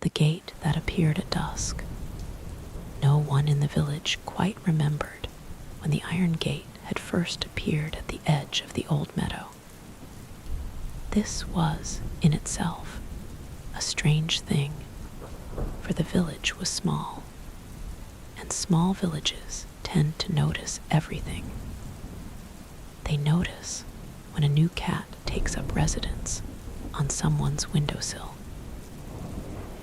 the gate that appeared at dusk. No one in the village quite remembered when the iron gate had first appeared at the edge of the old meadow. This was, in itself, a strange thing, for the village was small, and small villages tend to notice everything. They notice when a new cat takes up residence on someone's windowsill.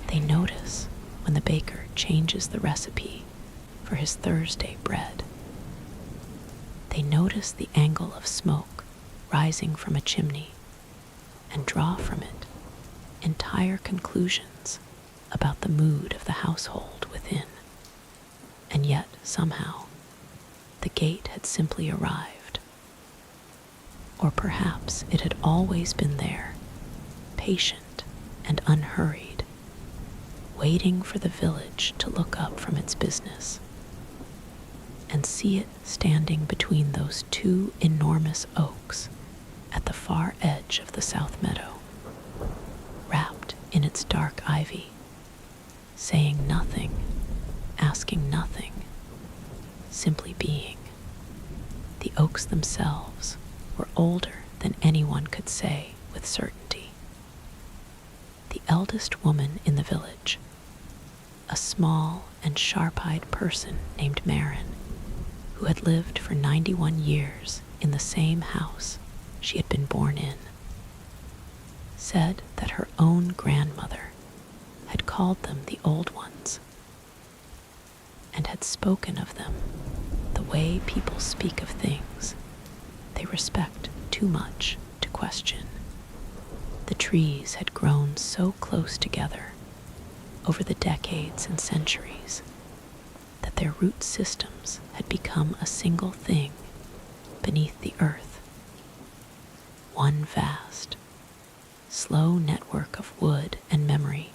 They notice when the baker changes the recipe for his Thursday bread. They notice the angle of smoke rising from a chimney and draw from it entire conclusions about the mood of the household within. And yet, somehow, the gate had simply arrived. Or perhaps it had always been there, patient and unhurried, waiting for the village to look up from its business and see it standing between those two enormous oaks at the far edge of the south meadow, wrapped in its dark ivy, saying nothing, asking nothing, simply being. The oaks themselves were older than anyone could say with certainty. The eldest woman in the village, a small and sharp-eyed person named Marin, who had lived for 91 years in the same house she had been born in, said that her own grandmother had called them the Old Ones, and had spoken of them the way people speak of things they respect too much to question. The trees had grown so close together over the decades and centuries that their root systems had become a single thing beneath the earth. One vast, slow network of wood and memory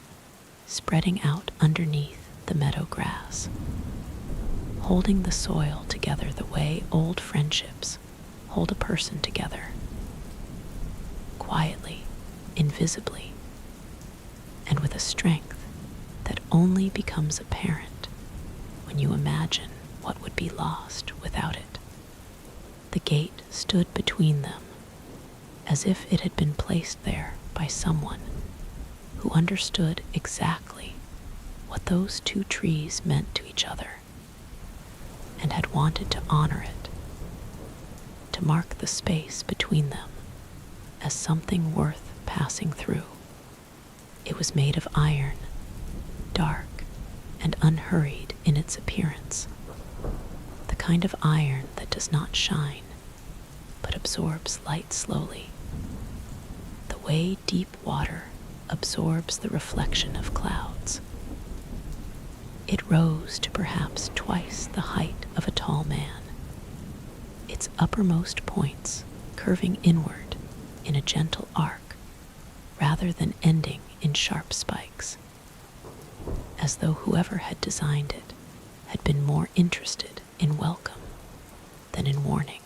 spreading out underneath the meadow grass, holding the soil together the way old friendships hold a person together, quietly, invisibly, and with a strength that only becomes apparent when you imagine what would be lost without it. The gate stood between them, as if it had been placed there by someone who understood exactly what those two trees meant to each other, and had wanted to honor it, to mark the space between them as something worth passing through. It was made of iron, dark and unhurried in its appearance, the kind of iron that does not shine, but absorbs light slowly, the way deep water absorbs the reflection of clouds. It rose to perhaps twice the height of a tall man, its uppermost points curving inward in a gentle arc rather than ending in sharp spikes, as though whoever had designed it had been more interested in welcome than in warning.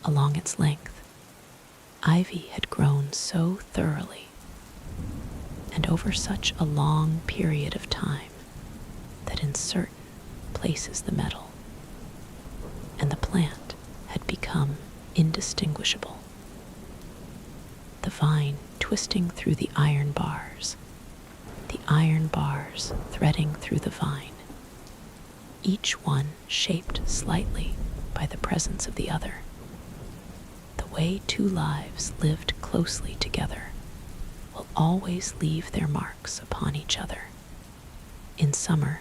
Along its length, ivy had grown so thoroughly and over such a long period of time that in certain places the metal and the plant had become indistinguishable. The vine twisting through the iron bars threading through the vine, each one shaped slightly by the presence of the other. The way two lives lived closely together will always leave their marks upon each other. In summer,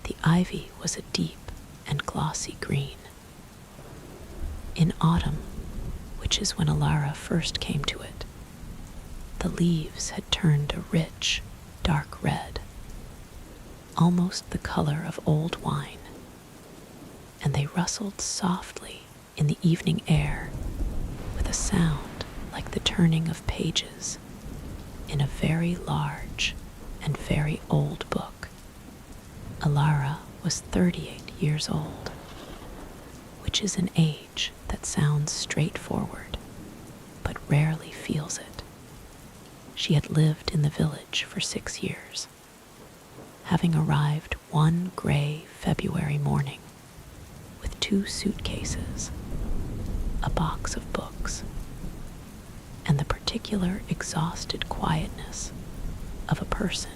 the ivy was a deep and glossy green. In autumn, which is when Alara first came to it, the leaves had turned a rich, dark red, almost the color of old wine, and they rustled softly in the evening air with a sound like the turning of pages in a very large and very old book. Alara was 38 years old, which is an age that sounds straightforward, but rarely feels it. She had lived in the village for 6 years, having arrived one gray February morning with 2 suitcases, a box of books, and the particular exhausted quietness of a person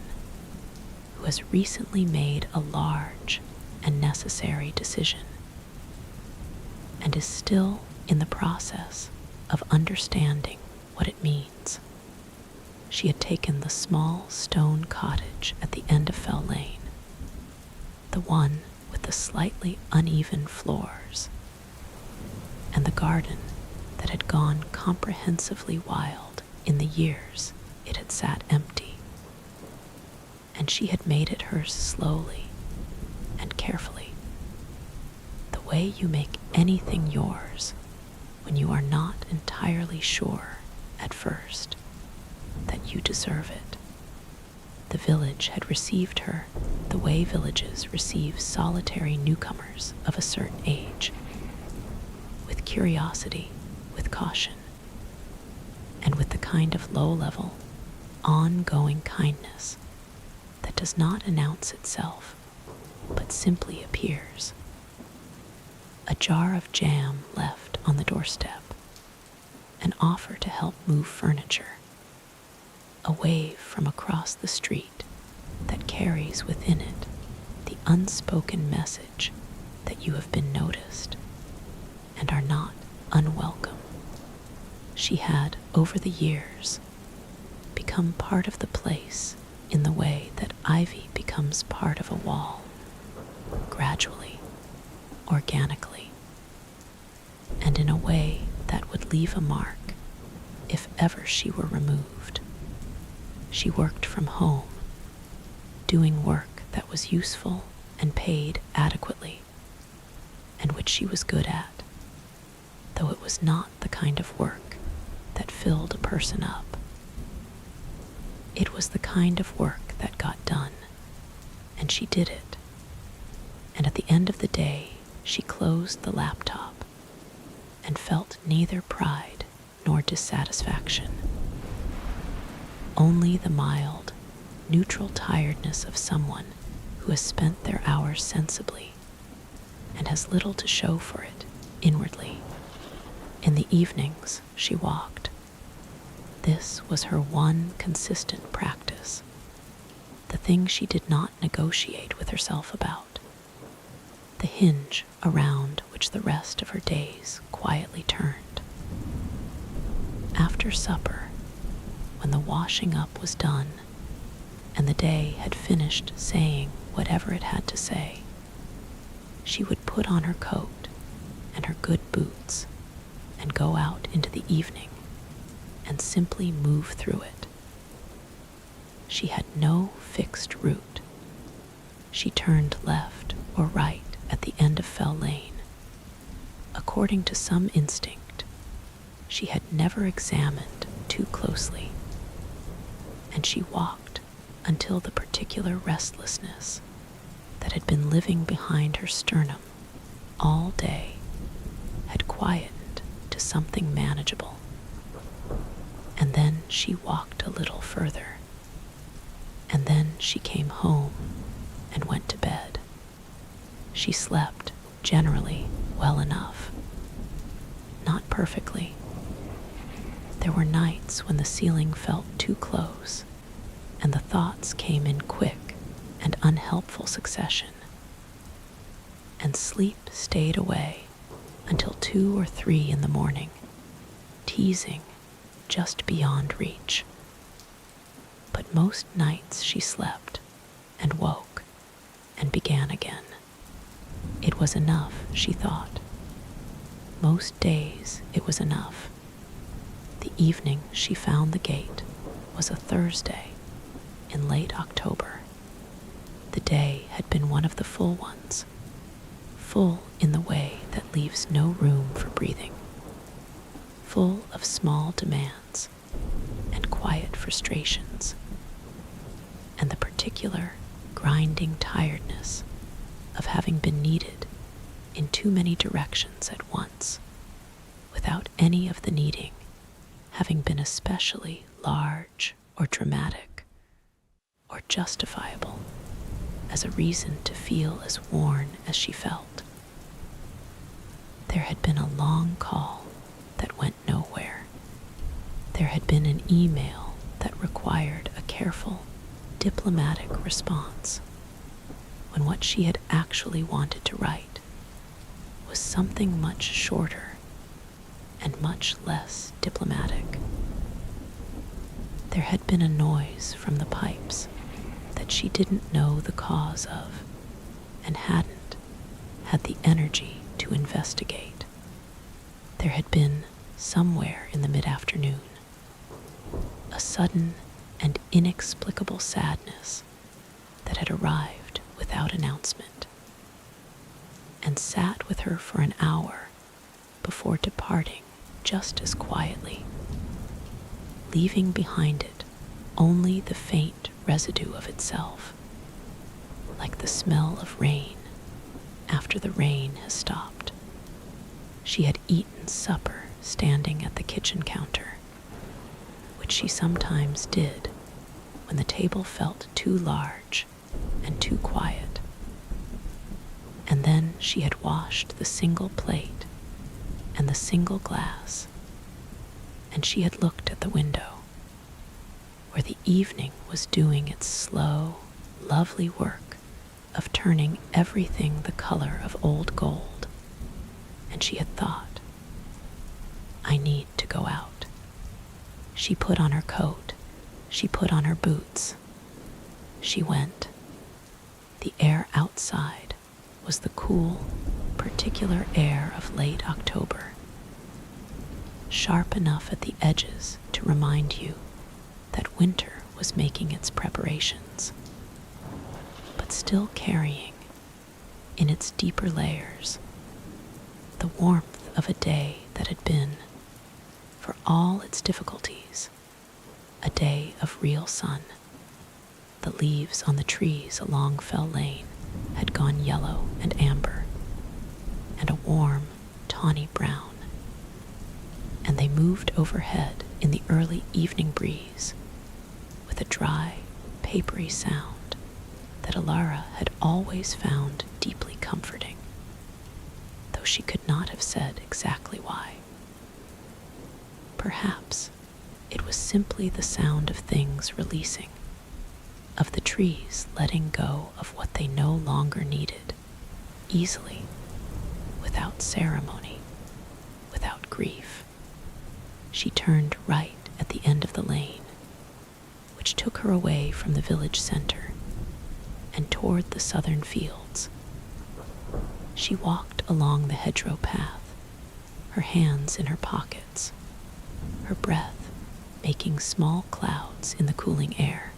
who has recently made a large and necessary decision and is still in the process of understanding what it means. She had taken the small stone cottage at the end of Fell Lane, the one with the slightly uneven floors, and the garden that had gone comprehensively wild in the years it had sat empty. And she had made it hers slowly and carefully, the way you make anything yours when you are not entirely sure at first that you deserve it. The village had received her the way villages receive solitary newcomers of a certain age, with curiosity, with caution, and with the kind of low-level, ongoing kindness that does not announce itself, but simply appears. A jar of jam left on the doorstep, an offer to help move furniture, a wave from across the street that carries within it the unspoken message that you have been noticed and are not unwelcome. She had, over the years, become part of the place in the way that ivy becomes part of a wall, gradually, organically, and in a way that would leave a mark if ever she were removed. She worked from home, doing work that was useful and paid adequately, and which she was good at, though it was not the kind of work that filled a person up. It was the kind of work that got done, and she did it. And at the end of the day, she closed the laptop and felt neither pride nor dissatisfaction, only the mild, neutral tiredness of someone who has spent their hours sensibly and has little to show for it inwardly. In the evenings, she walked. This was her one consistent practice, the thing she did not negotiate with herself about, the hinge around which the rest of her days quietly turned. After supper, when the washing up was done and the day had finished saying whatever it had to say, she would put on her coat and her good boots and go out into the evening and simply move through it. She had no fixed route. She turned left or right at the end of Fell Lane. According to some instinct, she had never examined too closely, and she walked until the particular restlessness that had been living behind her sternum all day had quietened to something manageable. And then she walked a little further, and then she came home and went to bed. She slept, generally, well enough. Not perfectly. There were nights when the ceiling felt too close, and the thoughts came in quick and unhelpful succession. And sleep stayed away until 2 or 3 in the morning, teasing just beyond reach. But most nights she slept and woke and began again. It was enough, she thought. Most days it was enough. The evening she found the gate was a Thursday in late October. The day had been one of the full ones, full in the way that leaves no room for breathing, full of small demands and quiet frustrations, and the particular grinding tiredness of having been needed in too many directions at once, without any of the needing having been especially large or dramatic or justifiable as a reason to feel as worn as she felt. There had been a long call that went nowhere. There had been an email that required a careful, diplomatic response, when what she had actually wanted to write was something much shorter and much less diplomatic. There had been a noise from the pipes that she didn't know the cause of and hadn't had the energy to investigate. There had been, somewhere in the mid-afternoon, a sudden and inexplicable sadness that had arrived without announcement and sat with her for an hour before departing just as quietly, leaving behind it only the faint residue of itself, like the smell of rain after the rain has stopped. She had eaten supper standing at the kitchen counter, which she sometimes did when the table felt too large and too quiet. And then she had washed the single plate and the single glass, and she had looked at the window, where the evening was doing its slow, lovely work of turning everything the color of old gold, and she had thought, I need to go out. She put on her coat, she put on her boots. She went. The air outside was the cool, particular air of late October, sharp enough at the edges to remind you that winter was making its preparations, but still carrying, in its deeper layers, the warmth of a day that had been, for all its difficulties, a day of real sun. The leaves on the trees along Fell Lane had gone yellow and amber, and a warm, tawny brown, and they moved overhead in the early evening breeze with a dry, papery sound that Alara had always found deeply comforting, though she could not have said exactly why. Perhaps it was simply the sound of things releasing, of the trees letting go of what they no longer needed, easily, without ceremony, without grief. She turned right at the end of the lane, which took her away from the village center and toward the southern fields. She walked along the hedgerow path, her hands in her pockets, her breath making small clouds in the cooling air.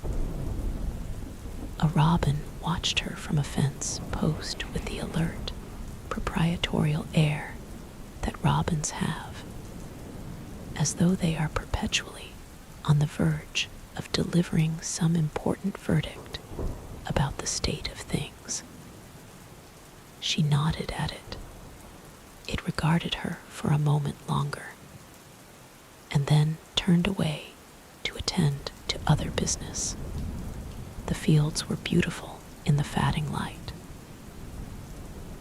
A robin watched her from a fence post with the alert, proprietorial air that robins have, as though they are perpetually on the verge of delivering some important verdict about the state of things. She nodded at it. It regarded her for a moment longer, and then turned away to attend to other business. The fields were beautiful in the fading light.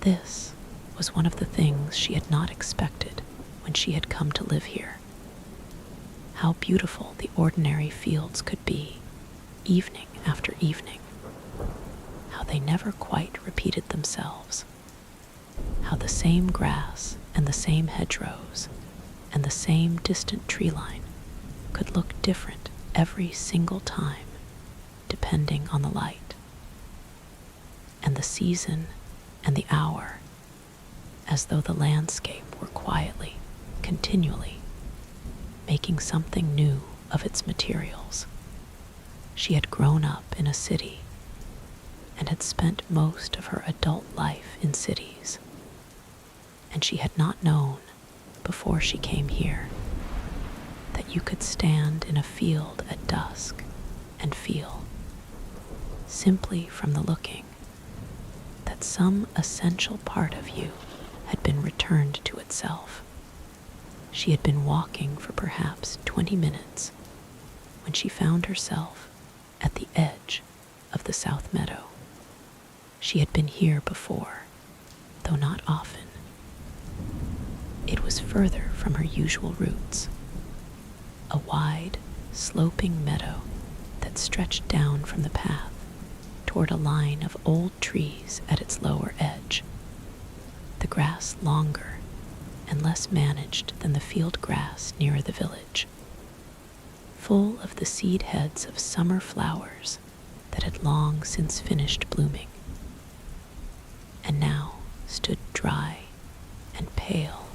This was one of the things she had not expected when she had come to live here. How beautiful the ordinary fields could be, evening after evening. How they never quite repeated themselves. How the same grass and the same hedgerows and the same distant tree line could look different every single time, depending on the light, and the season and the hour, as though the landscape were quietly, continually, making something new of its materials. She had grown up in a city and had spent most of her adult life in cities, and she had not known, before she came here, that you could stand in a field at dusk and feel, simply from the looking, that some essential part of you had been returned to itself. She had been walking for perhaps 20 minutes when she found herself at the edge of the South Meadow. She had been here before, though not often. It was further from her usual routes, a wide, sloping meadow that stretched down from the path toward a line of old trees at its lower edge, the grass longer and less managed than the field grass nearer the village, full of the seed heads of summer flowers that had long since finished blooming, and now stood dry and pale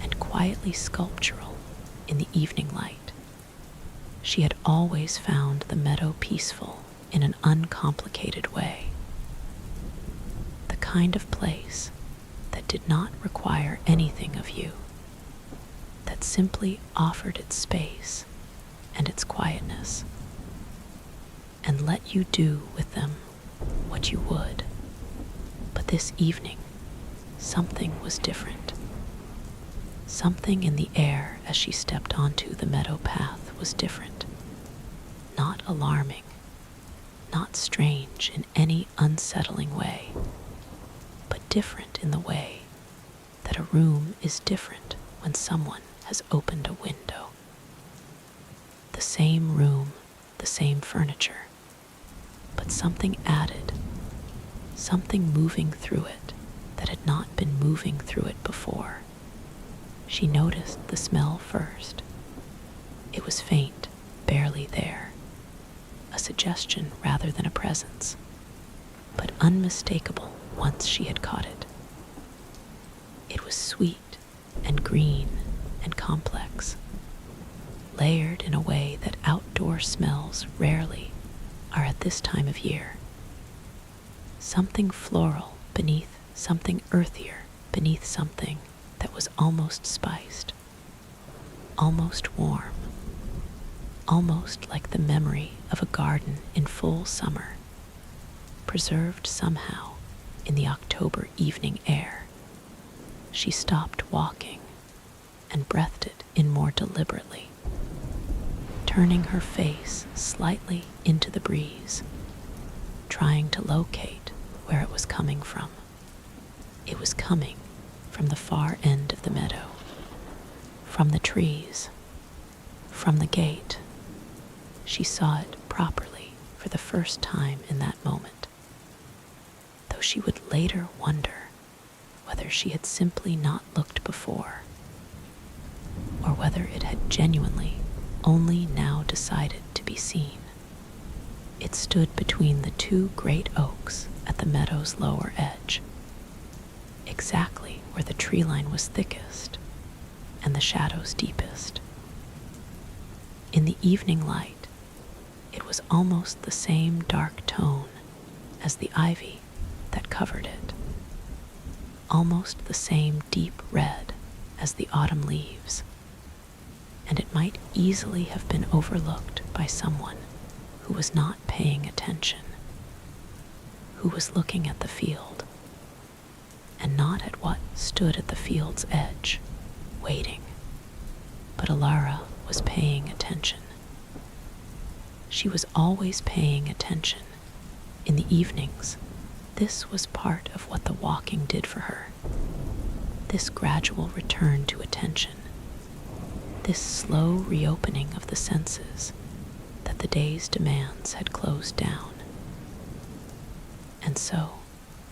and quietly sculptural in the evening light. She had always found the meadow peaceful in an uncomplicated way, the kind of place that did not require anything of you, that simply offered its space and its quietness, and let you do with them what you would. But this evening, something was different. Something in the air as she stepped onto the meadow path was different, not alarming, not strange in any unsettling way, but different in the way that a room is different when someone has opened a window. The same room, the same furniture, but something added, something moving through it that had not been moving through it before. She noticed the smell first. It was faint, barely there, a suggestion rather than a presence, but unmistakable once she had caught it. It was sweet and green and complex, layered in a way that outdoor smells rarely are at this time of year. Something floral beneath something earthier, beneath something that was almost spiced, almost warm, almost like the memory of a garden in full summer, preserved somehow in the October evening air. She stopped walking and breathed it in more deliberately, turning her face slightly into the breeze, trying to locate where it was coming from. It was coming from the far end of the meadow, from the trees, from the gate. She saw it properly for the first time in that moment, though she would later wonder whether she had simply not looked before, or whether it had genuinely only now decided to be seen. It stood between the two great oaks at the meadow's lower edge, exactly where the tree line was thickest and the shadows deepest. In the evening light, it was almost the same dark tone as the ivy that covered it, almost the same deep red as the autumn leaves, and it might easily have been overlooked by someone who was not paying attention, who was looking at the field, and not at what stood at the field's edge, waiting. But Alara was paying attention. She was always paying attention. In the evenings, this was part of what the walking did for her. This gradual return to attention, this slow reopening of the senses that the day's demands had closed down. And so,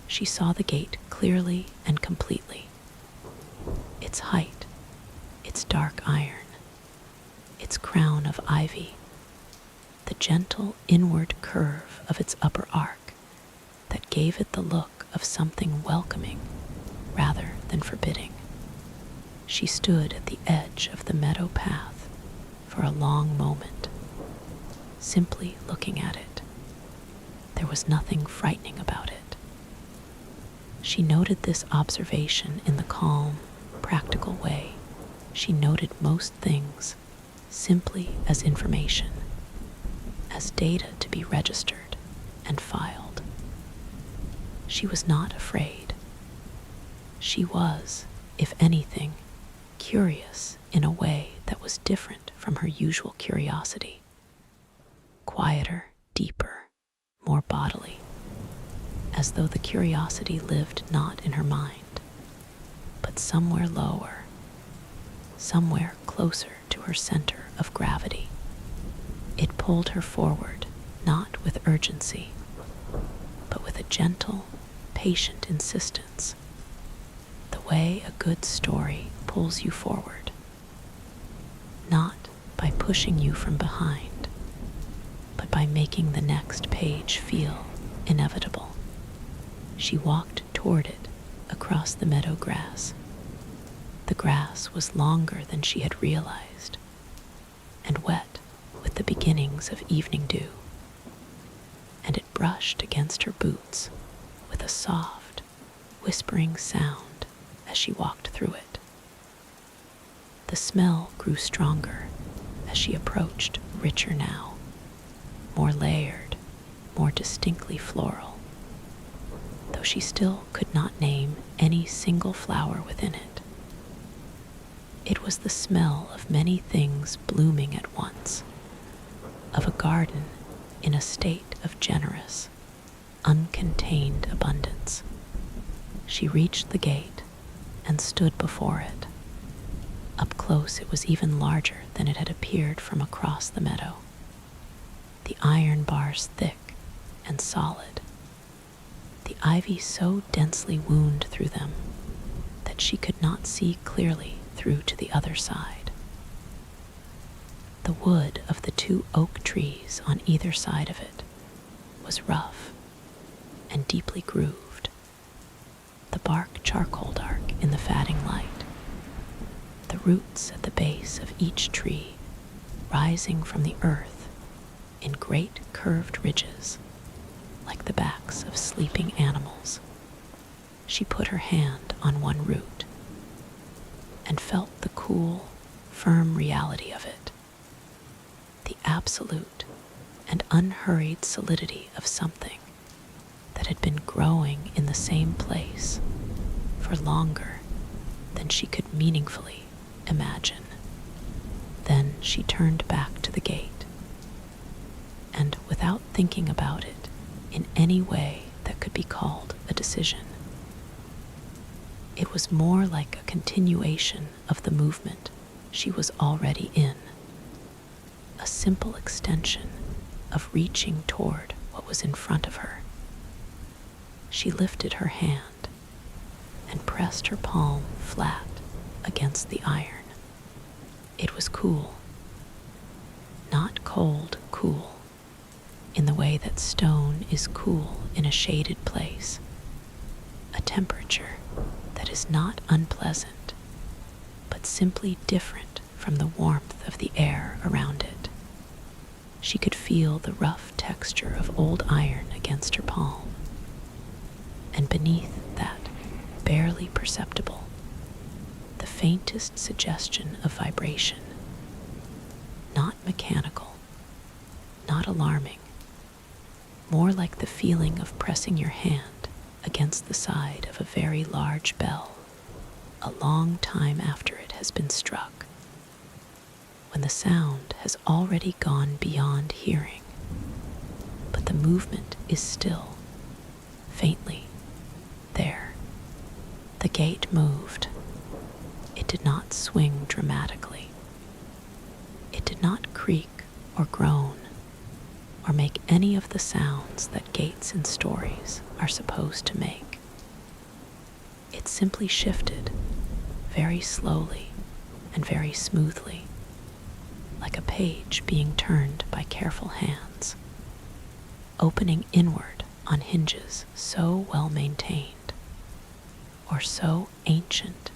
she saw the gate clearly and completely. Its height, its dark iron, its crown of ivy, the gentle inward curve of its upper arc that gave it the look of something welcoming rather than forbidding. She stood at the edge of the meadow path for a long moment, simply looking at it. There was nothing frightening about it. She noted this observation in the calm, practical way she noted most things simply as information, as data to be registered and filed. She was not afraid. She was, if anything, curious in a way that was different from her usual curiosity. quieter, deeper, more bodily, as though the curiosity lived not in her mind, but somewhere lower, somewhere closer to her center of gravity. It pulled her forward, not with urgency, but with a gentle, patient insistence, the way a good story pulls you forward, not by pushing you from behind, but by making the next page feel inevitable. She walked toward it across the meadow grass. The grass was longer than she had realized, and wet with the beginnings of evening dew, and it brushed against her boots with a soft, whispering sound as she walked through it. The smell grew stronger as she approached, richer now, more layered, more distinctly floral, though she still could not name any single flower within it. It was the smell of many things blooming at once, of a garden in a state of generous, uncontained abundance. She reached the gate and stood before it. Up close it was even larger than it had appeared from across the meadow. The iron bars thick and solid, the ivy so densely wound through them that she could not see clearly through to the other side. The wood of the 2 oak trees on either side of it was rough and deeply grooved, the bark charcoal dark in the fading light, the roots at the base of each tree rising from the earth in great curved ridges, like the backs of sleeping animals. She put her hand on one root and felt the cool, firm reality of it, the absolute and unhurried solidity of something that had been growing in the same place for longer than she could meaningfully imagine. Then she turned back to the gate, and without thinking about it in any way that could be called a decision, it was more like a continuation of the movement she was already in, a simple extension of reaching toward what was in front of her. She lifted her hand and pressed her palm flat against the iron. It was cool, not cold cool, in the way that stone is cool in a shaded place, a temperature that is not unpleasant, but simply different from the warmth of the air around it. She could feel the rough texture of old iron against her palm, and beneath that, barely perceptible, the faintest suggestion of vibration, not mechanical, not alarming, more like the feeling of pressing your hand against the side of a very large bell a long time after it has been struck, when the sound has already gone beyond hearing, but the movement is still, faintly, there. The gate moved. It did not swing dramatically. It did not creak or groan or make any of the sounds that gates in stories are supposed to make. It simply shifted very slowly and very smoothly, like a page being turned by careful hands, opening inward on hinges so well maintained, or so ancient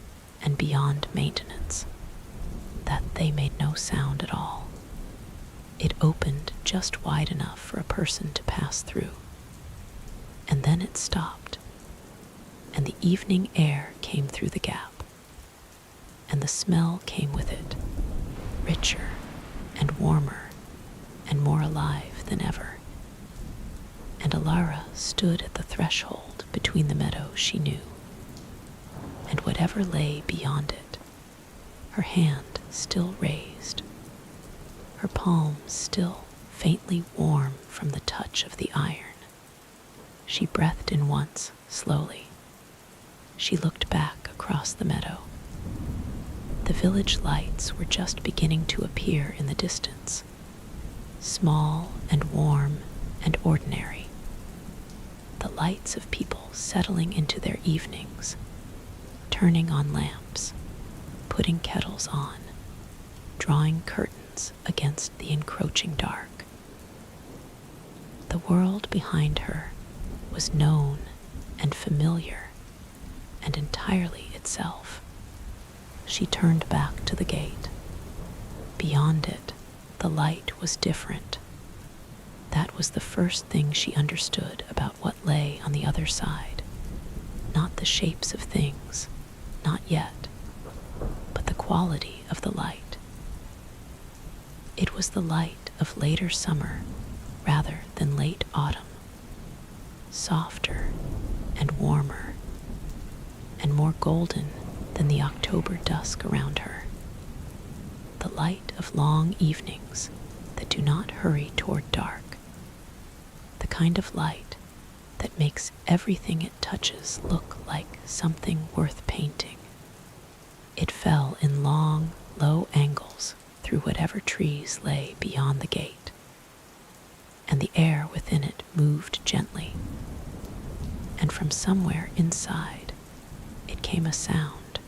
and beyond maintenance, that they made no sound at all. It opened just wide enough for a person to pass through, and then it stopped, and the evening air came through the gap, and the smell came with it, richer and warmer and more alive than ever. And Alara stood at the threshold between the meadows she knew and whatever lay beyond it, her hand still raised, her palm still faintly warm from the touch of the iron. She breathed in once, slowly. She looked back across the meadow. The village lights were just beginning to appear in the distance, small and warm and ordinary. The lights of people settling into their evenings, turning on lamps, putting kettles on, drawing curtains against the encroaching dark. The world behind her was known and familiar and entirely itself. She turned back to the gate. Beyond it, the light was different. That was the first thing she understood about what lay on the other side. Not the shapes of things, not yet, but the quality of the light. It was the light of later summer rather than late autumn, softer and warmer and more golden than the October dusk around her. The light of long evenings that do not hurry toward dark. The kind of light that makes everything it touches look like something worth painting. It fell in long, low angles through whatever trees lay beyond the gate, and the air within it moved gently. And from somewhere inside, it came a sound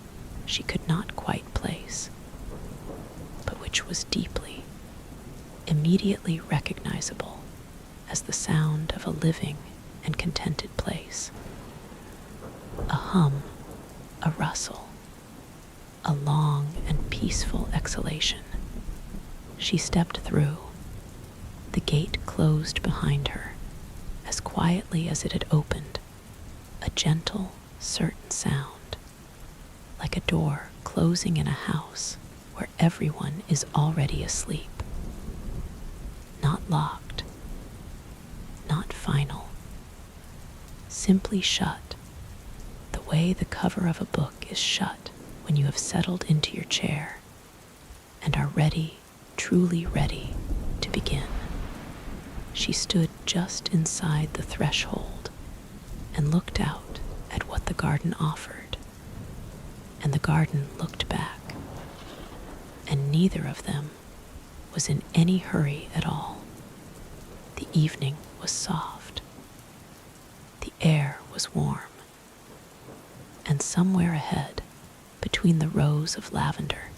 she could not quite place, but which was deeply, immediately recognizable as the sound of a living and contented place. A hum, a rustle, a long and peaceful exhalation. She stepped through. The gate closed behind her, as quietly as it had opened, a gentle, certain sound, like a door closing in a house where everyone is already asleep. Not locked, not final, simply shut, the way the cover of a book is shut when you have settled into your chair and are ready, truly ready, to begin. She stood just inside the threshold and looked out at what the garden offered, and the garden looked back, and neither of them was in any hurry at all. The evening was soft. The air was warm. And somewhere ahead, between the rows of lavender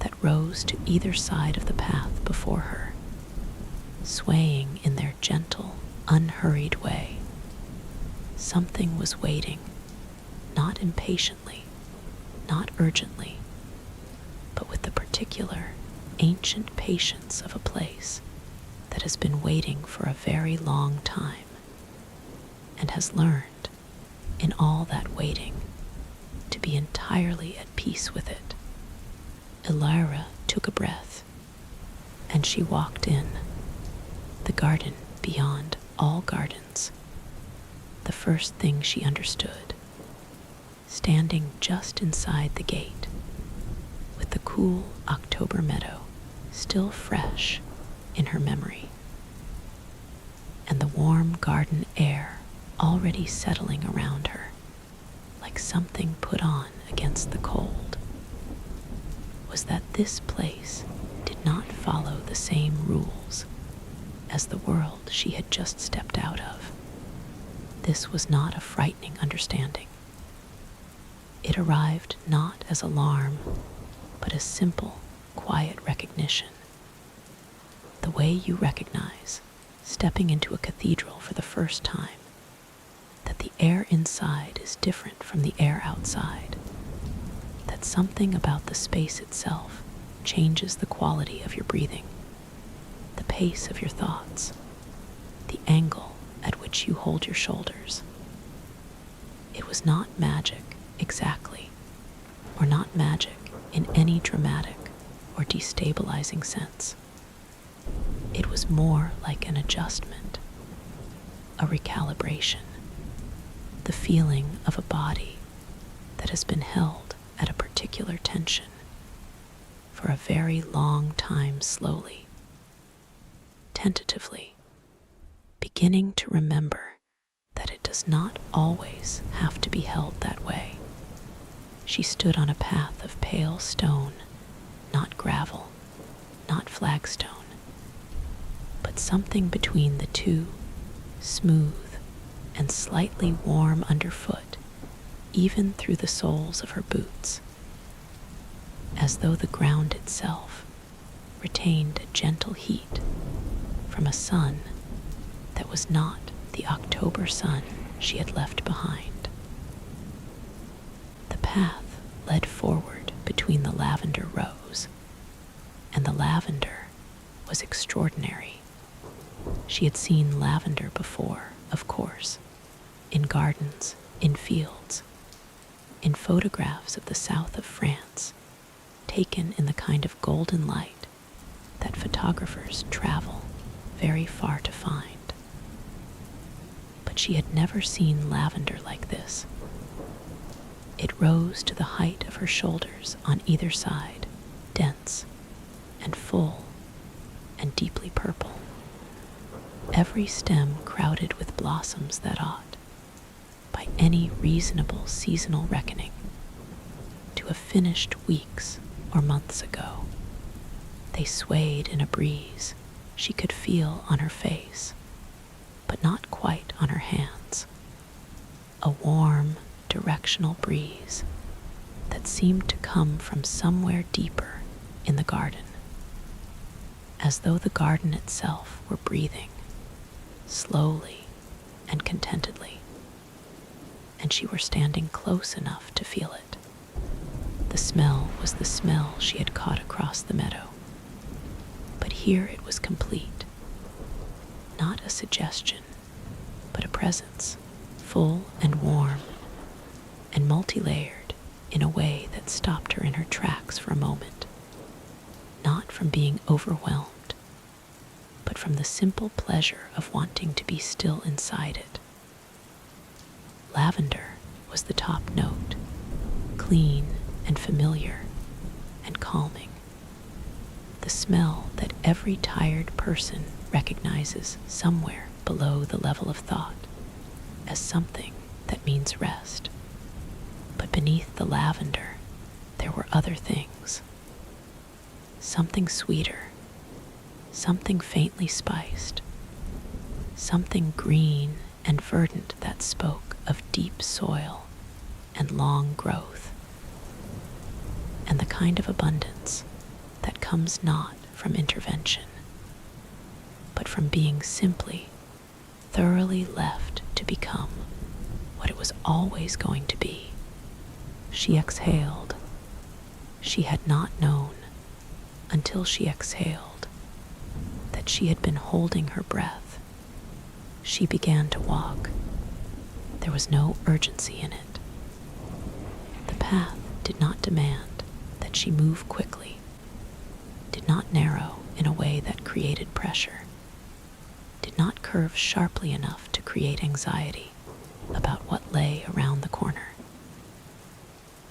that rose to either side of the path before her, swaying in their gentle, unhurried way, something was waiting, not impatiently, not urgently, but with the particular, ancient patience of a place that has been waiting for a very long time and has learned, in all that waiting, to be entirely at peace with it. Elira took a breath, and she walked in, the garden beyond all gardens, the first thing she understood, standing just inside the gate, with the cool October meadow still fresh in her memory, and the warm garden air already settling around her, like something put on against the cold, was that this place did not follow the same rules as the world she had just stepped out of. This was not a frightening understanding. It arrived not as alarm, but as simple, quiet recognition. The way you recognize, stepping into a cathedral for the first time, that the air inside is different from the air outside, that something about the space itself changes the quality of your breathing, the pace of your thoughts, the angle at which you hold your shoulders. It was not magic, exactly, or not magic in any dramatic or destabilizing sense. It was more like an adjustment, a recalibration, the feeling of a body that has been held at a particular tension for a very long time slowly, tentatively, beginning to remember that it does not always have to be held that way. She stood on a path of pale stone, not gravel, not flagstone, but something between the two, smooth and slightly warm underfoot, even through the soles of her boots, as though the ground itself retained a gentle heat from a sun that was not the October sun she had left behind. The path led forward between the lavender rows, and the lavender was extraordinary. She had seen lavender before, of course, in gardens, in fields, in photographs of the south of France, taken in the kind of golden light that photographers travel very far to find. But she had never seen lavender like this. It rose to the height of her shoulders on either side, dense and full and deeply purple. Every stem crowded with blossoms that ought, by any reasonable seasonal reckoning, to have finished weeks or months ago. They swayed in a breeze she could feel on her face, but not quite on her hands. A warm, directional breeze that seemed to come from somewhere deeper in the garden, as though the garden itself were breathing, slowly and contentedly, and she were standing close enough to feel it. The smell was the smell she had caught across the meadow, but here it was complete, not a suggestion, but a presence, full and warm, and multi-layered in a way that stopped her in her tracks for a moment, not from being overwhelmed, but from the simple pleasure of wanting to be still inside it. Lavender was the top note, clean and familiar and calming. The smell that every tired person recognizes somewhere below the level of thought as something that means rest. But beneath the lavender, there were other things. Something sweeter, something faintly spiced, something green and verdant that spoke of deep soil and long growth, and the kind of abundance that comes not from intervention, but from being simply, thoroughly left to become what it was always going to be. She exhaled. She had not known, until she exhaled, that she had been holding her breath. She began to walk. There was no urgency in it. The path did not demand that she move quickly, did not narrow in a way that created pressure, did not curve sharply enough to create anxiety about what lay around the corner.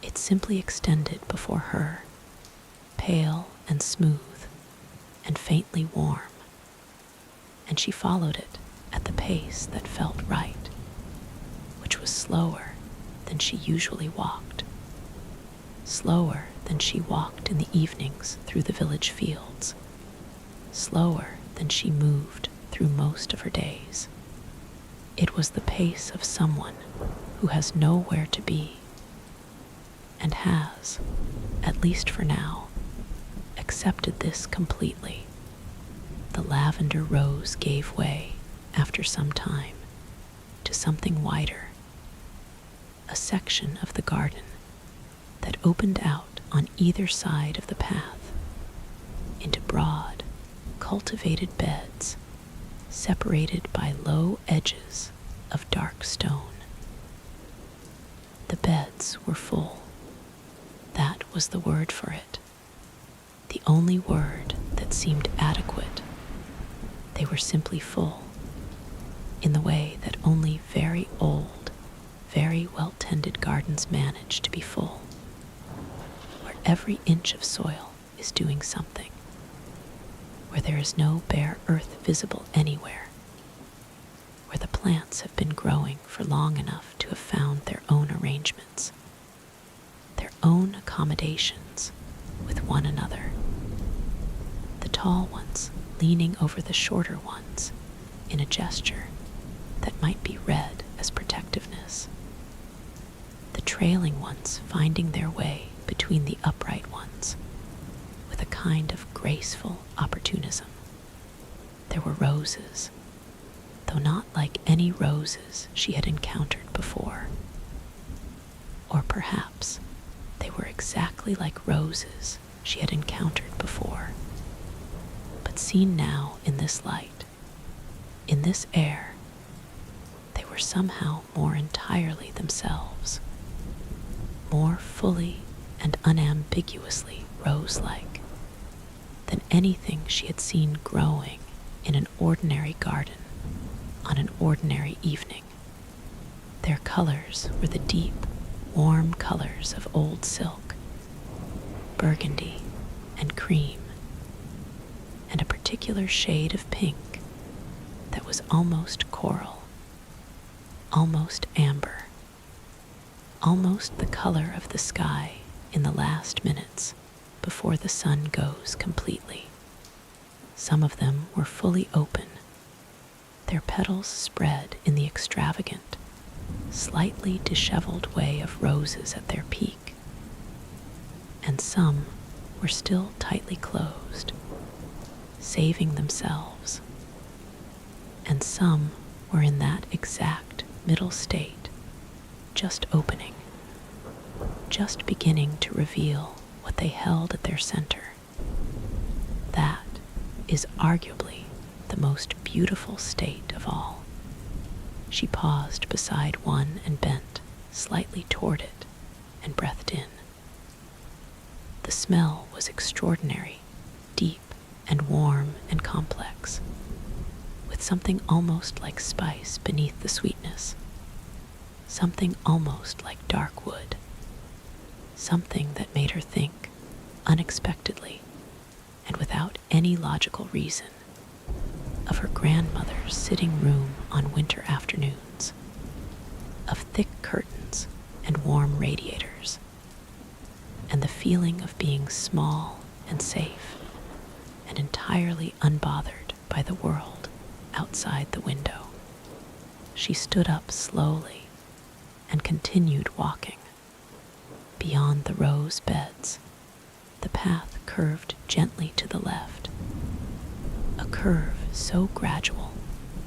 It simply extended before her, pale and smooth and faintly warm, and she followed it at the pace that felt right, which was slower than she usually walked, slower than she walked in the evenings through the village fields, slower than she moved through most of her days. It was the pace of someone who has nowhere to be, and has, at least for now, accepted this completely. The lavender rose gave way, after some time, to something wider, a section of the garden that opened out on either side of the path into broad, cultivated beds separated by low edges of dark stone. The beds were full. That was the word for it, the only word that seemed adequate. They were simply full, in the way that only very old, very well-tended gardens manage to be full, where every inch of soil is doing something. where there is no bare earth visible anywhere, where the plants have been growing for long enough to have found their own arrangements, their own accommodations with one another. The tall ones leaning over the shorter ones in a gesture that might be read as protectiveness. The trailing ones finding their way between the upright ones with a kind of graceful opportunism. There were roses, though not like any roses she had encountered before. Or perhaps they were exactly like roses she had encountered before, but seen now in this light, in this air, they were somehow more entirely themselves, more fully and unambiguously rose-like than anything she had seen growing in an ordinary garden on an ordinary evening. Their colors were the deep, warm colors of old silk, burgundy and cream, and a particular shade of pink that was almost coral, almost amber, almost the color of the sky in the last minutes before the sun goes completely. Some of them were fully open, their petals spread in the extravagant, slightly disheveled way of roses at their peak, and some were still tightly closed, saving themselves, and some were in that exact middle state, just opening, just beginning to reveal what they held at their center. That is arguably the most beautiful state of all. She paused beside one and bent slightly toward it and breathed in. The smell was extraordinary, deep and warm and complex, with something almost like spice beneath the sweetness, something almost like dark wood, something that made her think, unexpectedly and without any logical reason, of her grandmother's sitting room on winter afternoons, of thick curtains and warm radiators, and the feeling of being small and safe and entirely unbothered by the world outside the window. She stood up slowly and continued walking. Beyond the rose beds, the path curved gently to the left, a curve so gradual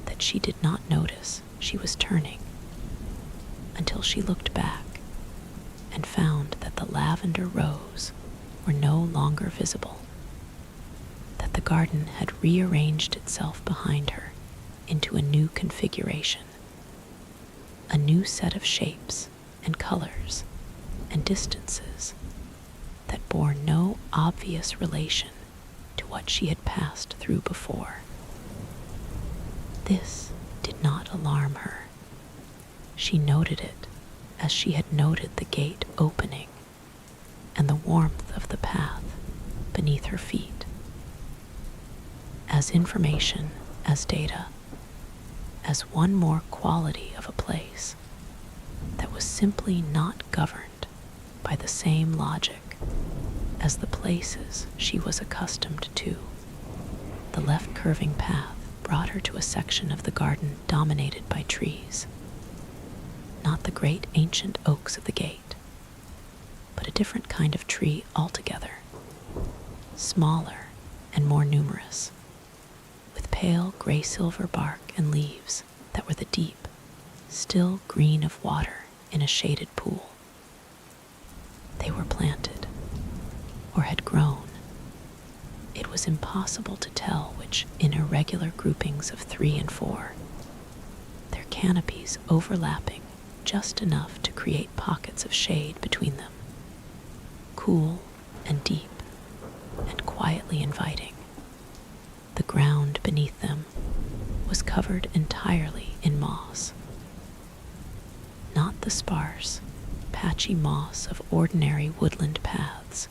that she did not notice she was turning until she looked back and found that the lavender rows were no longer visible, that the garden had rearranged itself behind her into a new configuration, a new set of shapes and colors and distances that bore no obvious relation to what she had passed through before. This did not alarm her. She noted it as she had noted the gate opening and the warmth of the path beneath her feet. As information, as data, as one more quality of a place that was simply not governed by the same logic as the places she was accustomed to. The left curving path brought her to a section of the garden dominated by trees, not the great ancient oaks of the gate, but a different kind of tree altogether, smaller and more numerous, with pale gray-silver bark and leaves that were the deep, still green of water in a shaded pool. They were planted, or had grown. It was impossible to tell which in irregular groupings of 3 and 4, their canopies overlapping just enough to create pockets of shade between them, cool and deep and quietly inviting. The ground beneath them was covered entirely in moss. Not the sparse, patchy moss of ordinary woodland paths,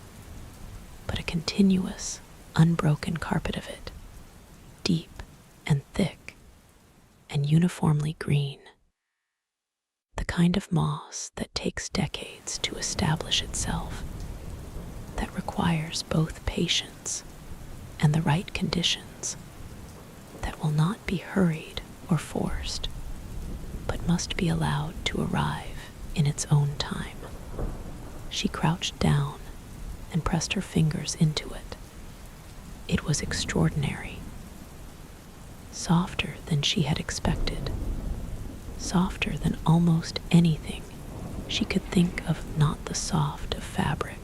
but a continuous, unbroken carpet of it, and thick and uniformly green, the kind of moss that takes decades to establish itself, that requires both patience and the right conditions, that will not be hurried or forced, but must be allowed to arrive in its own time. She crouched down and pressed her fingers into it. It was extraordinary, softer than she had expected, softer than almost anything she could think of, not the soft of fabric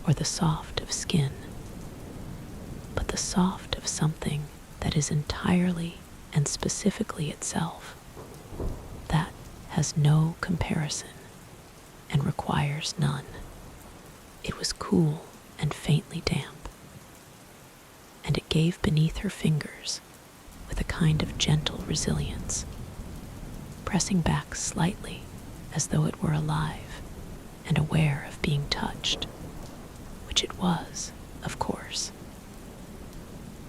or the soft of skin, but the soft of something that is entirely and specifically itself, that has no comparison and requires none. It was cool and faintly damp, and it gave beneath her fingers with a kind of gentle resilience, pressing back slightly as though it were alive and aware of being touched, which it was, of course,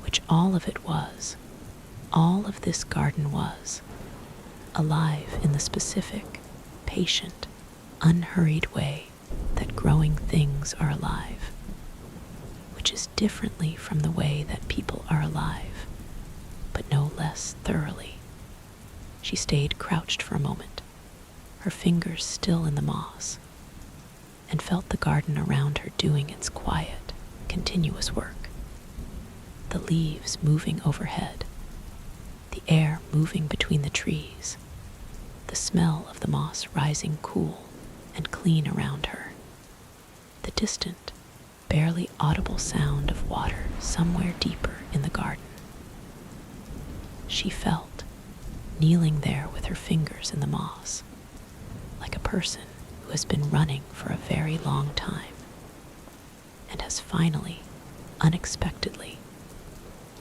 which all of it was, all of this garden was, alive in the specific, patient, unhurried way that growing things are alive, which is differently from the way that people are alive, but no less thoroughly. She stayed crouched for a moment, her fingers still in the moss, and felt the garden around her doing its quiet, continuous work. The leaves moving overhead, the air moving between the trees, the smell of the moss rising cool and clean around her, the distant, barely audible sound of water somewhere deeper in the garden. She felt, kneeling there with her fingers in the moss, like a person who has been running for a very long time and has finally, unexpectedly,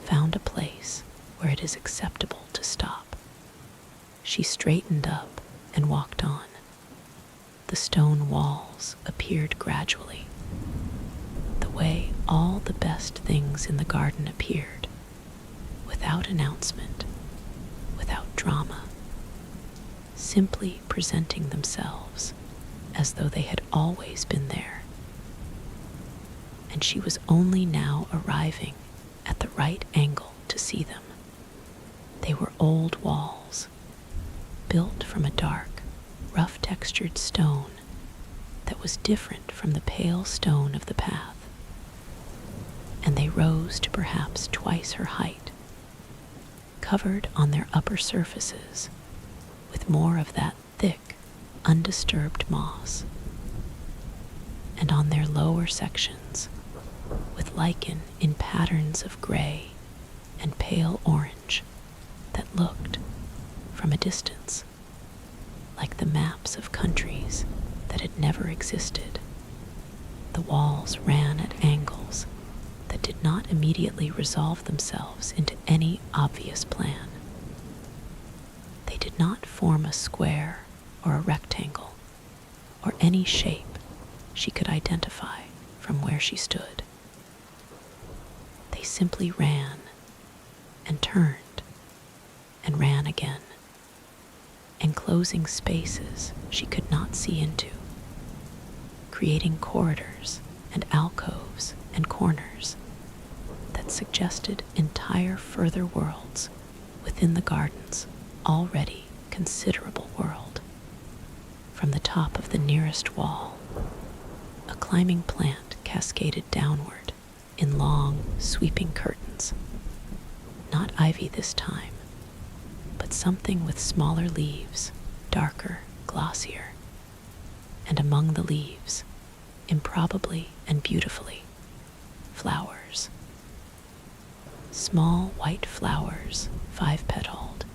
found a place where it is acceptable to stop. She straightened up and walked on. The stone walls appeared gradually, the way all the best things in the garden appeared, without announcement, without drama, simply presenting themselves as though they had always been there. And she was only now arriving at the right angle to see them. They were old walls, built from a dark, rough-textured stone that was different from the pale stone of the path, and they rose to perhaps twice her height, covered on their upper surfaces with more of that thick, undisturbed moss, and on their lower sections with lichen in patterns of gray and pale orange that looked, from a distance, like the maps of countries that had never existed. The walls ran at angles that did not immediately resolve themselves into any obvious plan. They did not form a square or a rectangle or any shape she could identify from where she stood. They simply ran and turned and ran again, enclosing spaces she could not see into, creating corridors and alcoves and corners that suggested entire further worlds within the garden's already considerable world. From the top of the nearest wall, a climbing plant cascaded downward in long, sweeping curtains. Not ivy this time, but something with smaller leaves, darker, glossier. And among the leaves, improbably and beautifully, flowers. Small white flowers, 5-petaled,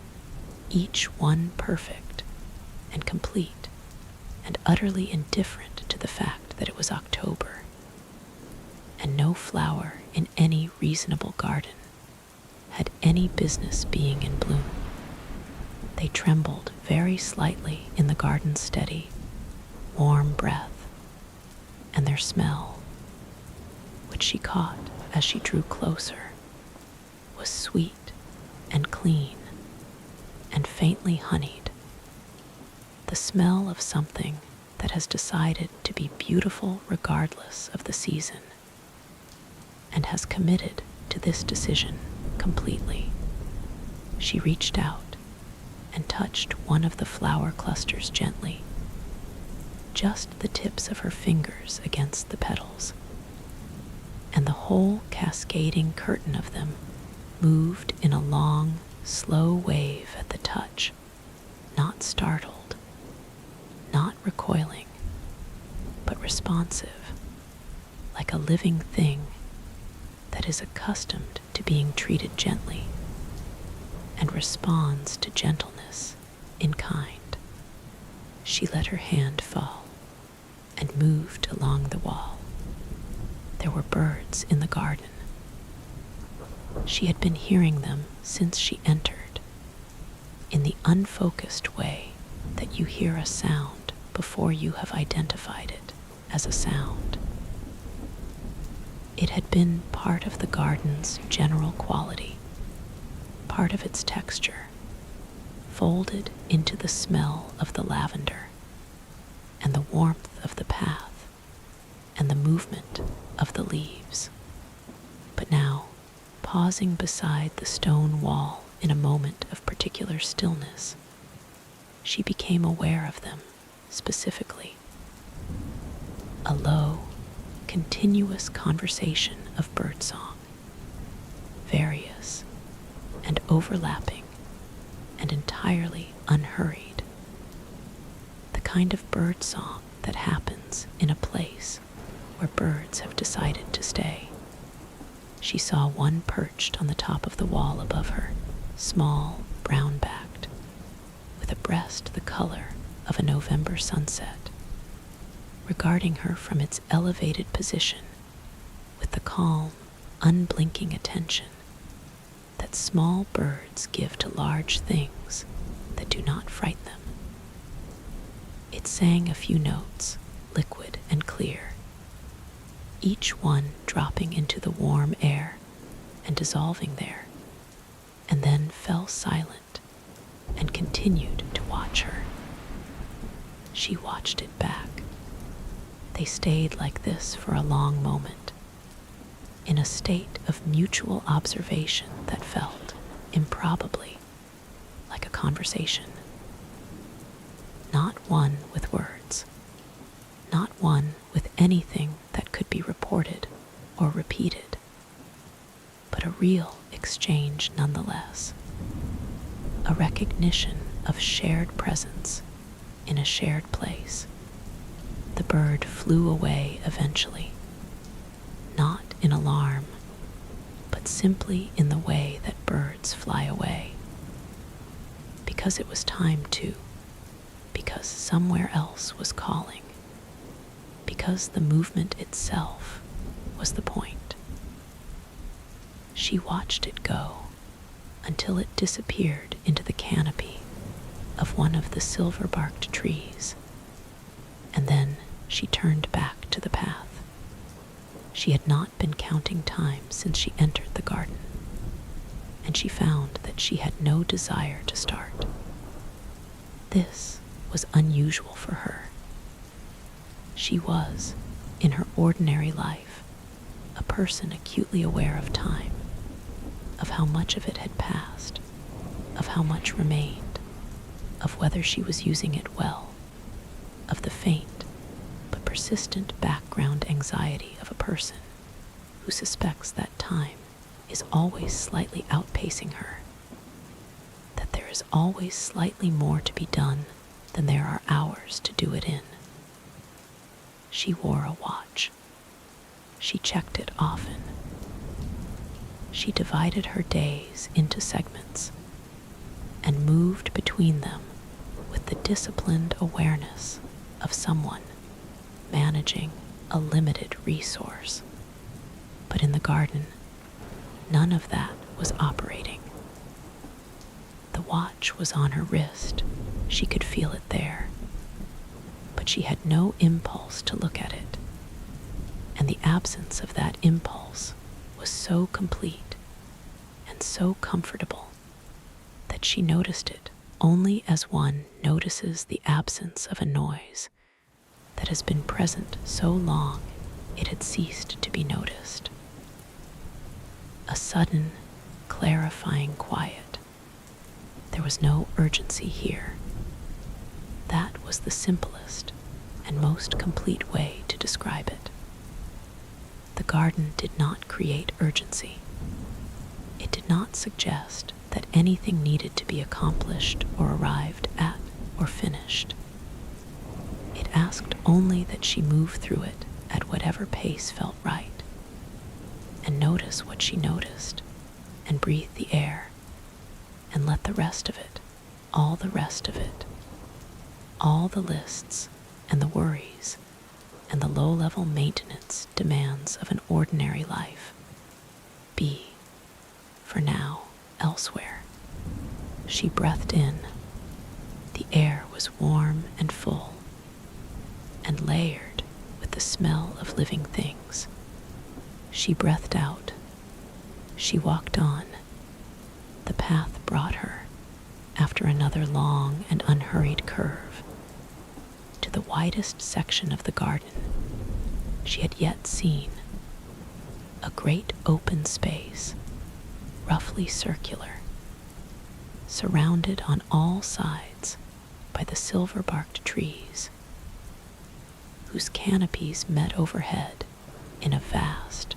each one perfect and complete and utterly indifferent to the fact that it was October, and no flower in any reasonable garden had any business being in bloom. They trembled very slightly in the garden's steady, warm breath, and their smell, which she caught as she drew closer, was sweet and clean and faintly honeyed, the smell of something that has decided to be beautiful regardless of the season and has committed to this decision completely. She reached out and touched one of the flower clusters gently, just the tips of her fingers against the petals, and the whole cascading curtain of them moved in a long, slow wave at the touch, not startled, not recoiling, but responsive, like a living thing that is accustomed to being treated gently and responds to gentleness in kind. She let her hand fall and moved along the wall. There were birds in the garden. She had been hearing them since she entered, in the unfocused way that you hear a sound before you have identified it as a sound. It had been part of the garden's general quality, part of its texture, folded into the smell of the lavender and the warmth of the path and the movement of the leaves. But now, pausing beside the stone wall in a moment of particular stillness, she became aware of them specifically. A low, continuous conversation of birdsong, various and overlapping and entirely unhurried. The kind of birdsong that happens in a place where birds have decided to stay. She saw one perched on the top of the wall above her, small, brown-backed, with a breast the color of a November sunset, regarding her from its elevated position with the calm, unblinking attention that small birds give to large things that do not fright them. It sang a few notes, liquid and clear, each one dropping into the warm air and dissolving there, and then fell silent and continued to watch her. She watched it back. They stayed like this for a long moment, in a state of mutual observation that felt, improbably, like a conversation. Not one with words, not one with anything that could be reported or repeated, but a real exchange nonetheless, a recognition of shared presence in a shared place. The bird flew away eventually, not in alarm, but simply in the way that birds fly away. Because it was time to, because somewhere else was calling, because the movement itself was the point. She watched it go until it disappeared into the canopy of one of the silver-barked trees, and then she turned back to the path. She had not been counting time since she entered the garden, and she found that she had no desire to start. This was unusual for her. She was, in her ordinary life, a person acutely aware of time, of how much of it had passed, of how much remained, of whether she was using it well, of the faint but persistent background anxiety of a person who suspects that time is always slightly outpacing her, that there is always slightly more to be done than there are hours to do it in. She wore a watch. She checked it often. She divided her days into segments and moved between them with the disciplined awareness of someone managing a limited resource. But in the garden, none of that was operating. The watch was on her wrist. She could feel it there. But she had no impulse to look at it. And the absence of that impulse was so complete and so comfortable she noticed it only as one notices the absence of a noise that has been present so long it had ceased to be noticed. A sudden, clarifying quiet. There was no urgency here. That was the simplest and most complete way to describe it. The garden did not create urgency. It did not suggest that anything needed to be accomplished or arrived at or finished. It asked only that she move through it at whatever pace felt right, and notice what she noticed, and breathe the air, and let the rest of it, all the rest of it, all the lists and the worries and the low-level maintenance demands of an ordinary life, be, for now, elsewhere. She breathed in. The air was warm and full, and layered with the smell of living things. She breathed out. She walked on. The path brought her, after another long and unhurried curve, to the widest section of the garden she had yet seen, a great open space, roughly circular, surrounded on all sides by the silver-barked trees, whose canopies met overhead in a vast,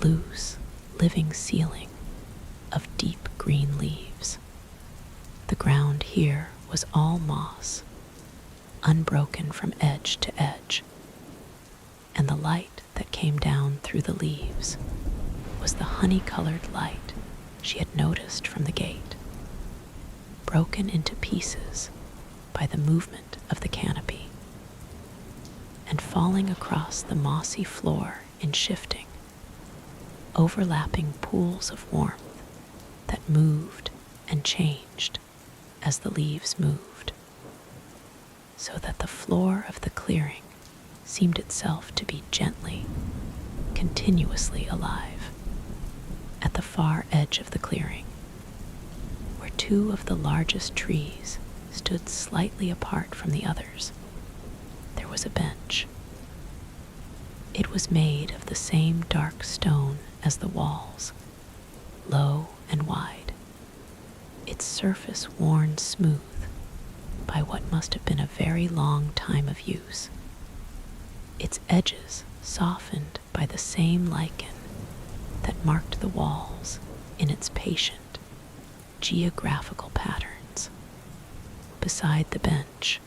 loose, living ceiling of deep green leaves. The ground here was all moss, unbroken from edge to edge, and the light that came down through the leaves was the honey-colored light she had noticed from the gate, broken into pieces by the movement of the canopy, and falling across the mossy floor in shifting, overlapping pools of warmth that moved and changed as the leaves moved, so that the floor of the clearing seemed itself to be gently, continuously alive. At the far edge of the clearing, where two of the largest trees stood slightly apart from the others, there was a bench. It was made of the same dark stone as the walls, low and wide, its surface worn smooth by what must have been a very long time of use, its edges softened by the same lichen that marked the walls in its patient, geographical patterns. Beside the bench,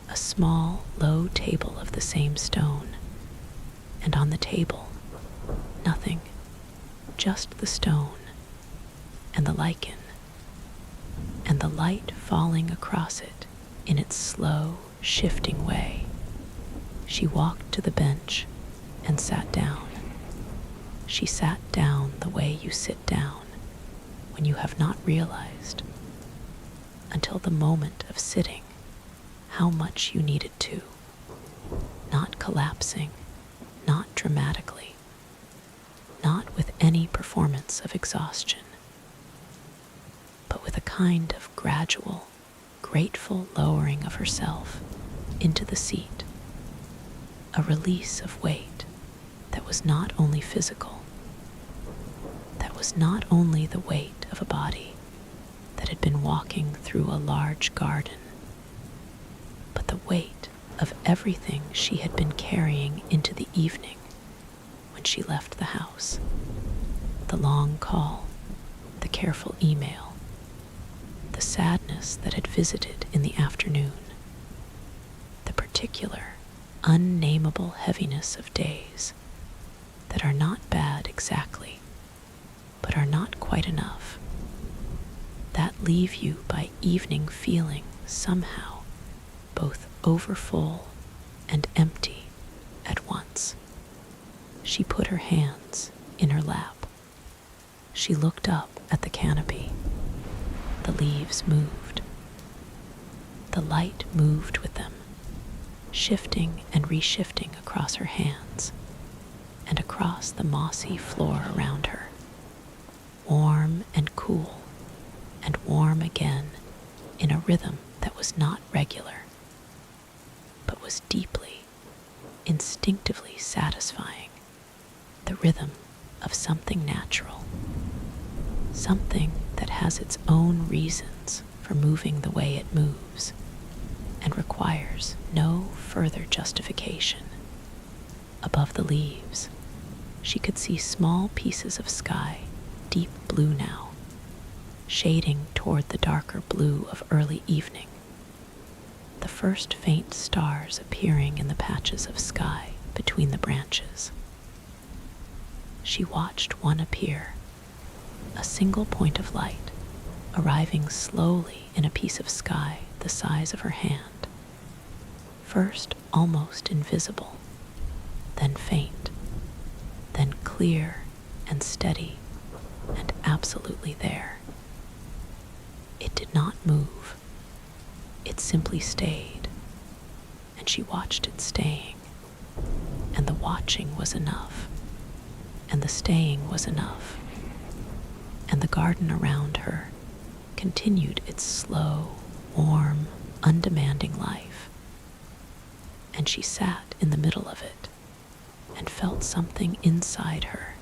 a small, low table of the same stone, and on the table, nothing, just the stone and the lichen, and the light falling across it in its slow, shifting way. She walked to the bench and sat down. She sat down the way you sit down when you have not realized, until the moment of sitting, how much you needed to, not collapsing, not dramatically, not with any performance of exhaustion, but with a kind of gradual, grateful lowering of herself into the seat, a release of weight that was not only physical, that was not only the weight of a body that had been walking through a large garden, but the weight of everything she had been carrying into the evening when she left the house, the long call, the careful email, the sadness that had visited in the afternoon, the particular, unnameable heaviness of days that are not bad exactly, but are not quite enough, that leave you by evening feeling somehow both overfull and empty at once. She put her hands in her lap. She looked up at the canopy. The leaves moved. The light moved with them, shifting and reshifting across her hands and across the mossy floor around her, warm and cool and warm again in a rhythm that was not regular, but was deeply, instinctively satisfying, the rhythm of something natural, something that has its own reasons for moving the way it moves and requires no further justification. Above the leaves, she could see small pieces of sky, deep blue now, shading toward the darker blue of early evening, the first faint stars appearing in the patches of sky between the branches. She watched one appear, a single point of light, arriving slowly in a piece of sky the size of her hand, first almost invisible, then faint, then clear and steady and absolutely there. It did not move. It simply stayed, and she watched it staying, and the watching was enough, and the staying was enough, and the garden around her continued its slow, warm, undemanding life, and she sat in the middle of it and felt something inside her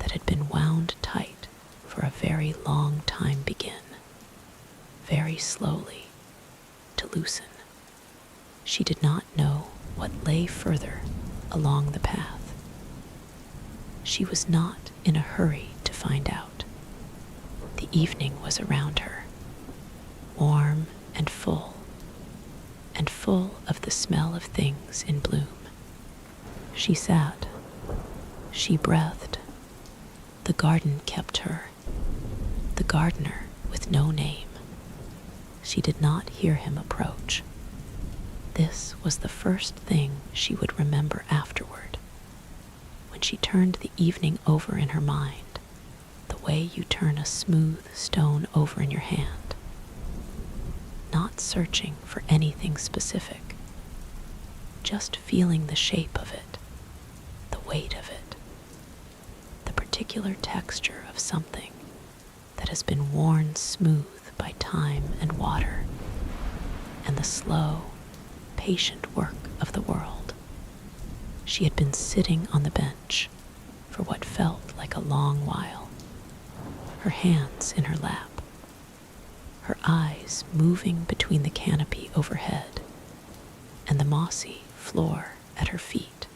that had been wound tight for a very long time begin, very slowly, to loosen. She did not know what lay further along the path. She was not in a hurry to find out. The evening was around her, warm and full of the smell of things in bloom. She sat, she breathed. The garden kept her, the gardener with no name. She did not hear him approach. This was the first thing she would remember afterward, when she turned the evening over in her mind, the way you turn a smooth stone over in your hand, not searching for anything specific, just feeling the shape of it, the weight of it, the particular texture of something that has been worn smooth by time and water, and the slow, patient work of the world. She had been sitting on the bench for what felt like a long while, her hands in her lap, her eyes moving between the canopy overhead and the mossy floor at her feet,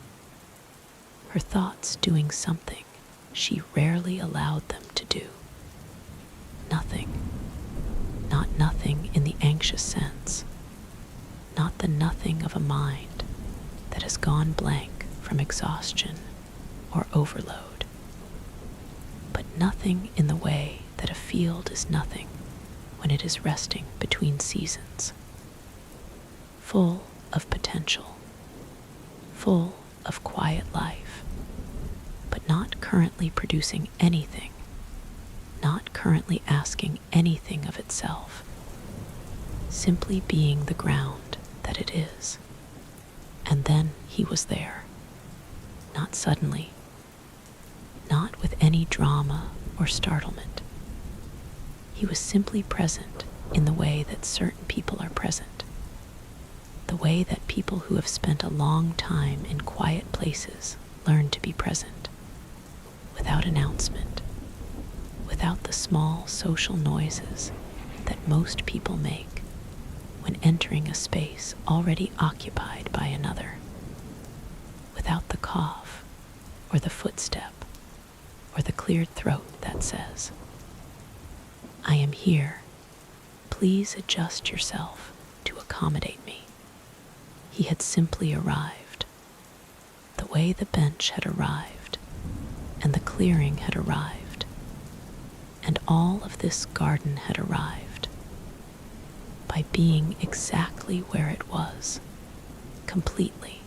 her thoughts doing something she rarely allowed them to do. Nothing, not nothing in the anxious sense, not the nothing of a mind that has gone blank from exhaustion or overload, but nothing in the way that a field is nothing when it is resting between seasons, full of potential, full of quiet life, but not currently producing anything, not currently asking anything of itself, simply being the ground that it is. And then he was there, not suddenly, not with any drama or startlement. He was simply present in the way that certain people are present, the way that people who have spent a long time in quiet places learn to be present, without announcement, without the small social noises that most people make when entering a space already occupied by another, without the cough or the footstep or the cleared throat that says, "I am here. Please adjust yourself to accommodate me." He had simply arrived, the way the bench had arrived, and the clearing had arrived, and all of this garden had arrived, by being exactly where it was, completely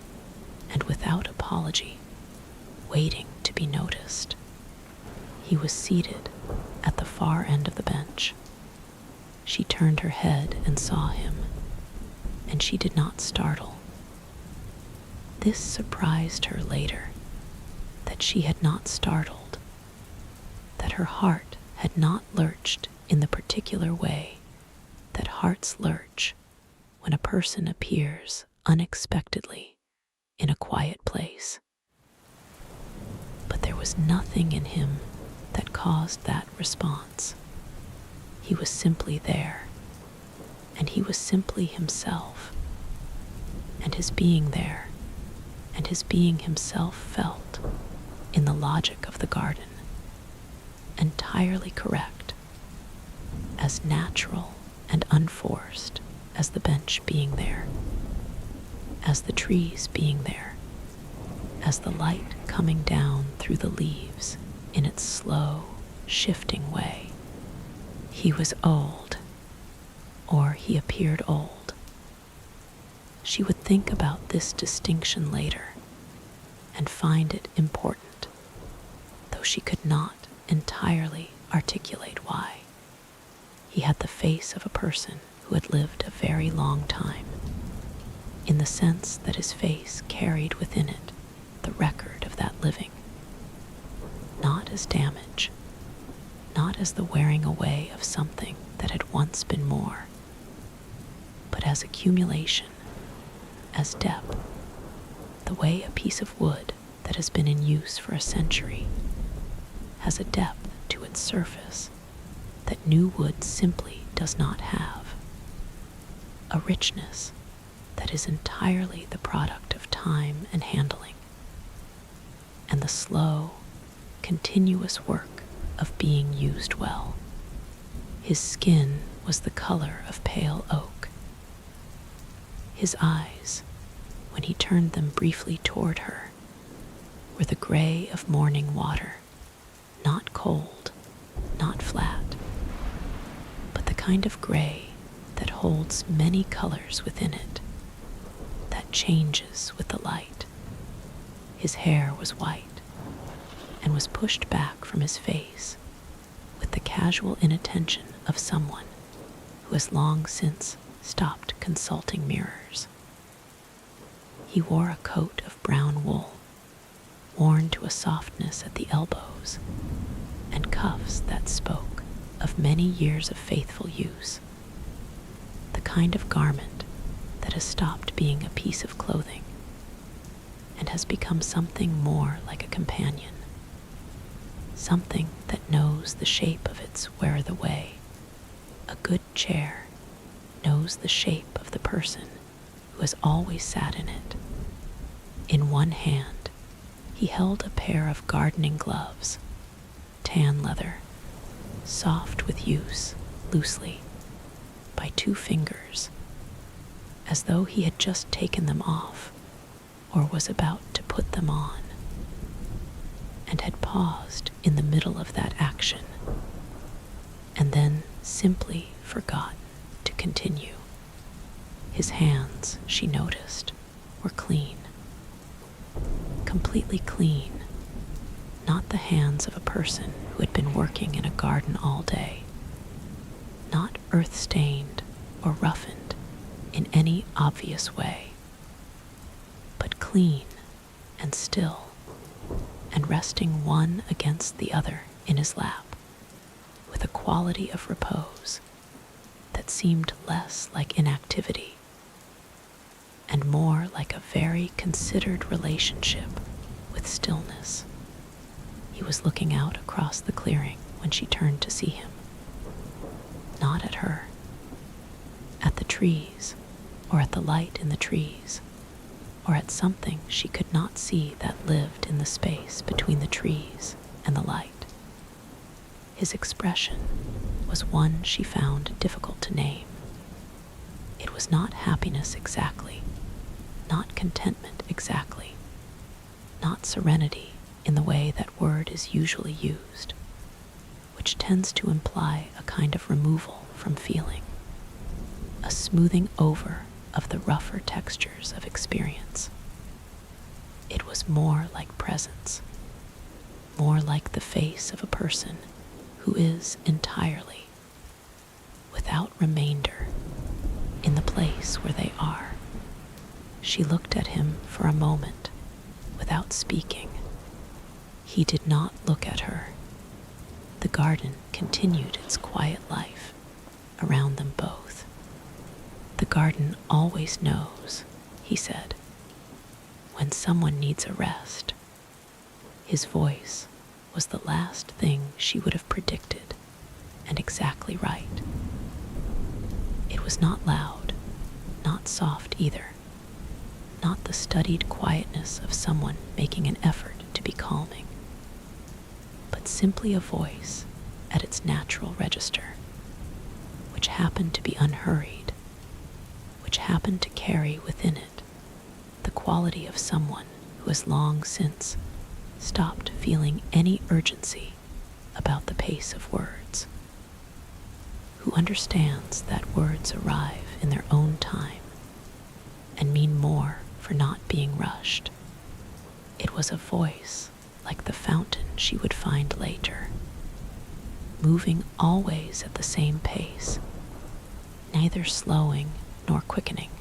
and without apology, waiting to be noticed. He was seated at the far end of the bench. She turned her head and saw him, and she did not startle. This surprised her later, that she had not startled, that her heart had not lurched in the particular way that hearts lurch when a person appears unexpectedly in a quiet place. But there was nothing in him that caused that response. He was simply there, and he was simply himself, and his being there and his being himself felt, in the logic of the garden, entirely correct, as natural and unforced as the bench being there, as the trees being there, as the light coming down through the leaves in its slow, shifting way. He was old, or he appeared old. She would think about this distinction later and find it important, though she could not entirely articulate why. He had the face of a person who had lived a very long time, in the sense that his face carried within it the record of that living, not as damage, not as the wearing away of something that had once been more, but as accumulation, as depth, the way a piece of wood that has been in use for a century has a depth to its surface that new wood simply does not have, a richness that is entirely the product of time and handling, and the slow, continuous work of being used well. His skin was the color of pale oak. His eyes, when he turned them briefly toward her, were the gray of morning water, not cold, not flat, but the kind of gray that holds many colors within it, that changes with the light. His hair was white and was pushed back from his face with the casual inattention of someone who has long since stopped consulting mirrors. He wore a coat of brown wool, worn to a softness at the elbows, and cuffs that spoke of many years of faithful use, the kind of garment that has stopped being a piece of clothing and has become something more like a companion, something that knows the shape of its wear the way. A good chair knows the shape of the person who has always sat in it. In one hand, he held a pair of gardening gloves, tan leather, soft with use, loosely, by 2 fingers, as though he had just taken them off or was about to put them on, and had paused in the middle of that action, and then simply forgotten to continue. His hands, she noticed, were clean, completely clean, not the hands of a person who had been working in a garden all day, not earth-stained or roughened in any obvious way, but clean and still, and resting one against the other in his lap, with a quality of repose that seemed less like inactivity and more like a very considered relationship with stillness. He was looking out across the clearing when she turned to see him, not at her, at the trees, or at the light in the trees, or at something she could not see that lived in the space between the trees and the light. His expression was one she found difficult to name. It was not happiness exactly, not contentment exactly, not serenity in the way that word is usually used, which tends to imply a kind of removal from feeling, a smoothing over of the rougher textures of experience. It was more like presence, more like the face of a person who is entirely, without remainder, in the place where they are. She looked at him for a moment without speaking. He did not look at her. The garden continued its quiet life around them both. "The garden always knows," he said, "when someone needs a rest." His voice was the last thing she would have predicted, and exactly right. It was not loud, not soft either, not the studied quietness of someone making an effort to be calming, but simply a voice at its natural register, which happened to be unhurried, which happened to carry within it the quality of someone who has long since stopped feeling any urgency about the pace of words, who understands that words arrive in their own time and mean more for not being rushed. It was a voice like the fountain she would find later, moving always at the same pace, neither slowing nor quickening,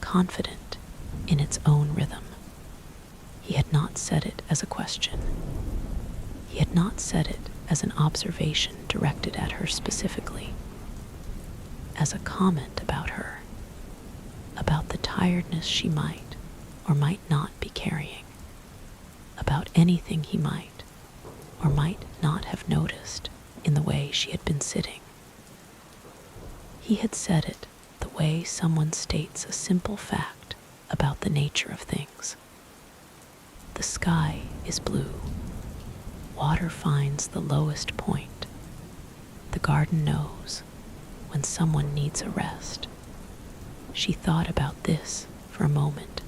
confident in its own rhythm. He had not said it as a question. He had not said it as an observation directed at her specifically, as a comment about her, about the tiredness she might or might not be carrying, about anything he might or might not have noticed in the way she had been sitting. He had said it the way someone states a simple fact about the nature of things. The sky is blue. Water finds the lowest point. The garden knows when someone needs a rest. She thought about this for a moment.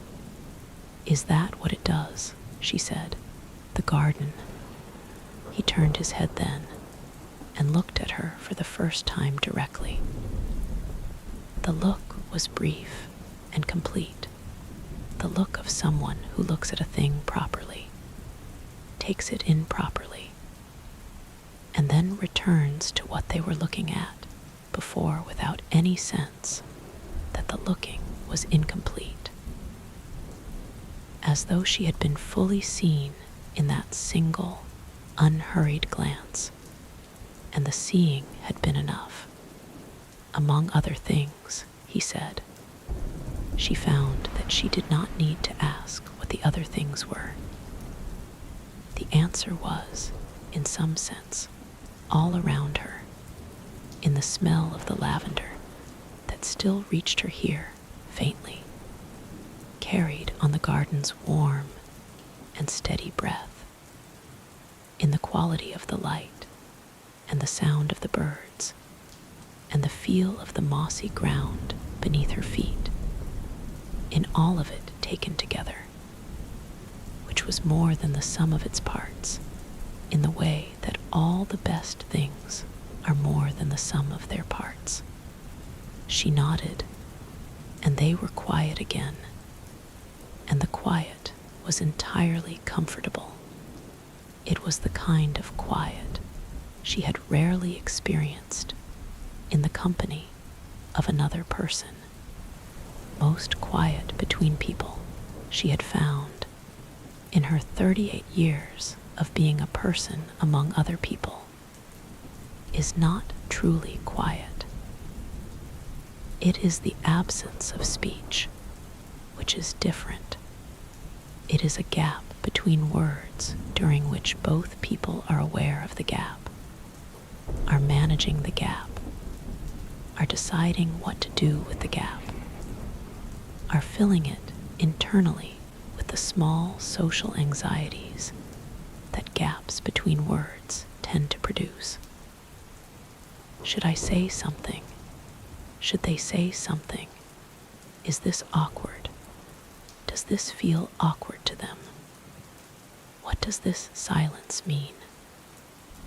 "Is that what it does?" she said. "The garden." He turned his head then and looked at her for the first time directly. The look was brief and complete, the look of someone who looks at a thing properly, takes it in properly, and then returns to what they were looking at before without any sense that the looking was incomplete, as though she had been fully seen in that single, unhurried glance, and the seeing had been enough. Among other things, he said, she found that she did not need to ask what the other things were. The answer was, in some sense, all around her, in the smell of the lavender that still reached her here faintly, carried on the garden's warm and steady breath, in the quality of the light and the sound of the birds and the feel of the mossy ground beneath her feet, in all of it taken together, which was more than the sum of its parts, in the way that all the best things are more than the sum of their parts. She nodded, and they were quiet again, and the quiet was entirely comfortable. It was the kind of quiet she had rarely experienced in the company of another person, most quiet between people she had found in her 38 years of being a person among other people, is not truly quiet. It is the absence of speech, which is different. It is a gap between words during which both people are aware of the gap, are managing the gap, are deciding what to do with the gap, are filling it internally with the small social anxieties that gaps between words tend to produce. Should I say something? Should they say something? Is this awkward? Does this feel awkward to them? What does this silence mean?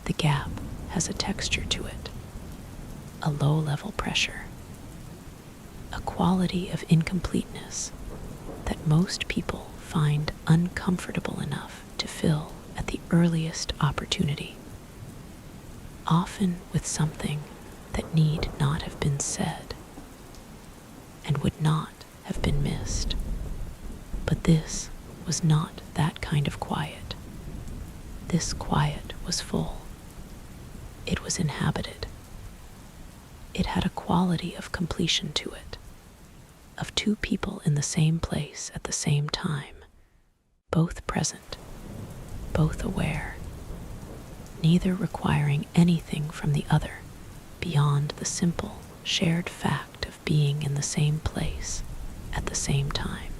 The gap has a texture to it, a low-level pressure, a quality of incompleteness that most people find uncomfortable enough to fill at the earliest opportunity, often with something that need not have been said and would not have been missed. But this was not that kind of quiet. This quiet was full, It was inhabited. It had a quality of completion to it, of two people in the same place at the same time, both present, both aware, neither requiring anything from the other beyond the simple, shared fact of being in the same place at the same time.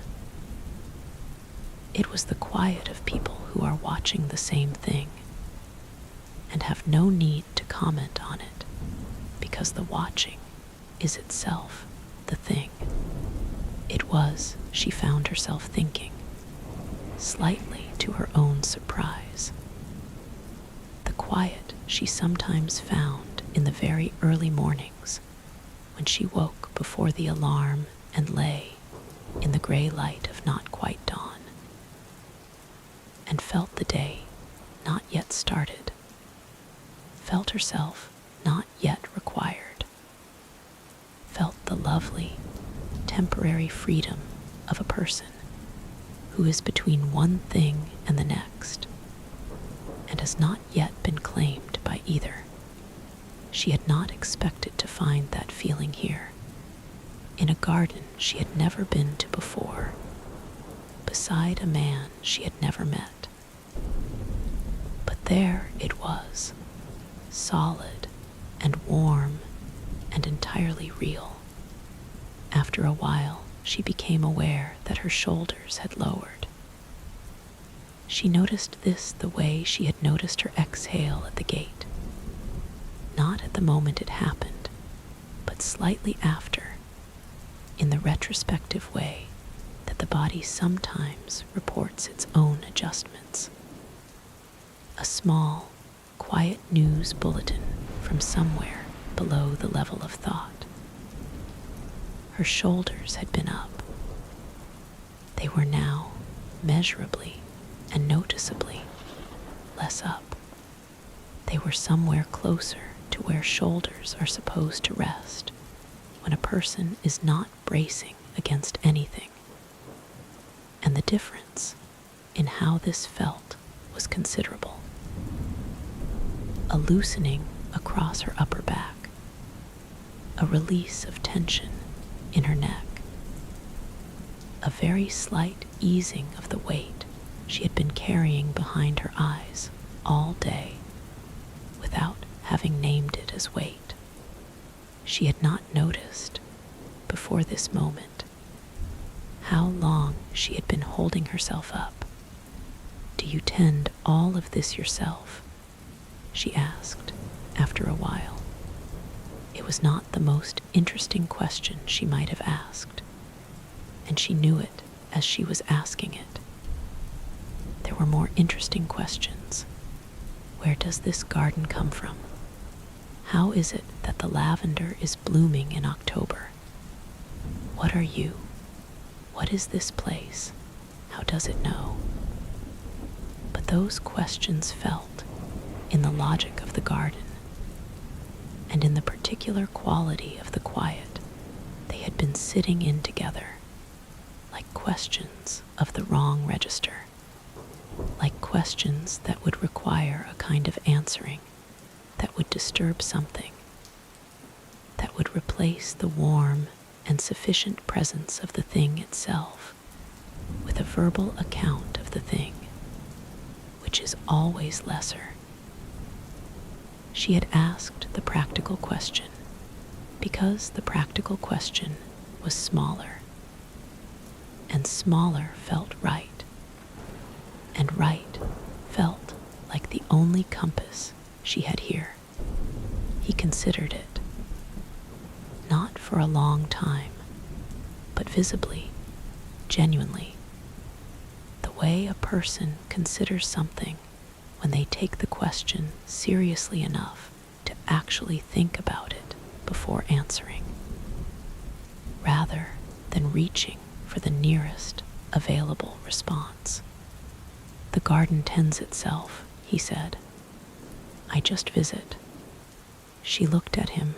It was the quiet of people who are watching the same thing and have no need to comment on it because the watching is itself the thing. It was, she found herself thinking, slightly to her own surprise. The quiet she sometimes found in the very early mornings when she woke before the alarm and lay in the gray light of not quite dawn, and felt the day not yet started, felt herself not yet required, felt the lovely, temporary freedom of a person who is between one thing and the next, and has not yet been claimed by either. She had not expected to find that feeling here, in a garden she had never been to before, beside a man she had never met. But there it was, solid and warm and entirely real. After a while, she became aware that her shoulders had lowered. She noticed this the way she had noticed her exhale at the gate. Not at the moment it happened, but slightly after, in the retrospective way that the body sometimes reports its own adjustments. A small, quiet news bulletin from somewhere below the level of thought. Her shoulders had been up. They were now measurably and noticeably less up. They were somewhere closer to where shoulders are supposed to rest when a person is not bracing against anything. And the difference in how this felt was considerable. A loosening across her upper back, a release of tension in her neck, a very slight easing of the weight she had been carrying behind her eyes all day without having named it as weight. She had not noticed, before this moment, how long she had been holding herself up. "Do you tend all of this yourself?" she asked after a while. It was not the most interesting question she might have asked, and she knew it as she was asking it. There were more interesting questions. Where does this garden come from? How is it that the lavender is blooming in October? What are you? What is this place? How does it know? But those questions felt in the logic of the garden, and in the particular quality of the quiet they had been sitting in together, like questions of the wrong register, like questions that would require a kind of answering that would disturb something, that would replace the warm and sufficient presence of the thing itself with a verbal account of the thing, which is always lesser. She had asked the practical question because the practical question was smaller, and smaller felt right, and right felt like the only compass she had here. He considered it, not for a long time, but visibly, genuinely, the way a person considers something when they take the question seriously enough to actually think about it before answering, rather than reaching for the nearest available response. "The garden tends itself," he said. "I just visit." She looked at him.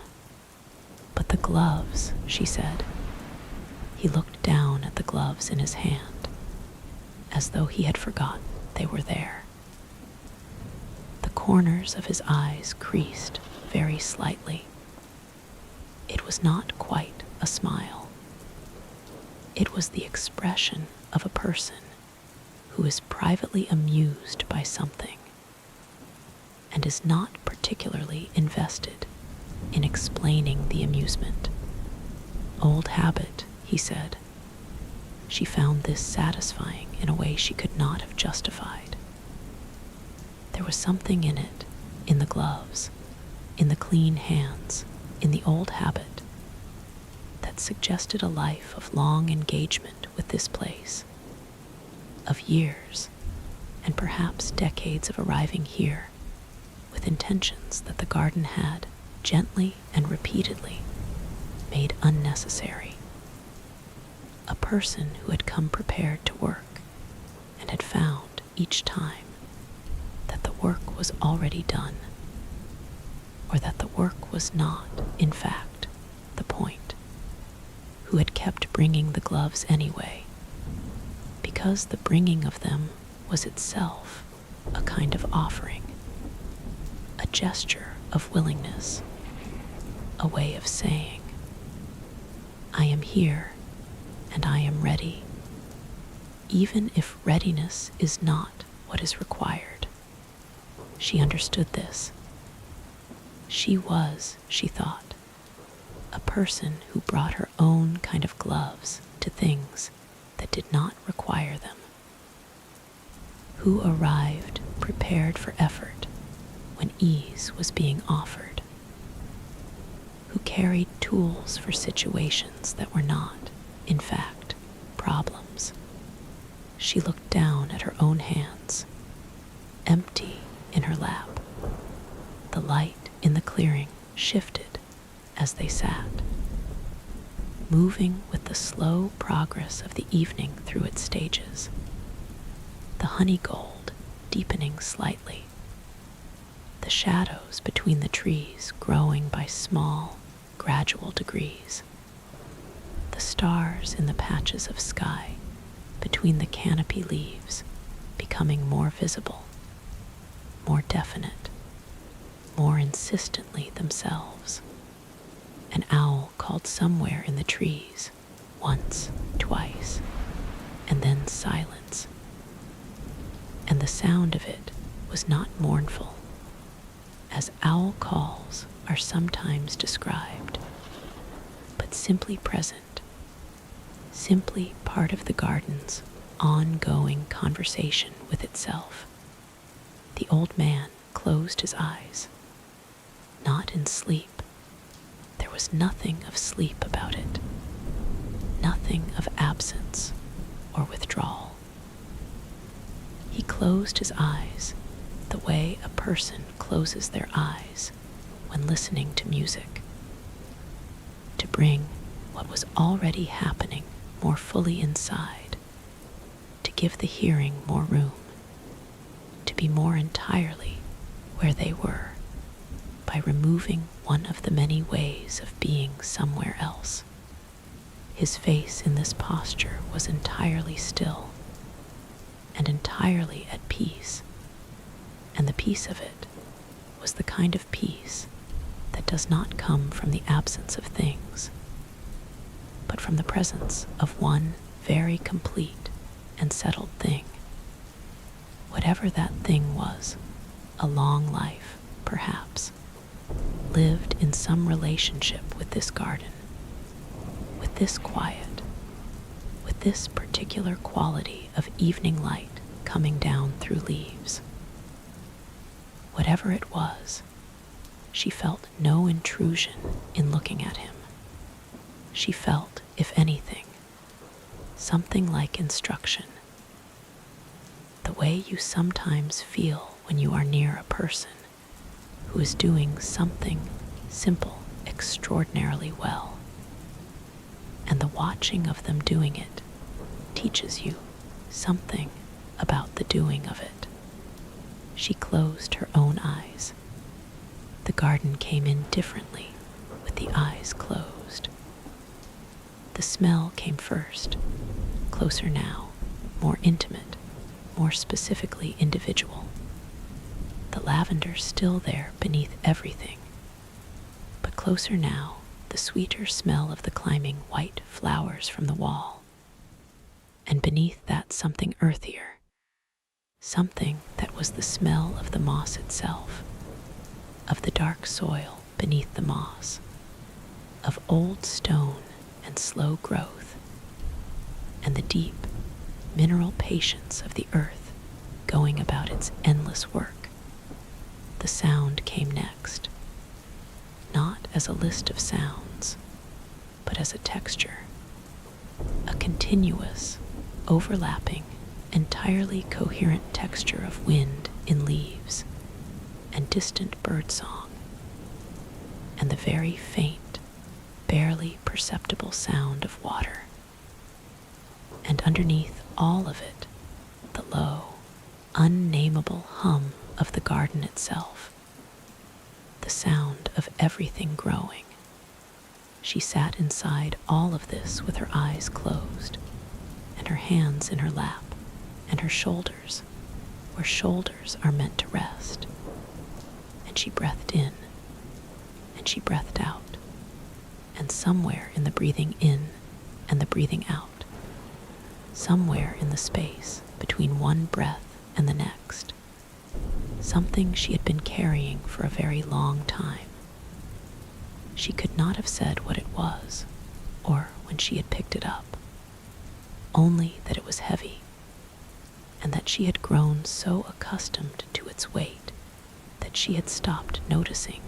"But the gloves," she said. He looked down at the gloves in his hand, as though he had forgotten they were there. The corners of his eyes creased very slightly. It was not quite a smile. It was the expression of a person who is privately amused by something and is not particularly invested in explaining the amusement. Old habit, he said. She found this satisfying in a way she could not have justified. There was something in it, in the gloves, in the clean hands, in the old habit, that suggested a life of long engagement with this place, of years, and perhaps decades of arriving here, with intentions that the garden had, gently and repeatedly, made unnecessary. A person who had come prepared to work, and had found, each time, that the work was already done, or that the work was not, in fact, the point, who had kept bringing the gloves anyway, because the bringing of them was itself a kind of offering, a gesture of willingness, a way of saying, I am here and I am ready, even if readiness is not what is required. She understood this. She was, she thought, a person who brought her own kind of gloves to things that did not require them, who arrived prepared for effort when ease was being offered, who carried tools for situations that were not, in fact, problems. She looked down at her own hands, empty in her lap. The light in the clearing shifted as they sat, moving with the slow progress of the evening through its stages, the honey gold deepening slightly, the shadows between the trees growing by small, gradual degrees, the stars in the patches of sky between the canopy leaves becoming more visible, more definite, more insistently themselves. An owl called somewhere in the trees, once, twice, and then silence. And the sound of it was not mournful, as owl calls are sometimes described, but simply present, simply part of the garden's ongoing conversation with itself. The old man closed his eyes, not in sleep. There was nothing of sleep about it, nothing of absence or withdrawal. He closed his eyes the way a person closes their eyes when listening to music, to bring what was already happening more fully inside, to give the hearing more room, to be more entirely where they were, by removing one of the many ways of being somewhere else. His face in this posture was entirely still and entirely at peace, and the peace of it was the kind of peace that does not come from the absence of things, but from the presence of one very complete and settled thing. Whatever that thing was, a long life, perhaps, lived in some relationship with this garden, with this quiet, with this particular quality of evening light coming down through leaves. Whatever it was, she felt no intrusion in looking at him. She felt, if anything, something like instruction. The way you sometimes feel when you are near a person who is doing something simple extraordinarily well, and the watching of them doing it teaches you something about the doing of it. She closed her own eyes. The garden came in differently with the eyes closed. The smell came first, closer now, more intimate, more specifically individual. the lavender still there beneath everything, but closer now, the sweeter smell of the climbing white flowers from the wall, and beneath that something earthier, something that was the smell of the moss itself, of the dark soil beneath the moss, of old stone and slow growth, and the deep mineral patience of the earth going about its endless work. The sound came next, not as a list of sounds, but as a texture, a continuous, overlapping, entirely coherent texture of wind in leaves and distant birdsong, and the very faint, barely perceptible sound of water. And underneath all of it, the low, unnameable hum of the garden itself, the sound of everything growing. She sat inside all of this with her eyes closed, and her hands in her lap, and her shoulders where shoulders are meant to rest. And she breathed in, and she breathed out, and somewhere in the breathing in and the breathing out, somewhere in the space between one breath and the next, something she had been carrying for a very long time. She could not have said what it was, or when she had picked it up, only that it was heavy, and that she had grown so accustomed to its weight that she had stopped noticing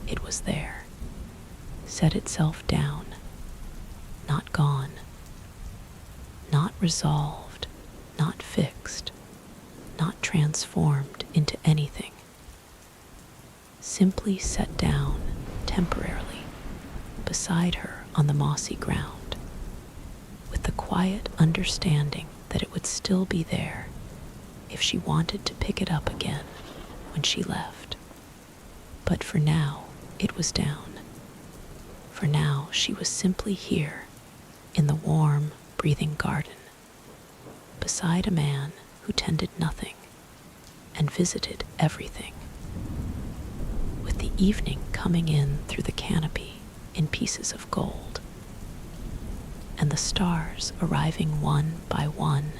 it was there, set itself down, not gone, not resolved, not fixed, not transformed into anything, simply set down temporarily beside her on the mossy ground, with the quiet understanding that it would still be there if she wanted to pick it up again when she left. But for now, it was down. For now, she was simply here in the warm, breathing garden, beside a man who tended nothing and visited everything, with the evening coming in through the canopy in pieces of gold, and the stars arriving one by one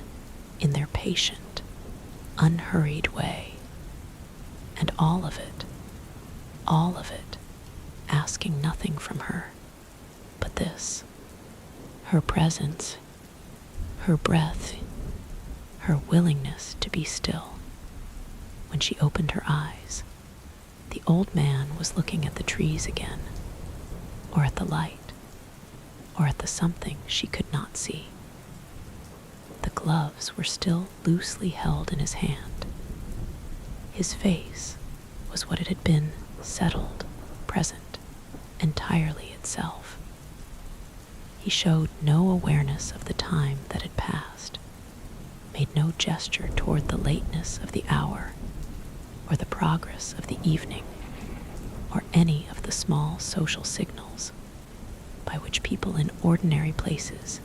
in their patient, unhurried way, and all of it, asking nothing from her but this, her presence, her breath, her willingness to be still. When she opened her eyes, the old man was looking at the trees again, or at the light, or at the something she could not see. The gloves were still loosely held in his hand. His face was what it had been, settled, present, entirely itself. He showed no awareness of the time that had passed, made no gesture toward the lateness of the hour, or the progress of the evening, or any of the small social signals by which people in ordinary places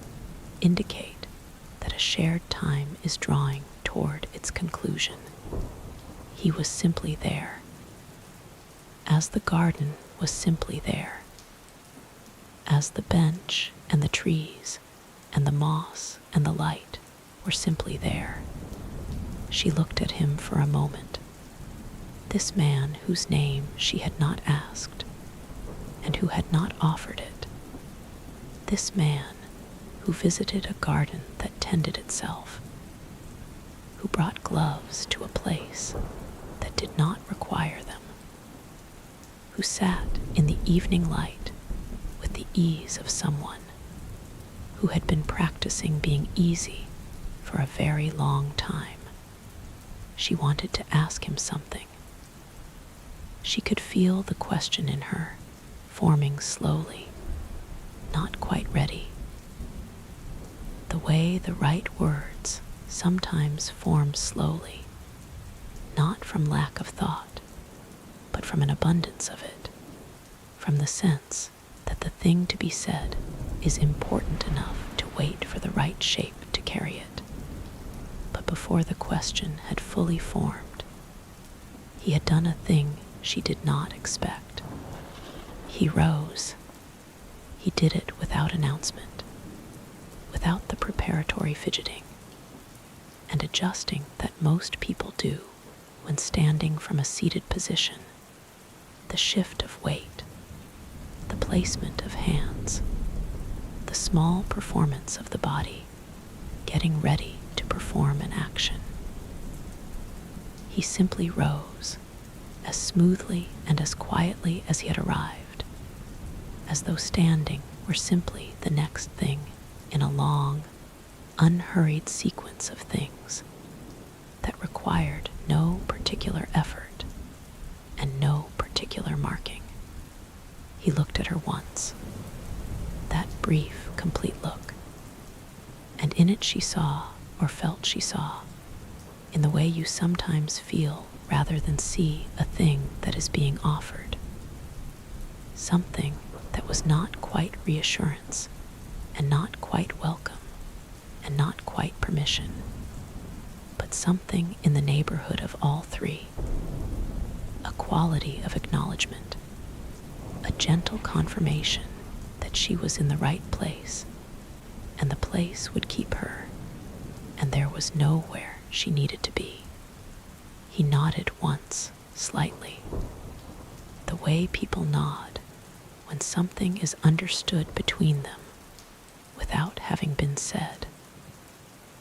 indicate that a shared time is drawing toward its conclusion. He was simply there, as the garden was simply there, as the bench and the trees and the moss and the light were simply there. She looked at him for a moment, this man whose name she had not asked and who had not offered it, this man who visited a garden that tended itself, who brought gloves to a place that did not require them, who sat in the evening light with the ease of someone who had been practicing being easy for a very long time. She wanted to ask him something. She could feel the question in her forming slowly, not quite ready. The way the right words sometimes form slowly, not from lack of thought, but from an abundance of it, from the sense that the thing to be said is important enough to wait for the right shape to carry it. But before the question had fully formed, He had done a thing she did not expect. He rose. He did it without announcement, without the preparatory fidgeting and adjusting that most people do when standing from a seated position, the shift of weight, the placement of hands, the small performance of the body getting ready to perform an action. He simply rose, as smoothly and as quietly as he had arrived, as though standing were simply the next thing in a long, unhurried sequence of things that required no particular effort and no particular marking. He looked at her once, that brief, complete look, and in it she saw, or felt she saw, in the way you sometimes feel rather than see a thing that is being offered, something that was not quite reassurance and not quite welcome and not quite permission, but something in the neighborhood of all three, a quality of acknowledgement, a gentle confirmation that she was in the right place and the place would keep her and there was nowhere she needed to be. He nodded once, slightly, the way people nod when something is understood between them without having been said,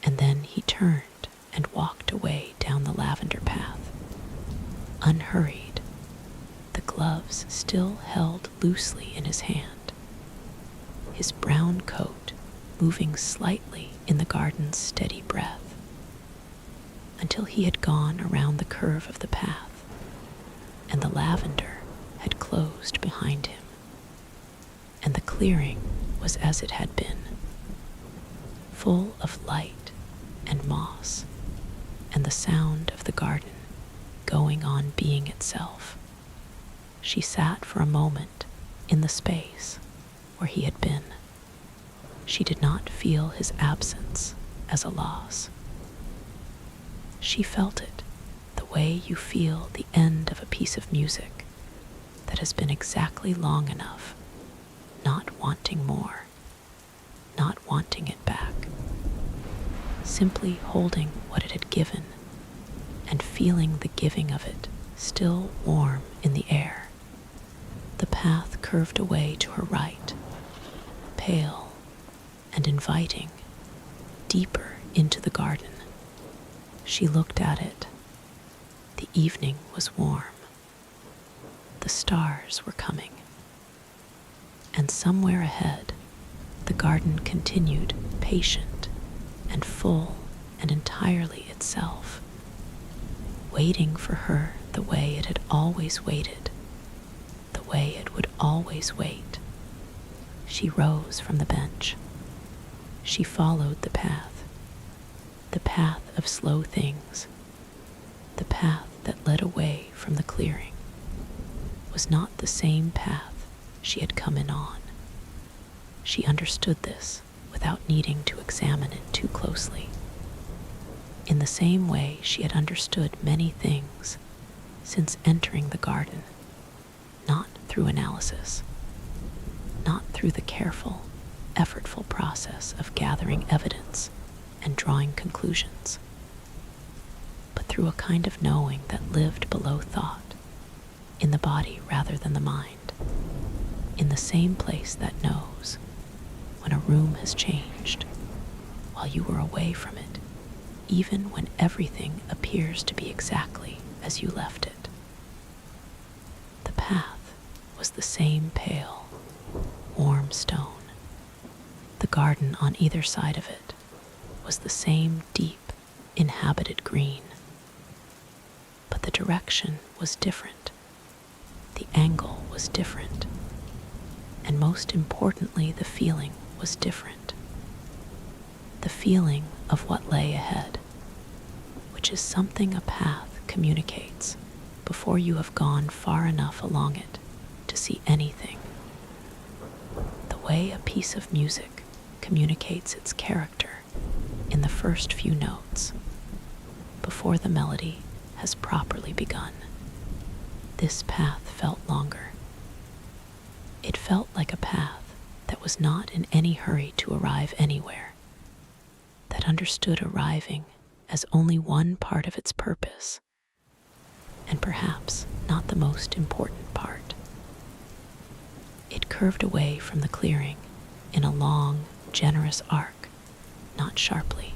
and then he turned and walked away down the lavender path, unhurried, the gloves still held loosely in his hand, his brown coat moving slightly in the garden's steady breath, until he had gone around the curve of the path, and the lavender had closed behind him, and the clearing was as it had been, full of light and moss, and the sound of the garden going on being itself. She sat for a moment in the space where he had been. She did not feel his absence as a loss. She felt it the way you feel the end of a piece of music that has been exactly long enough, not wanting more, not wanting it back, simply holding what it had given and feeling the giving of it still warm in the air. The path curved away to her right, pale and inviting, deeper into the garden. She looked at it. The evening was warm. The stars were coming. And somewhere ahead, the garden continued patient and full and entirely itself, waiting for her the way it had always waited, the way it would always wait. She rose from the bench. She followed the path of slow things, the path that led away from the clearing, was not the same path she had come in on. She understood this without needing to examine it too closely. In the same way she had understood many things since entering the garden, not through analysis, not through the careful, effortful process of gathering evidence and drawing conclusions, but through a kind of knowing that lived below thought, in the body rather than the mind, in the same place that knows when a room has changed, while you were away from it, even when everything appears to be exactly as you left it. The path was the same pale, warm stone. The garden on either side of it was the same deep, inhabited green. But the direction was different. The angle was different. And most importantly, the feeling was different. The feeling of what lay ahead, which is something a path communicates before you have gone far enough along it to see anything. The way a piece of music communicates its character in the first few notes, before the melody has properly begun. this path felt longer. It felt like a path that was not in any hurry to arrive anywhere, that understood arriving as only one part of its purpose, and perhaps not the most important part. It curved away from the clearing in a long, generous arc, not sharply,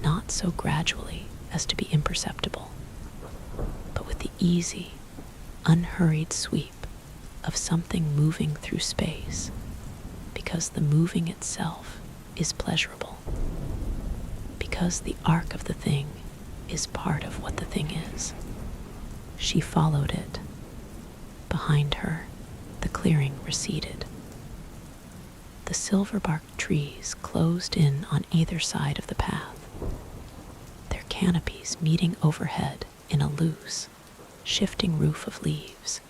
not so gradually as to be imperceptible, but with the easy, unhurried sweep of something moving through space, because the moving itself is pleasurable, because the arc of the thing is part of what the thing is. She followed it. Behind her, the clearing receded. The silver-barked trees closed in on either side of the path, their canopies meeting overhead in a loose, shifting roof of leaves,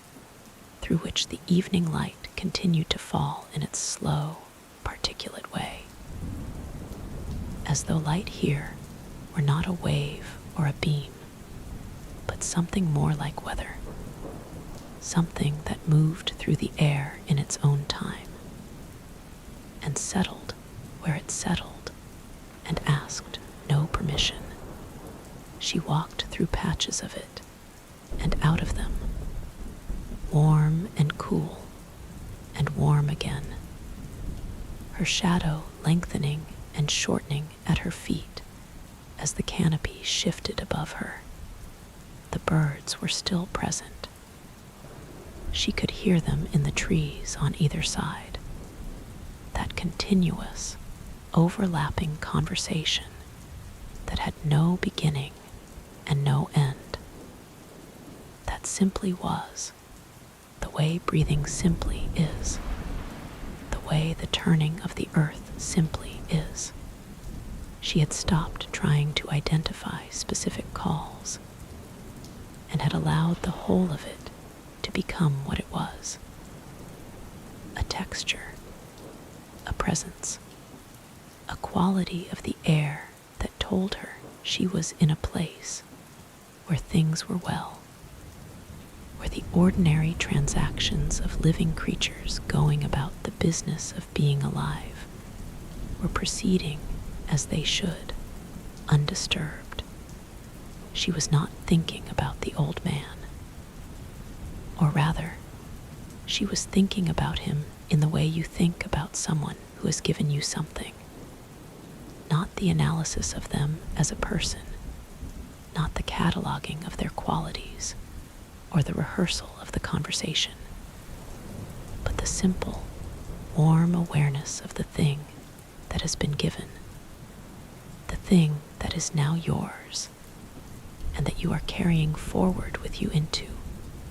through which the evening light continued to fall in its slow, particulate way, as though light here were not a wave or a beam, but something more like weather, something that moved through the air in its own time, and settled where it settled, and asked no permission. She walked through patches of it, and out of them, warm and cool, and warm again, her shadow lengthening and shortening at her feet as the canopy shifted above her. The birds were still present. She could hear them in the trees on either side. That continuous, overlapping conversation that had no beginning and no end. That simply was, the way breathing simply is, the way the turning of the earth simply is. She had stopped trying to identify specific calls and had allowed the whole of it to become what it was. A texture, a presence, a quality of the air that told her she was in a place where things were well, where the ordinary transactions of living creatures going about the business of being alive were proceeding as they should, undisturbed. She was not thinking about the old man. Or rather, she was thinking about him in the way you think about someone who has given you something. Not the analysis of them as a person, not the cataloging of their qualities, or the rehearsal of the conversation, but the simple, warm awareness of the thing that has been given, the thing that is now yours, and that you are carrying forward with you into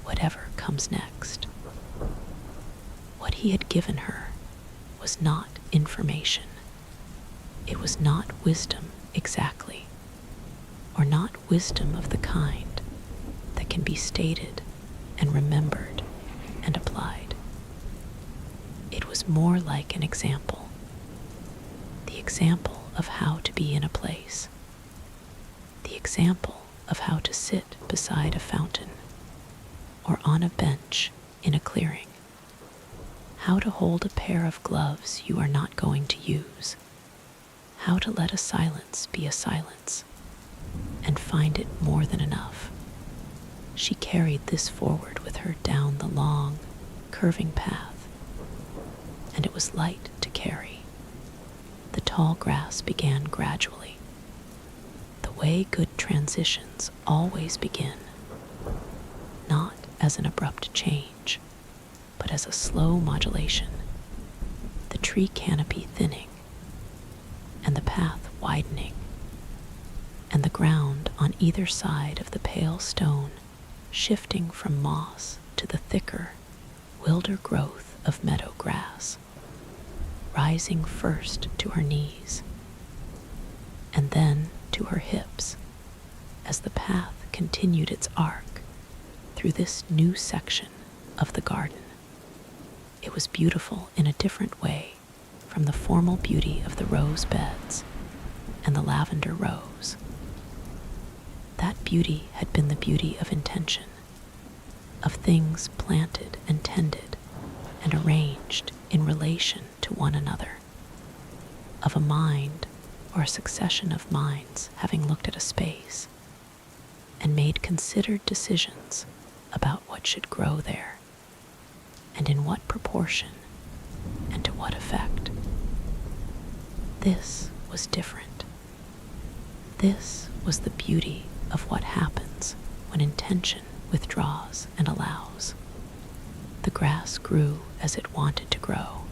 whatever comes next. What he had given her was not information. It was not wisdom exactly, or not wisdom of the kind that can be stated and remembered and applied. It was more like an example, the example of how to be in a place, the example of how to sit beside a fountain or on a bench in a clearing, how to hold a pair of gloves you are not going to use, how to let a silence be a silence and find it more than enough. She carried this forward with her down the long, curving path, and it was light to carry. The tall grass began gradually, the way good transitions always begin, not as an abrupt change, but as a slow modulation, the tree canopy thinning, and the path widening, and the ground on either side of the pale stone shifting from moss to the thicker, wilder growth of meadow grass, rising first to her knees, and then to her hips as the path continued its arc through this new section of the garden. It was beautiful in a different way from the formal beauty of the rose beds and the lavender rose. That beauty had been the beauty of intention, of things planted and tended and arranged in relation to one another, of a mind or a succession of minds having looked at a space and made considered decisions about what should grow there, and in what proportion, and to what effect. This was different. This was the beauty of what happens when intention withdraws and allows. The grass grew as it wanted to grow,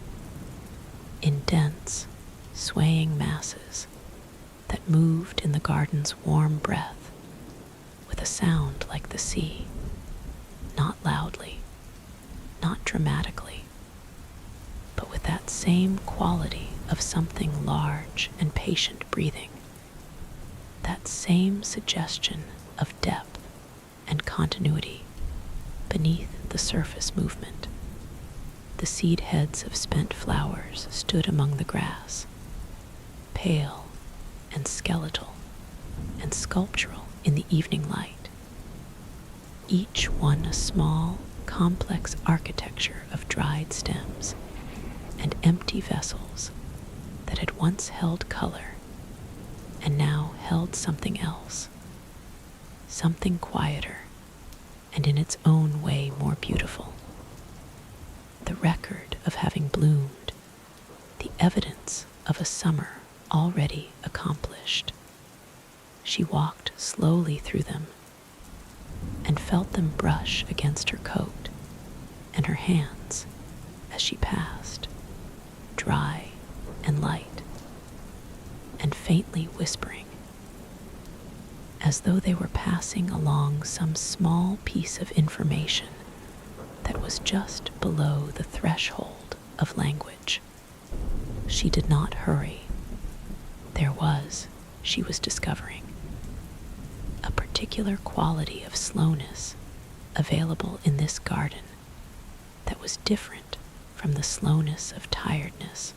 in dense, swaying masses that moved in the garden's warm breath, with a sound like the sea, not loudly, not dramatically, but with that same quality of something large and patient breathing, that same suggestion of depth and continuity beneath the surface movement. The seed heads of spent flowers stood among the grass, pale and skeletal and sculptural in the evening light, each one a small, complex architecture of dried stems and empty vessels that had once held color and now held something else, something quieter and in its own way more beautiful. The record of having bloomed, the evidence of a summer already accomplished. She walked slowly through them and felt them brush against her coat and her hands as she passed, dry and light, and faintly whispering, as though they were passing along some small piece of information that was just below the threshold of language. She did not hurry. There was, she was discovering, a particular quality of slowness available in this garden that was different from the slowness of tiredness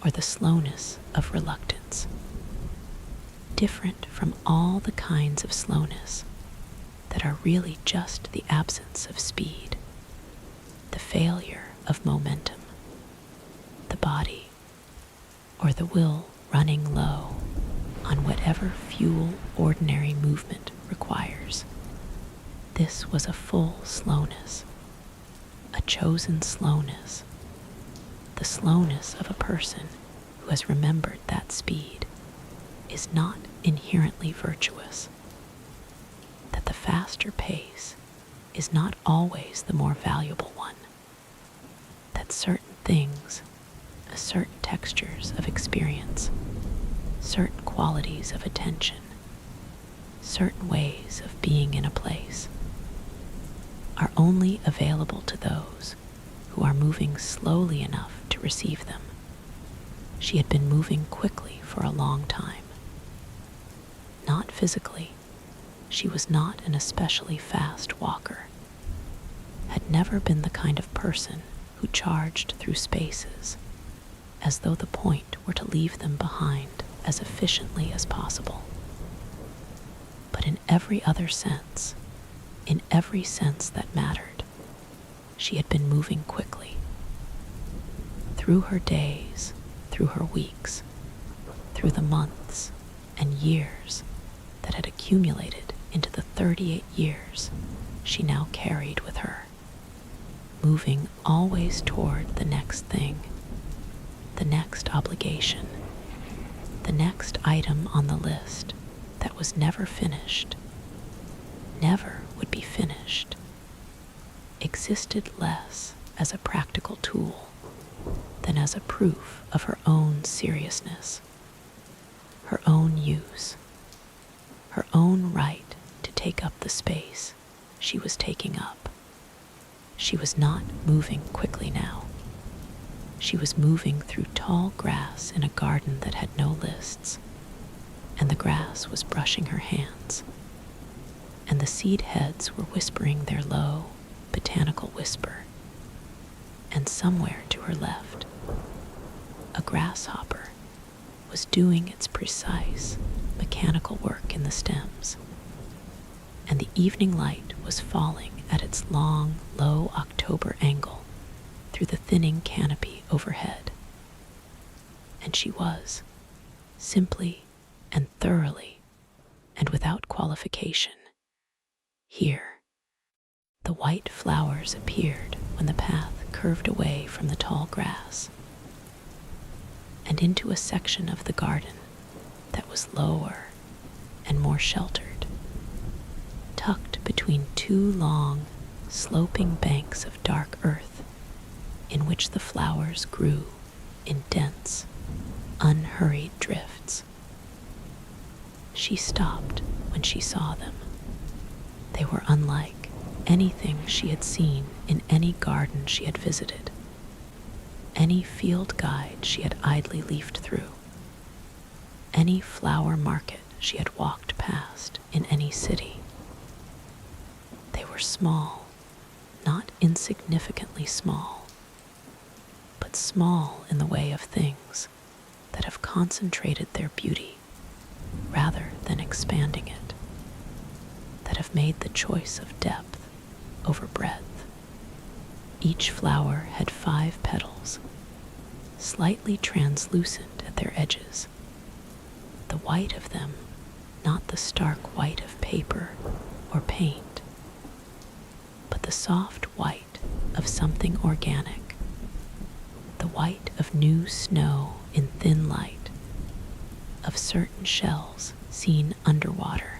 or the slowness of reluctance, different from all the kinds of slowness that are really just the absence of speed, the failure of momentum, the body or the will running low on whatever fuel ordinary movement requires. This was a full slowness, a chosen slowness, the slowness of a person who has remembered that speed is not inherently virtuous, that the faster pace is not always the more valuable one, that certain things, certain textures of experience, certain qualities of attention, certain ways of being in a place, are only available to those who are moving slowly enough to receive them. She had been moving quickly for a long time. Not physically, she was not an especially fast walker, had never been the kind of person who charged through spaces as though the point were to leave them behind as efficiently as possible. But in every other sense, in every sense that mattered, she had been moving quickly. Through her days, through her weeks, through the months and years that had accumulated into the 38 years she now carried with her, moving always toward the next thing, the next obligation, the next item on the list that was never finished, never would be finished, existed less as a practical tool than as a proof of her own seriousness, her own use, her own right to take up the space she was taking up. She was not moving quickly now. She was moving through tall grass in a garden that had no lists, and the grass was brushing her hands, and the seed heads were whispering their low, botanical whisper, and somewhere to her left, a grasshopper was doing its precise, mechanical work in the stems, and the evening light was falling at its long, low October angle through the thinning canopy overhead. And she was, simply and thoroughly, and without qualification, here. The white flowers appeared when the path curved away from the tall grass and into a section of the garden that was lower and more sheltered, tucked between two long, sloping banks of dark earth in which the flowers grew in dense, unhurried drifts. She stopped when she saw them. They were unlike anything she had seen in any garden she had visited, any field guide she had idly leafed through, any flower market she had walked past in any city. They were small, not insignificantly small, but small in the way of things that have concentrated their beauty rather than expanding it, that have made the choice of depth over breadth. Each flower had 5 petals, slightly translucent at their edges, the white of them not the stark white of paper or paint, but the soft white of something organic, the white of new snow in thin light, of certain shells seen underwater,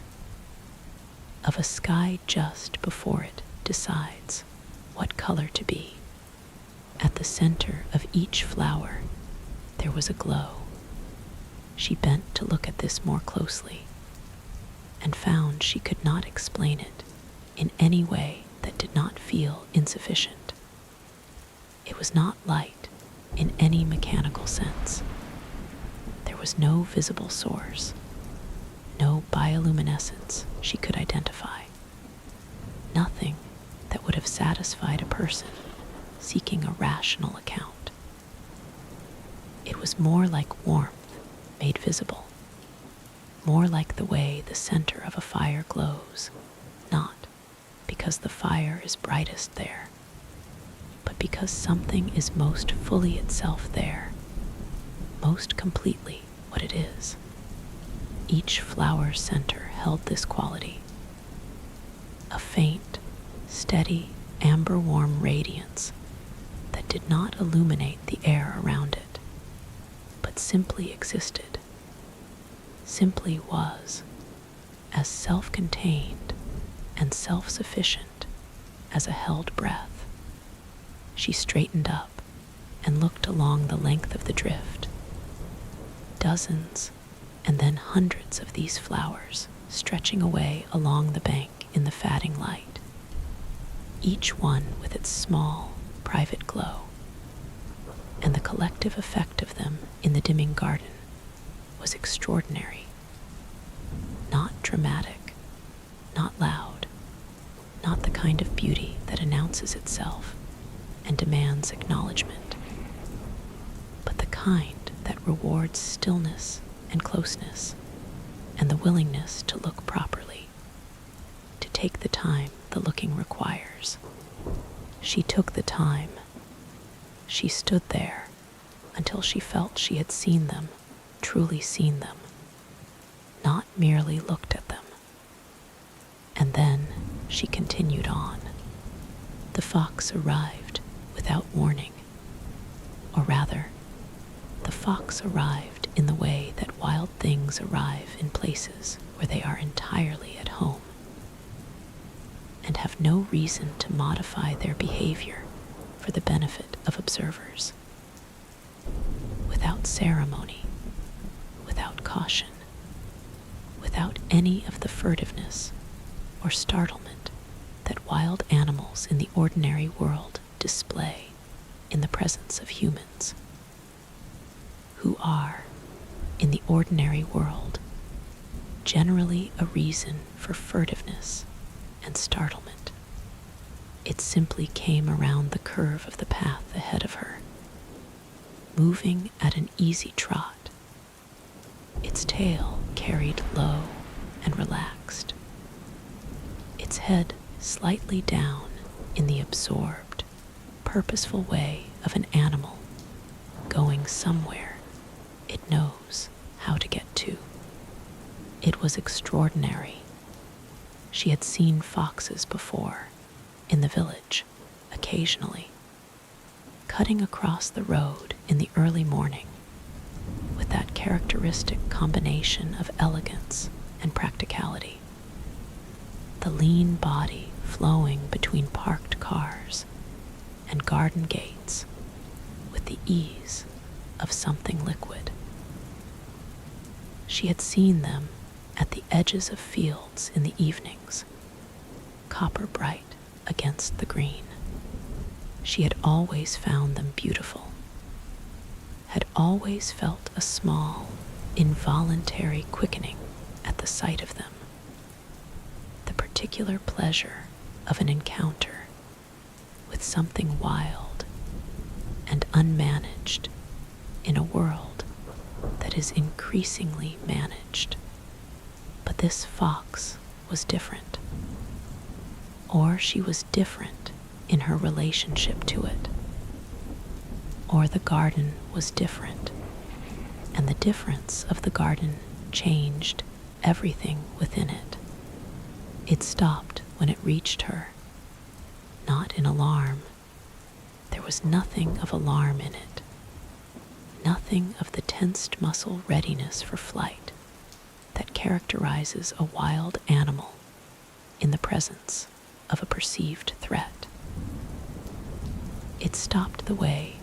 of a sky just before it decides what color to be. At the center of each flower there was a glow. She bent to look at this more closely and found she could not explain it in any way that did not feel insufficient. It was not light in any mechanical sense. There was no visible source, no bioluminescence she could identify, nothing that would have satisfied a person seeking a rational account. It was more like warmth made visible, more like the way the center of a fire glows, not because the fire is brightest there, but because something is most fully itself there, most completely what it is. Each flower's center held this quality, a faint, steady, amber-warm radiance that did not illuminate the air around it, but simply existed, simply was, as self-contained and self-sufficient as a held breath. She straightened up and looked along the length of the drift. Dozens and then hundreds of these flowers stretching away along the bank in the fading light, each one with its small, private glow, and the collective effect of them in the dimming garden was extraordinary. Not dramatic, not loud, not the kind of beauty that announces itself and demands acknowledgement, but the kind that rewards stillness and closeness and the willingness to look properly, to take the time the looking requires. She took the time. She stood there until she felt she had seen them, truly seen them, not merely looked at them. And then she continued on. The fox arrived without warning, or rather, the fox arrived in the way that wild things arrive in places where they are entirely at home and have no reason to modify their behavior for the benefit of observers. Without ceremony, without caution, without any of the furtiveness or startlement that wild animals in the ordinary world display in the presence of humans, who are, in the ordinary world, generally a reason for furtiveness and startlement. It simply came around the curve of the path ahead of her, moving at an easy trot, its tail carried low and relaxed, its head slightly down in the absorbed, purposeful way of an animal going somewhere it knows how to get to. It was extraordinary. She had seen foxes before, in the village, occasionally, cutting across the road in the early morning, with that characteristic combination of elegance and practicality. The lean body flowing between parked cars and garden gates with the ease of something liquid. She had seen them at the edges of fields in the evenings, copper bright against the green. She had always found them beautiful, had always felt a small, involuntary quickening at the sight of them. The particular pleasure of an encounter with something wild and unmanaged in a world that is increasingly managed. But this fox was different. Or she was different in her relationship to it. Or the garden was different, and the difference of the garden changed everything within it. It stopped when it reached her, not in alarm. There was nothing of alarm in it, nothing of the tensed muscle readiness for flight that characterizes a wild animal in the presence of a perceived threat. It stopped the way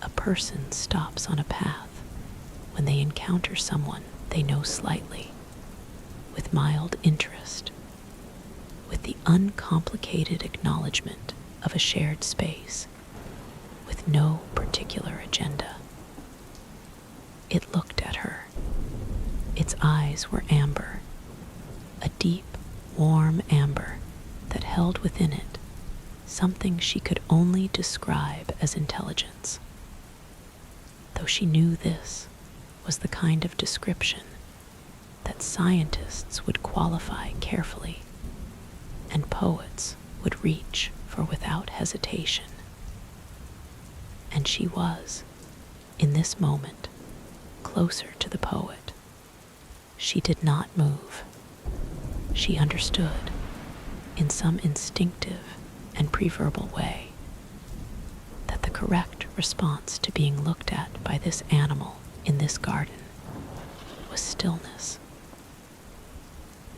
a person stops on a path when they encounter someone they know slightly, with mild interest, with the uncomplicated acknowledgement of a shared space, with no particular agenda. It looked at her. Its eyes were amber, a deep, warm amber that held within it something she could only describe as intelligence. Though she knew this was the kind of description that scientists would qualify carefully and poets would reach for without hesitation. And she was, in this moment, closer to the poet. She did not move. She understood, in some instinctive and preverbal way, that the correct response to being looked at by this animal in this garden was stillness.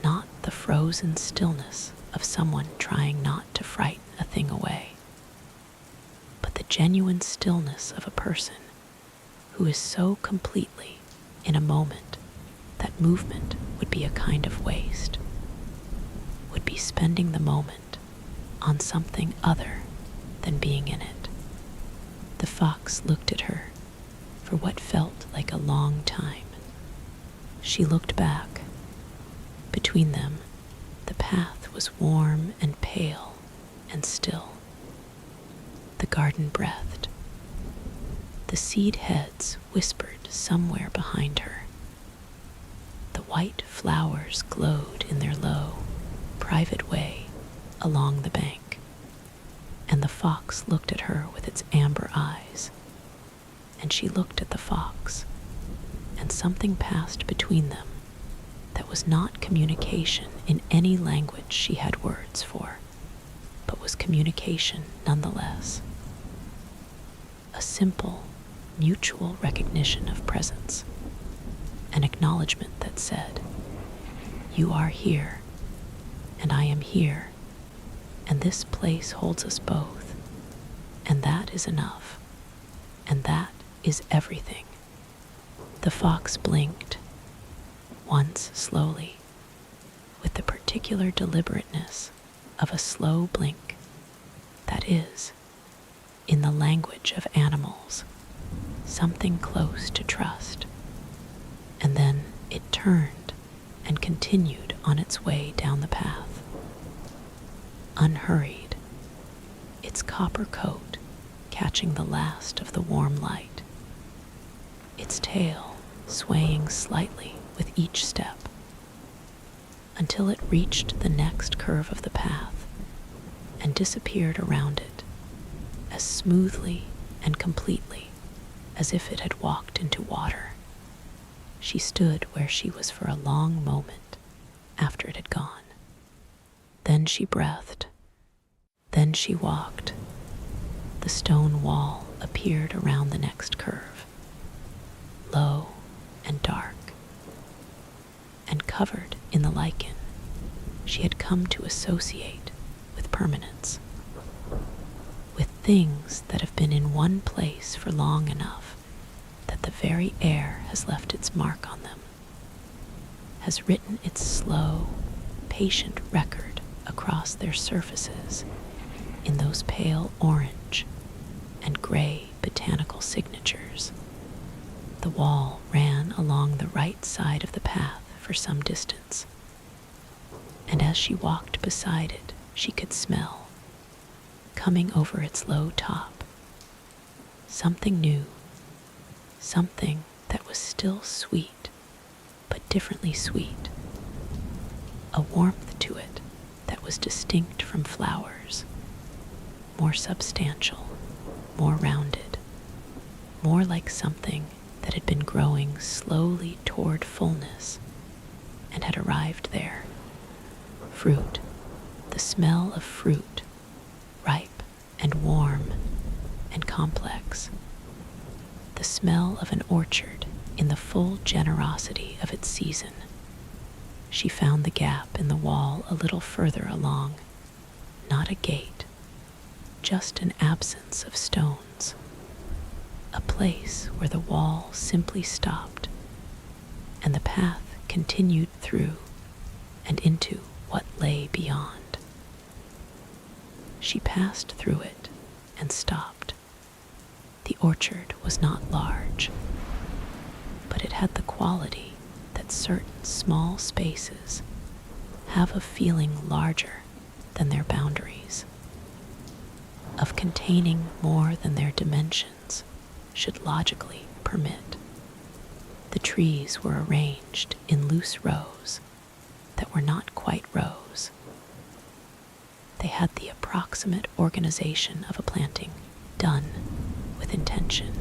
Not the frozen stillness of someone trying not to frighten a thing away, but the genuine stillness of a person who is so completely in a moment that movement would be a kind of waste, would be spending the moment on something other than being in it. The fox looked at her for what felt like a long time. She looked back. Between them, the path was warm and pale and still. The garden breathed. The seed heads whispered somewhere behind her. The white flowers glowed in their low, private way along the bank, and the fox looked at her with its amber eyes, and she looked at the fox, and something passed between them that was not communication in any language she had words for, but was communication nonetheless. A simple, mutual recognition of presence, an acknowledgement that said, "You are here, and I am here, and this place holds us both, and that is enough, and that is everything." The fox blinked, once slowly, with the particular deliberateness of a slow blink, that is, in the language of animals, something close to trust, and then it turned and continued on its way down the path. Unhurried, its copper coat catching the last of the warm light, its tail swaying slightly with each step, until it reached the next curve of the path and disappeared around it as smoothly and completely as if it had walked into water. She stood where she was for a long moment after it had gone. Then she breathed. Then she walked. The stone wall appeared around the next curve, low and dark, and covered in the lichen she had come to associate with permanence, with things that have been in one place for long enough that the very air has left its mark on them, has written its slow, patient record across their surfaces in those pale orange and gray botanical signatures. The wall ran along the right side of the path for some distance, and as she walked beside it, she could smell, coming over its low top, something new, something that was still sweet, but differently sweet, a warmth to it that was distinct from flowers, more substantial, more rounded, more like something that had been growing slowly toward fullness and had arrived there. Fruit, the smell of fruit, ripe and warm and complex. The smell of an orchard in the full generosity of its season. She found the gap in the wall a little further along, not a gate, just an absence of stones, a place where the wall simply stopped and the path continued through and into what lay beyond. She passed through it and stopped. The orchard was not large, but it had the quality that certain small spaces have of feeling larger than their boundaries, of containing more than their dimensions should logically permit. The trees were arranged in loose rows that were not quite rows. They had the approximate organization of a planting done with intention,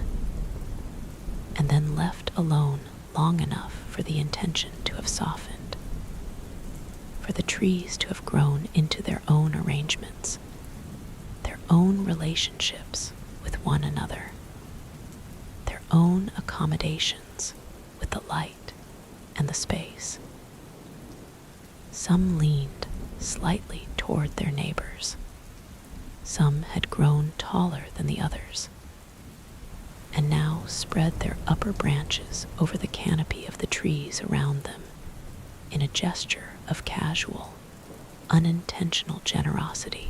and then left alone long enough for the intention to have softened, for the trees to have grown into their own arrangements, their own relationships with one another, their own accommodations with the light and the space. Some leaned slightly toward their neighbors. Some had grown taller than the others, and now spread their upper branches over the canopy of the trees around them in a gesture of casual, unintentional generosity.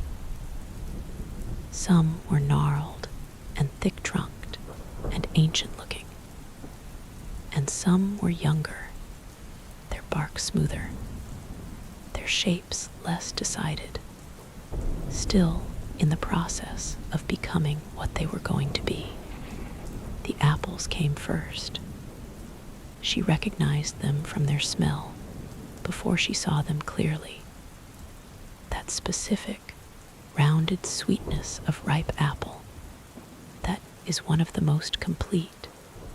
Some were gnarled and thick-trunked and ancient-looking, and some were younger, their bark smoother, their shapes less decided, still in the process of becoming what they were going to be. The apples came first. She recognized them from their smell before she saw them clearly. That specific, rounded sweetness of ripe apple that is one of the most complete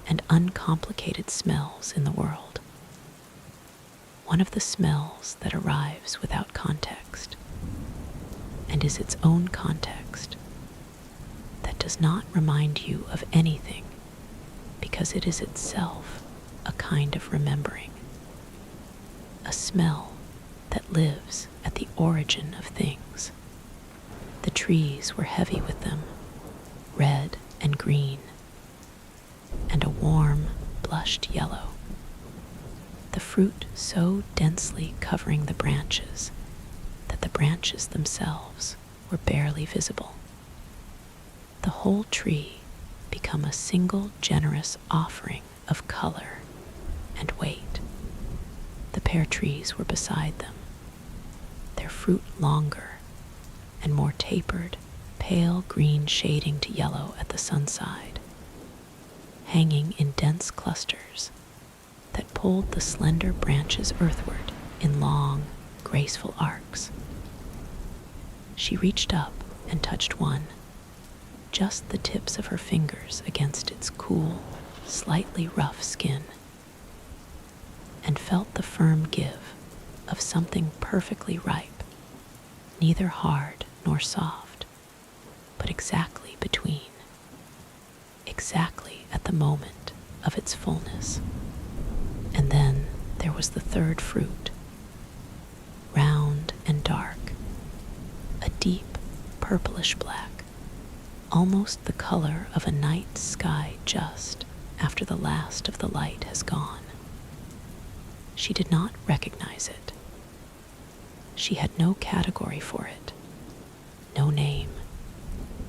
and uncomplicated smells in the world. One of the smells that arrives without context and is its own context, that does not remind you of anything because it is itself a kind of remembering, a smell that lives at the origin of things. The trees were heavy with them, red and green, and a warm, blushed yellow. The fruit so densely covering the branches that the branches themselves were barely visible. The whole tree become a single generous offering of color and weight. The pear trees were beside them, their fruit longer and more tapered, pale green shading to yellow at the sunside, hanging in dense clusters that pulled the slender branches earthward in long, graceful arcs. She reached up and touched one, just the tips of her fingers against its cool, slightly rough skin, and felt the firm give of something perfectly ripe, neither hard nor soft, but exactly between, exactly at the moment of its fullness. And then there was the third fruit, round and dark, a deep purplish black, almost the color of a night sky just after the last of the light has gone. She did not recognize it. She had no category for it, no name,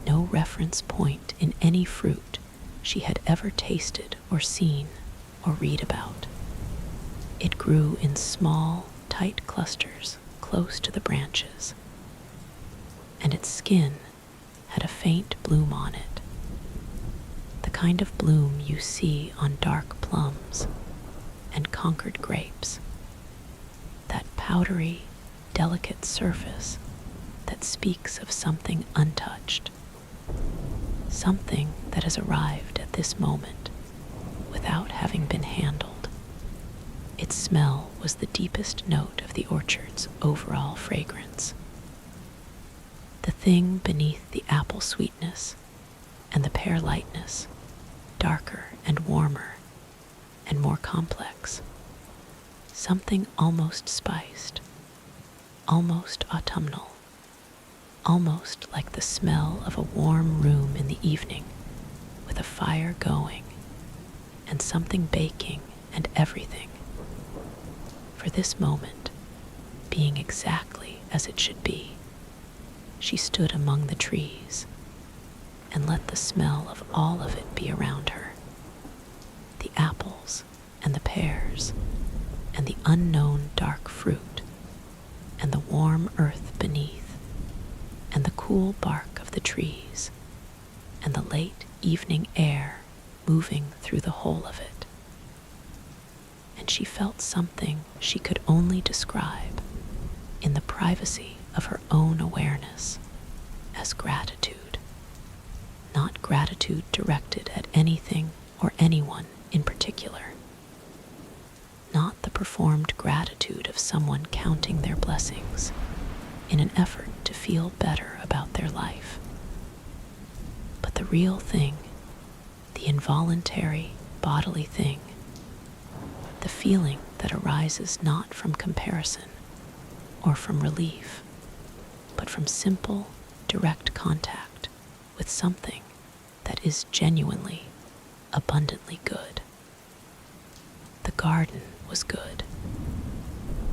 no reference point in any fruit she had ever tasted or seen or read about. It grew in small, tight clusters close to the branches, and its skin had a faint bloom on it, the kind of bloom you see on dark plums and Concord grapes, that powdery, delicate surface that speaks of something untouched, something that has arrived at this moment without having been handled. Its smell was the deepest note of the orchard's overall fragrance. The thing beneath the apple sweetness and the pear lightness, darker and warmer and more complex, something almost spiced, almost autumnal, almost like the smell of a warm room in the evening with a fire going and something baking and everything, for this moment being exactly as it should be. She stood among the trees and let the smell of all of it be around her, the apples and the pears and the unknown dark fruit and the warm earth beneath and the cool bark of the trees and the late evening air moving through the whole of it. And she felt something she could only describe in the privacy of her own awareness as gratitude, not gratitude directed at anything or anyone in particular, not the performed gratitude of someone counting their blessings in an effort to feel better about their life, but the real thing, the involuntary bodily thing, the feeling that arises not from comparison or from relief, but from simple, direct contact with something that is genuinely, abundantly good. The garden was good.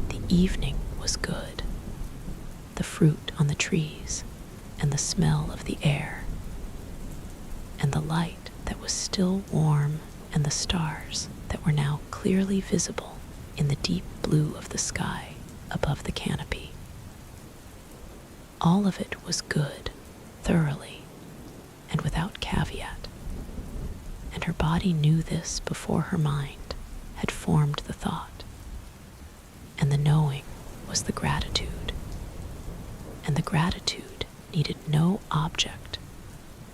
The evening was good. The fruit on the trees and the smell of the air, and the light that was still warm and the stars that were now clearly visible in the deep blue of the sky above the canopy. All of it was good, thoroughly, and without caveat, and her body knew this before her mind had formed the thought, and the knowing was the gratitude, and the gratitude needed no object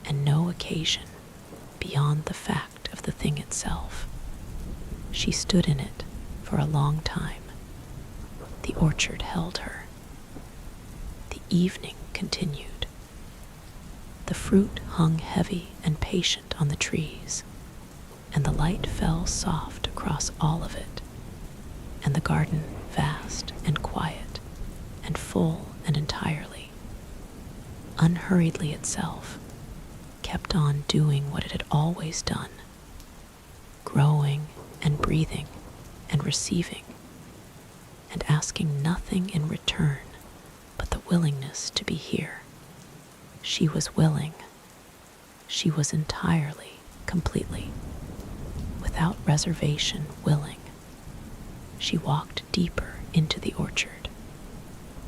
and no occasion beyond the fact of the thing itself. She stood in it for a long time. The orchard held her. The evening continued. The fruit hung heavy and patient on the trees, and the light fell soft across all of it, and the garden vast and quiet and full and entirely, unhurriedly itself, kept on doing what it had always done, growing and breathing and receiving, and asking nothing in return but the willingness to be here. She was willing. She was entirely, completely, without reservation willing. She walked deeper into the orchard,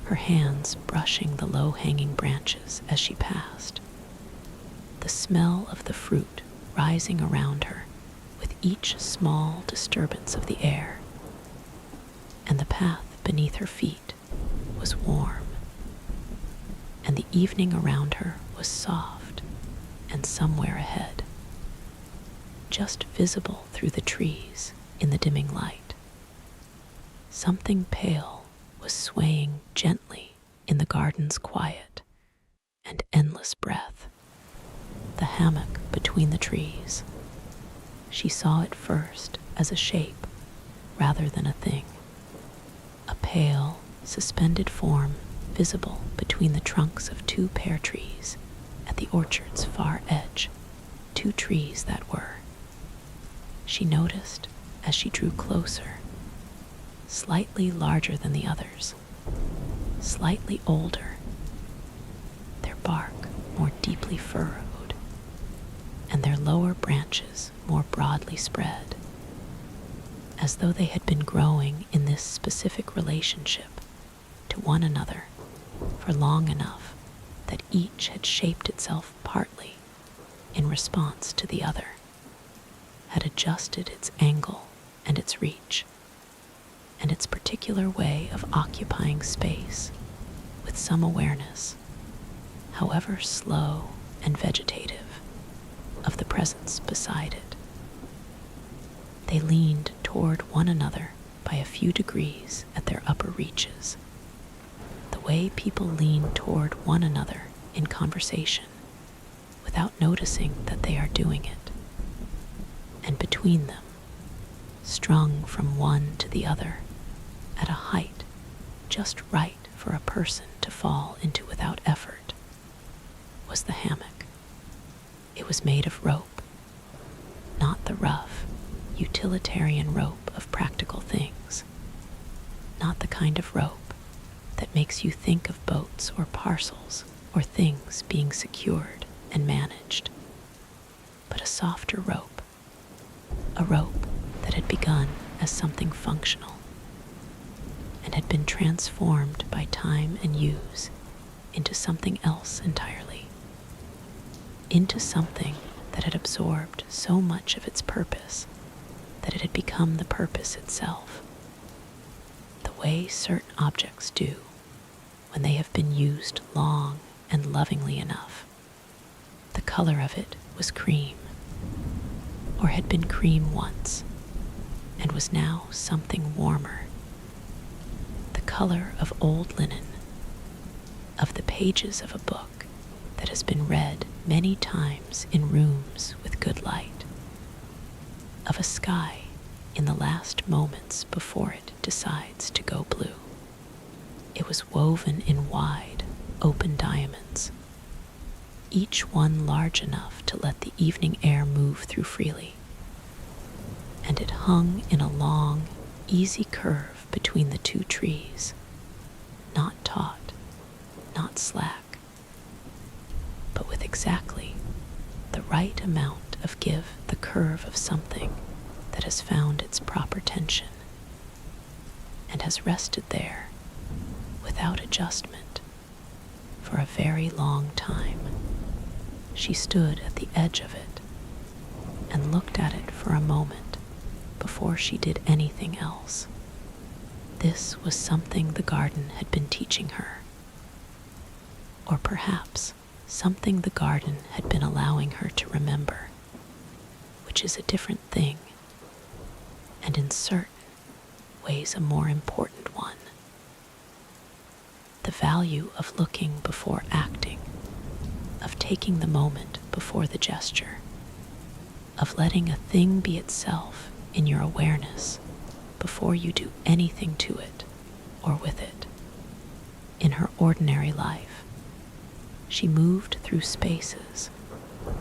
her hands brushing the low-hanging branches as she passed, the smell of the fruit rising around her with each small disturbance of the air, and the path beneath her feet was warm, and and the evening around her was soft and somewhere ahead, just visible through the trees in the dimming light. Something pale was swaying gently in the garden's quiet and endless breath, the hammock between the trees. She saw it first as a shape rather than a thing, a pale, suspended form visible between the trunks of two pear trees at the orchard's far edge, two trees that were, she noticed as she drew closer, slightly larger than the others, slightly older, their bark more deeply furrowed, and their lower branches more broadly spread, as though they had been growing in this specific relationship to one another for long enough that each had shaped itself partly in response to the other, had adjusted its angle and its reach, and its particular way of occupying space with some awareness, however slow and vegetative, of the presence beside it. They leaned toward one another by a few degrees at their upper reaches, the way people lean toward one another in conversation without noticing that they are doing it. And between them, strung from one to the other at a height just right for a person to fall into without effort, was the hammock. It was made of rope, not the rough, utilitarian rope of practical things, not the kind of rope that makes you think of boats or parcels or things being secured and managed, but a softer rope, a rope that had begun as something functional and had been transformed by time and use into something else entirely, into something that had absorbed so much of its purpose that it had become the purpose itself, the way certain objects do when they have been used long and lovingly enough. The color of it was cream, or had been cream once, and was now something warmer. The color of old linen, of the pages of a book that has been read many times in rooms with good light, of a sky in the last moments before it decides to go blue. It was woven in wide, open diamonds, each one large enough to let the evening air move through freely, and it hung in a long, easy curve between the two trees, not taut, not slack, but with exactly the right amount of give, the curve of something that has found its proper tension and has rested there without adjustment for a very long time. She stood at the edge of it and looked at it for a moment before she did anything else. This was something the garden had been teaching her, or perhaps something the garden had been allowing her to remember, which is a different thing, and in certain ways a more important one. The value of looking before acting, of taking the moment before the gesture, of letting a thing be itself in your awareness before you do anything to it or with it. In her ordinary life, she moved through spaces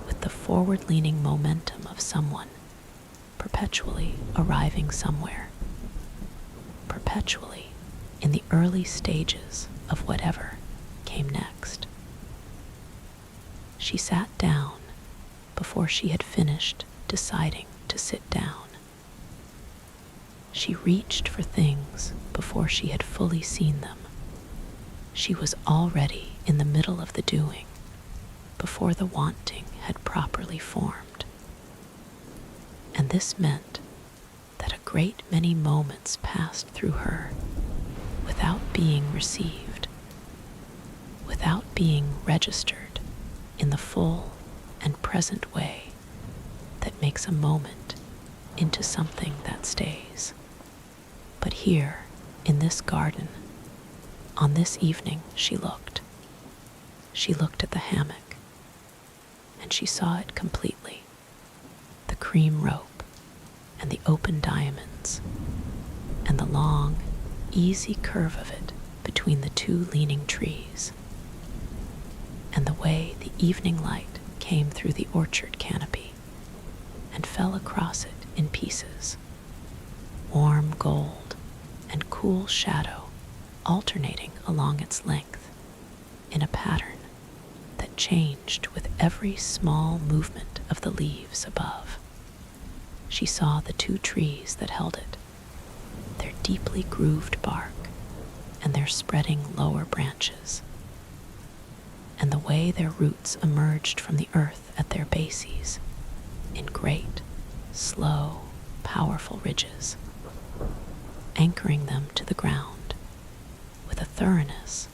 with the forward-leaning momentum of someone perpetually arriving somewhere, perpetually in the early stages of whatever came next. She sat down before she had finished deciding to sit down. She reached for things before she had fully seen them. She was already in the middle of the doing before the wanting had properly formed. And this meant that a great many moments passed through her without being received, without being registered in the full and present way that makes a moment into something that stays. But here, in this garden, on this evening, she looked. She looked at the hammock, and she saw it completely. The cream rope, and the open diamonds, and the long, easy curve of it between the two leaning trees, and the way the evening light came through the orchard canopy and fell across it in pieces, warm gold and cool shadow alternating along its length in a pattern that changed with every small movement of the leaves above. She saw the two trees that held it, their deeply grooved bark and their spreading lower branches, and the way their roots emerged from the earth at their bases in great, slow, powerful ridges, anchoring them to the ground with a thoroughness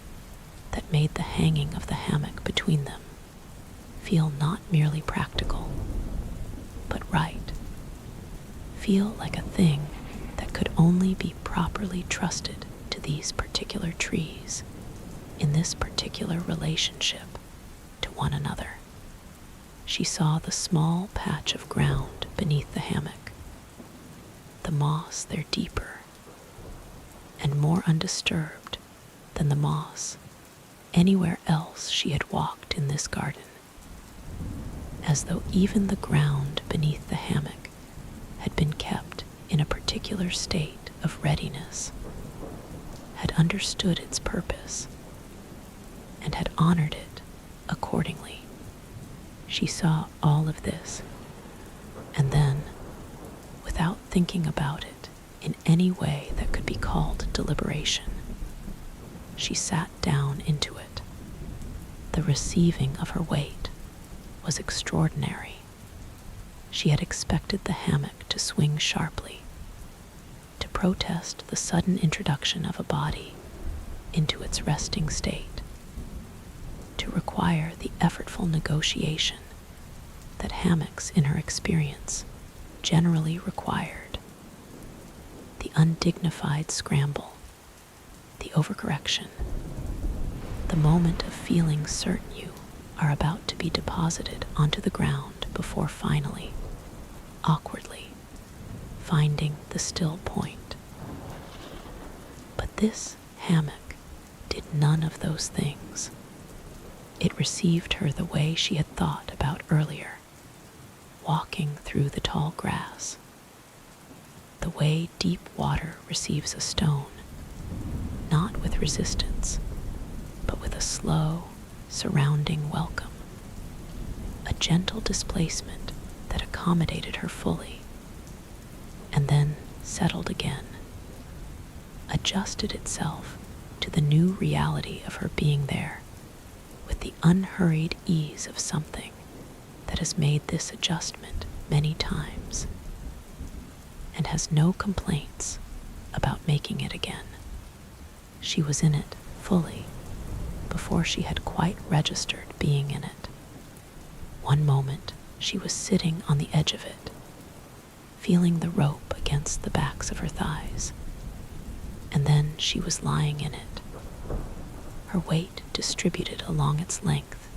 that made the hanging of the hammock between them feel not merely practical, but right, feel like a thing that could only be properly trusted to these particular trees in this particular relationship to one another. She saw the small patch of ground beneath the hammock, the moss there deeper and more undisturbed than the moss anywhere else she had walked in this garden, as though even the ground beneath the hammock had been kept in a particular state of readiness, had understood its purpose, and had honored it accordingly. She saw all of this, and then, without thinking about it in any way that could be called deliberation, she sat down into it. The receiving of her weight was extraordinary. She had expected the hammock to swing sharply, to protest the sudden introduction of a body into its resting state, to require the effortful negotiation that hammocks in her experience generally required, the undignified scramble, the overcorrection, the moment of feeling certain you are about to be deposited onto the ground before finally, awkwardly, finding the still point. But this hammock did none of those things. It received her the way she had thought about earlier, walking through the tall grass, the way deep water receives a stone, not with resistance, but with a slow, surrounding welcome, a gentle displacement that accommodated her fully, and then settled again, adjusted itself to the new reality of her being there with the unhurried ease of something that has made this adjustment many times and has no complaints about making it again. She was in it fully before she had quite registered being in it. One moment she was sitting on the edge of it, feeling the rope against the backs of her thighs, and then she was lying in it, her weight distributed along its length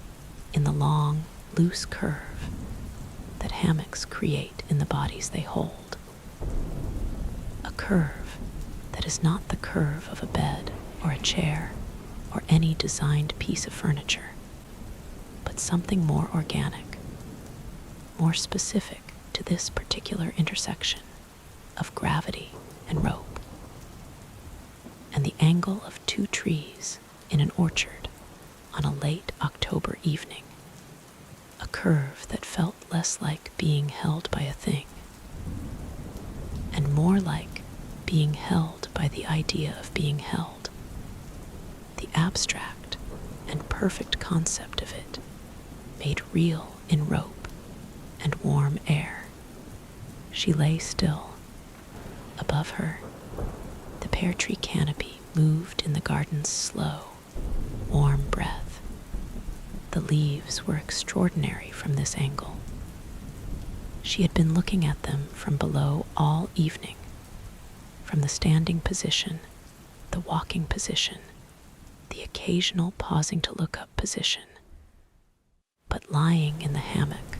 in the long, loose curve that hammocks create in the bodies they hold. A curve that is not the curve of a bed or a chair or any designed piece of furniture, but something more organic, more specific to this particular intersection of gravity and rope, and the angle of two trees in an orchard on a late October evening, a curve that felt less like being held by a thing and more like being held by the idea of being held, the abstract and perfect concept of it made real in rope and warm air. She lay still. Above her, pear tree canopy moved in the garden's slow, warm breath, The leaves were extraordinary from this angle. She had been looking at them from below all evening, from the standing position, the walking position, the occasional pausing to look up position. But lying in the hammock,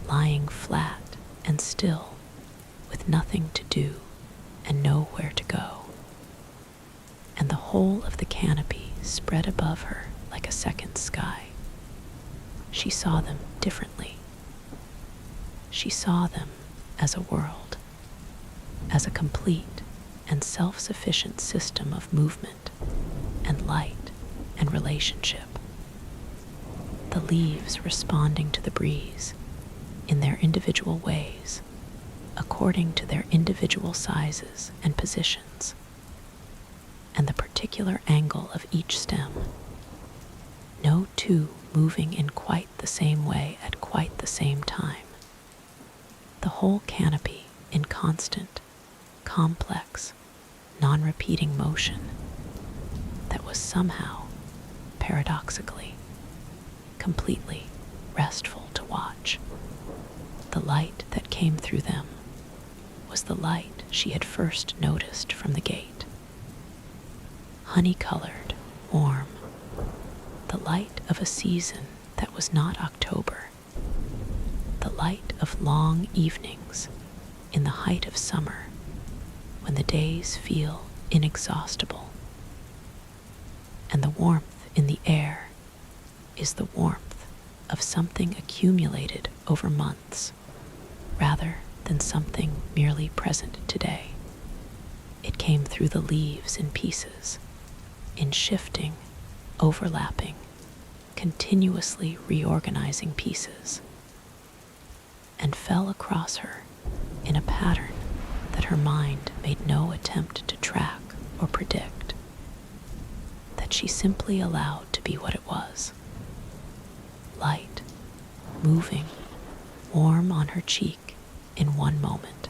lying flat and still, with nothing to do and nowhere to go, and the whole of the canopy spread above her like a second sky, she saw them differently. She saw them as a world, as a complete and self-sufficient system of movement and light and relationship. The leaves responding to the breeze in their individual ways, according to their individual sizes and positions, and the particular angle of each stem, no two moving in quite the same way at quite the same time. The whole canopy in constant, complex, non-repeating motion that was somehow, paradoxically, completely restful to watch. The light that came through them was the light she had first noticed from the gate. Honey-colored, warm, the light of a season that was not October, the light of long evenings in the height of summer when the days feel inexhaustible. And the warmth in the air is the warmth of something accumulated over months, rather than something merely present today. It came through the leaves in pieces, in shifting, overlapping, continuously reorganizing pieces, and fell across her in a pattern that her mind made no attempt to track or predict, that she simply allowed to be what it was. Light, moving, warm on her cheek in one moment,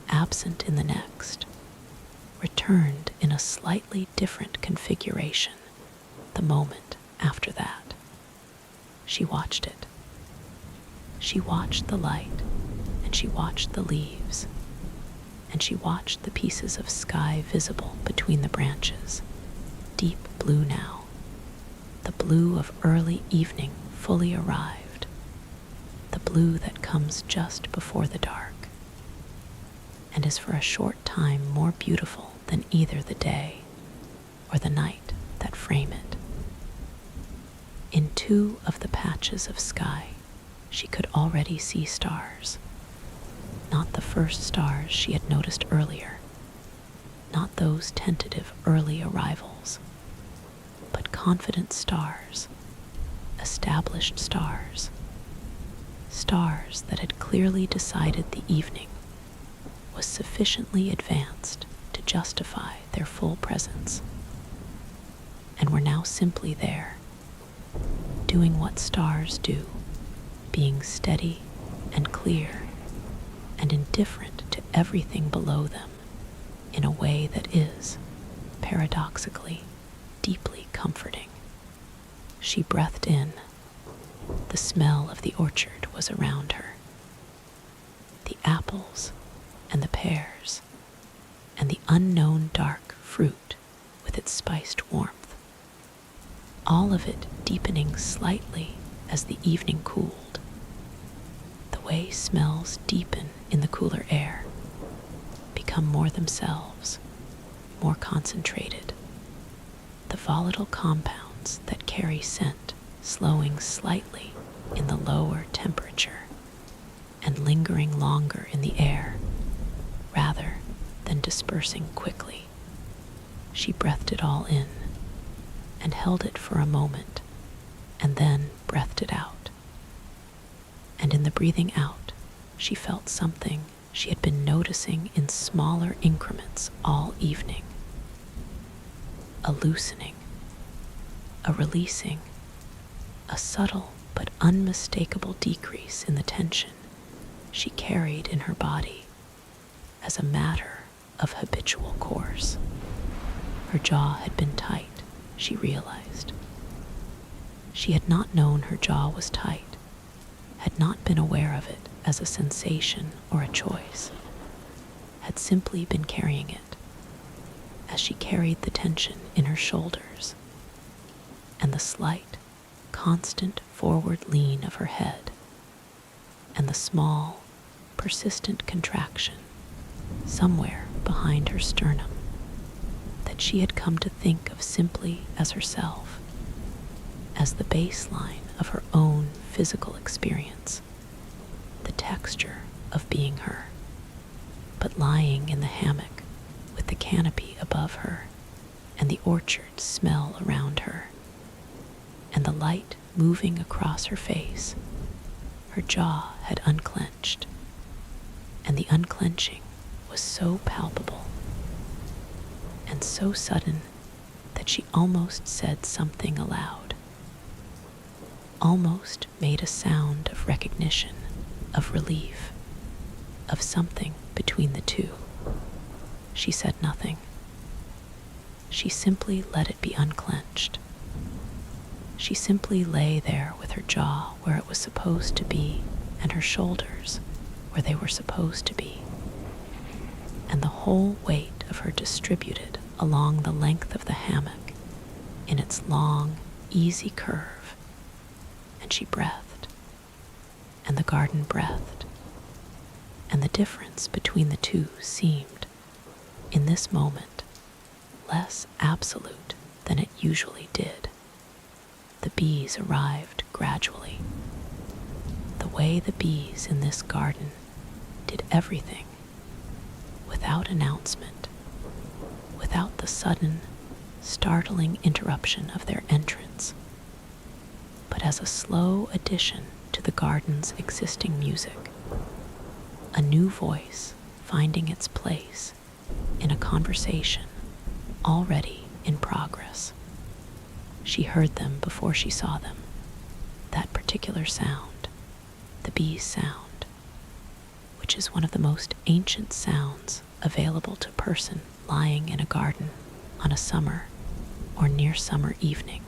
absent in the next, returned in a slightly different configuration the moment after that. She watched it. She watched the light, and she watched the leaves, and she watched the pieces of sky visible between the branches, deep blue now, the blue of early evening fully arrived, the blue that comes just before the dark, and is for a short time more beautiful than either the day or the night that frame it. In two of the patches of sky, she could already see stars, not the first stars she had noticed earlier, not those tentative early arrivals, but confident stars, established stars, stars that had clearly decided the evening was sufficiently advanced to justify their full presence, and were now simply there, doing what stars do, being steady and clear and indifferent to everything below them in a way that is, paradoxically, deeply comforting. She breathed in. The smell of the orchard was around her. The apples and the pears and the unknown dark fruit with its spiced warmth, all of it deepening slightly as the evening cooled. The way smells deepen in the cooler air, become more themselves, more concentrated. The volatile compounds that carry scent slowing slightly in the lower temperature and lingering longer in the air rather than dispersing quickly. She breathed it all in and held it for a moment and then breathed it out. And in the breathing out, she felt something she had been noticing in smaller increments all evening. A loosening, a releasing, a subtle but unmistakable decrease in the tension she carried in her body as a matter of habitual course. Her jaw had been tight, she realized. She had not known her jaw was tight, had not been aware of it as a sensation or a choice, had simply been carrying it as she carried the tension in her shoulders and the slight, constant forward lean of her head and the small, persistent contraction somewhere behind her sternum that she had come to think of simply as herself, as the baseline of her own physical experience, the texture of being her, but lying in the hammock with the canopy above her and the orchard smell around her, and the light moving across her face, her jaw had unclenched, and the unclenching was so palpable and so sudden that she almost said something aloud, almost made a sound of recognition, of relief, of something between the two. She said nothing. She simply let it be unclenched. She simply lay there with her jaw where it was supposed to be and her shoulders where they were supposed to be, and the whole weight of her distributed along the length of the hammock in its long, easy curve, and she breathed, and the garden breathed, and the difference between the two seemed, in this moment, less absolute than it usually did. The bees arrived gradually. The way the bees in this garden did everything, without announcement, without the sudden, startling interruption of their entrance, but as a slow addition to the garden's existing music, a new voice finding its place in a conversation already in progress. She heard them before she saw them, that particular sound, the bee's sound, which is one of the most ancient sounds available to a person lying in a garden on a summer or near summer evening.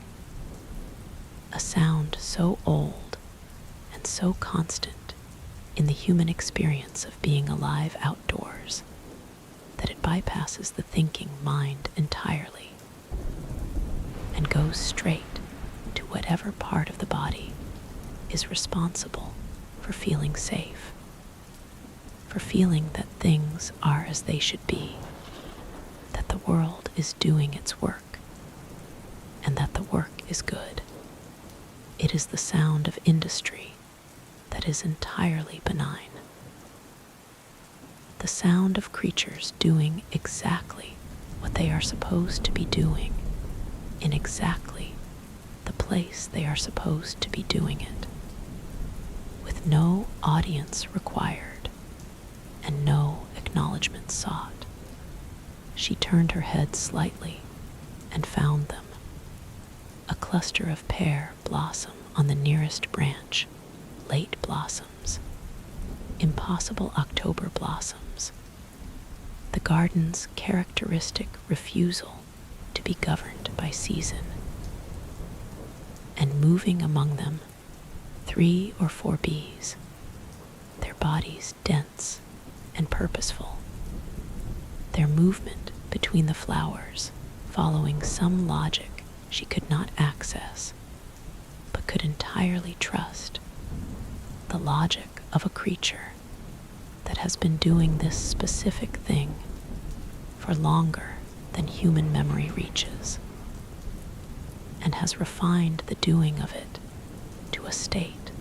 A sound so old and so constant in the human experience of being alive outdoors that it bypasses the thinking mind entirely and goes straight to whatever part of the body is responsible for feeling safe, for feeling that things are as they should be, that the world is doing its work, and that the work is good. It is the sound of industry that is entirely benign. The sound of creatures doing exactly what they are supposed to be doing in exactly the place they are supposed to be doing it, with no audience required and no acknowledgement sought. She turned her head slightly and found them. A cluster of pear blossom on the nearest branch, late blossoms, impossible October blossoms, the garden's characteristic refusal to be governed by season. And moving among them, 3 or 4 bees, their bodies dense and purposeful, their movement between the flowers following some logic she could not access, but could entirely trust, the logic of a creature that has been doing this specific thing for longer than human memory reaches, and has refined the doing of it to a state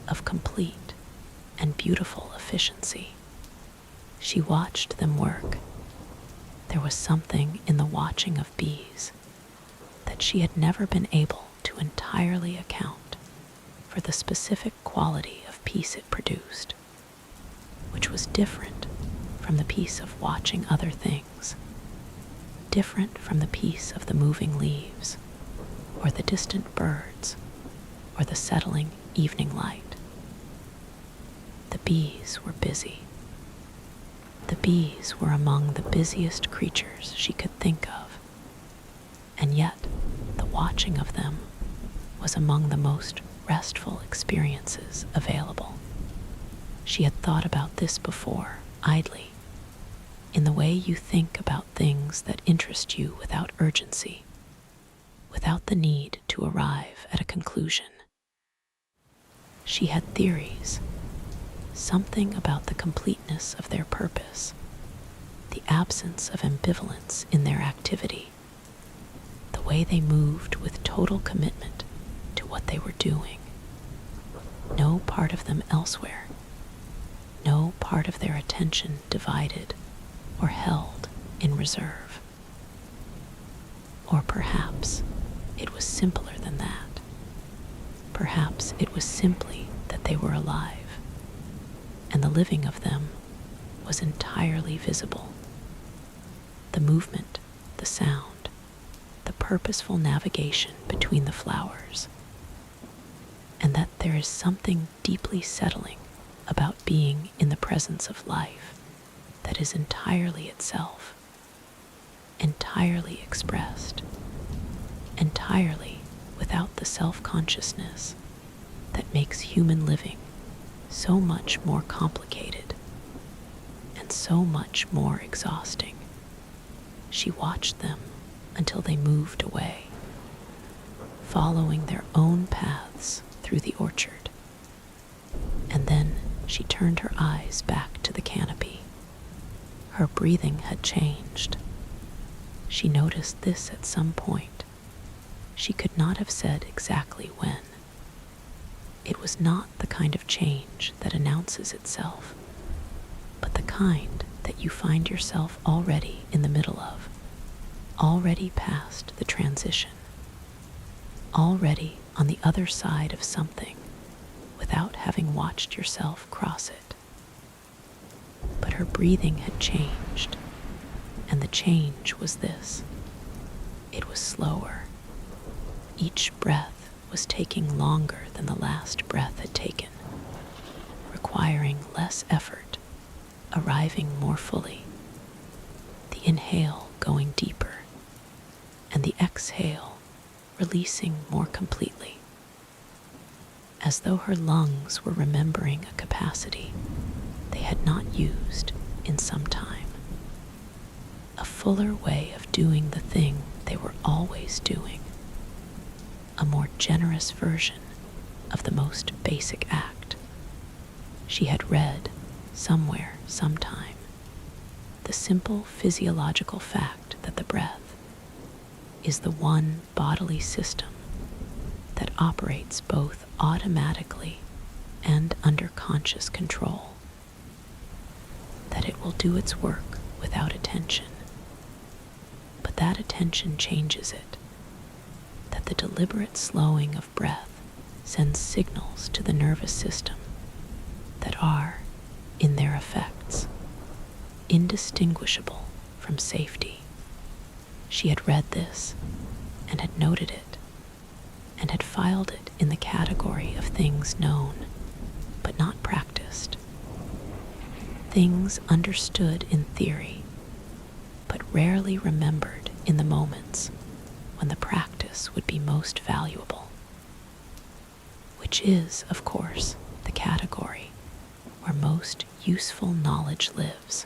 of complete and beautiful efficiency. She watched them work. There was something in the watching of bees that she had never been able to entirely account for the specific quality of peace it produced, which was different from the peace of watching other things, different from the peace of the moving leaves, or the distant birds, or the settling evening light. The bees were busy. The bees were among the busiest creatures she could think of, and yet the watching of them was among the most restful experiences available. She had thought about this before, idly, in the way you think about things that interest you without urgency, without the need to arrive at a conclusion. She had theories, something about the completeness of their purpose, the absence of ambivalence in their activity, the way they moved with total commitment to what they were doing. No part of them elsewhere, no part of their attention divided or held in reserve. Or perhaps it was simpler than that. Perhaps it was simply that they were alive, and the living of them was entirely visible. The movement, the sound, the purposeful navigation between the flowers, and that there is something deeply settling about being in the presence of life that is entirely itself, entirely expressed, entirely without the self-consciousness that makes human living so much more complicated and so much more exhausting. She watched them until they moved away, following their own paths through the orchard. And then she turned her eyes back to the canopy. Her breathing had changed. She noticed this at some point. She could not have said exactly when. It was not the kind of change that announces itself, but the kind that you find yourself already in the middle of, already past the transition, already on the other side of something without having watched yourself cross it. But her breathing had changed, and the change was this. It was slower. Each breath was taking longer than the last breath had taken, requiring less effort, arriving more fully. The inhale going deeper, and the exhale releasing more completely, as though her lungs were remembering a capacity they had not used in some time. A fuller way of doing the thing they were always doing. A more generous version of the most basic act. She had read, somewhere, sometime, the simple physiological fact that the breath is the one bodily system that operates both automatically and under conscious control. That it will do its work without attention, but that attention changes it. That the deliberate slowing of breath sends signals to the nervous system that are, in their effects, indistinguishable from safety. She had read this and had noted it and had filed it in the category of things known but not practiced. Things understood in theory but rarely remembered in the moments when the practice would be most valuable, which is, of course, the category where most useful knowledge lives,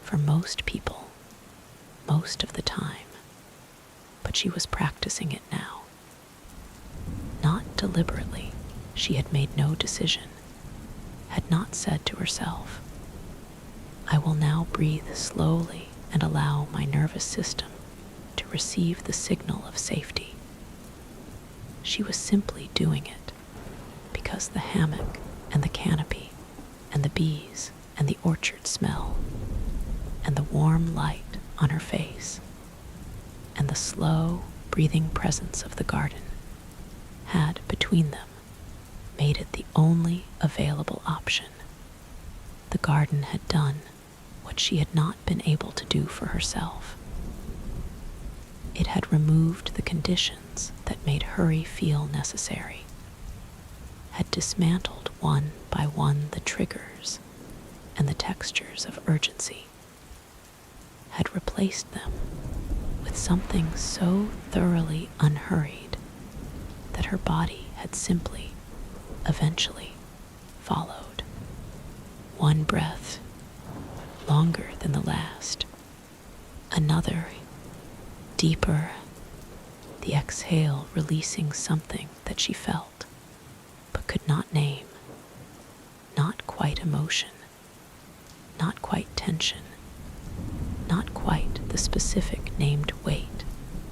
for most people, most of the time. But she was practicing it now. Not deliberately, she had made no decision, had not said to herself, I will now breathe slowly and allow my nervous system to receive the signal of safety. She was simply doing it because the hammock and the canopy and the bees and the orchard smell and the warm light on her face and the slow breathing presence of the garden had between them made it the only available option. The garden had done what she had not been able to do for herself. It had removed the conditions that made hurry feel necessary, had dismantled one by one the triggers and the textures of urgency, had replaced them with something so thoroughly unhurried that her body had simply, eventually, followed. One breath, longer than the last. Another, deeper. The exhale releasing something that she felt, but could not name. Not quite emotion. Not quite tension. Not quite the specific named weight